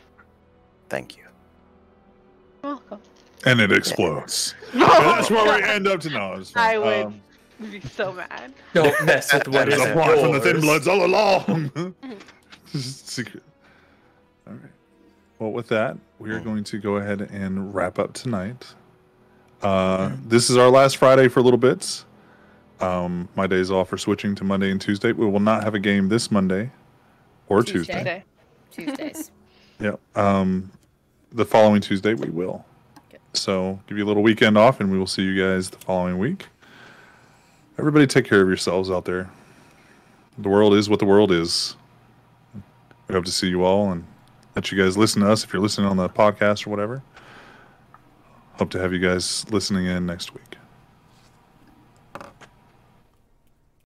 Thank you. You're welcome. And it explodes. That's where we end up tonight. I would be so mad. Don't mess with what That is is a plot from the Thin yours. Bloods all along. Secret. All right. Well, with that, we are going to go ahead and wrap up tonight. This is our last Friday for little bits. My days off are switching to Monday and Tuesday. We will not have a game this Monday or Tuesday. Tuesdays. Yeah. The following Tuesday we will. Okay. So give you a little weekend off, and we will see you guys the following week. Everybody, take care of yourselves out there. The world is what the world is. We hope to see you all and let you guys listen to us if you're listening on the podcast or whatever. Hope to have you guys listening in next week.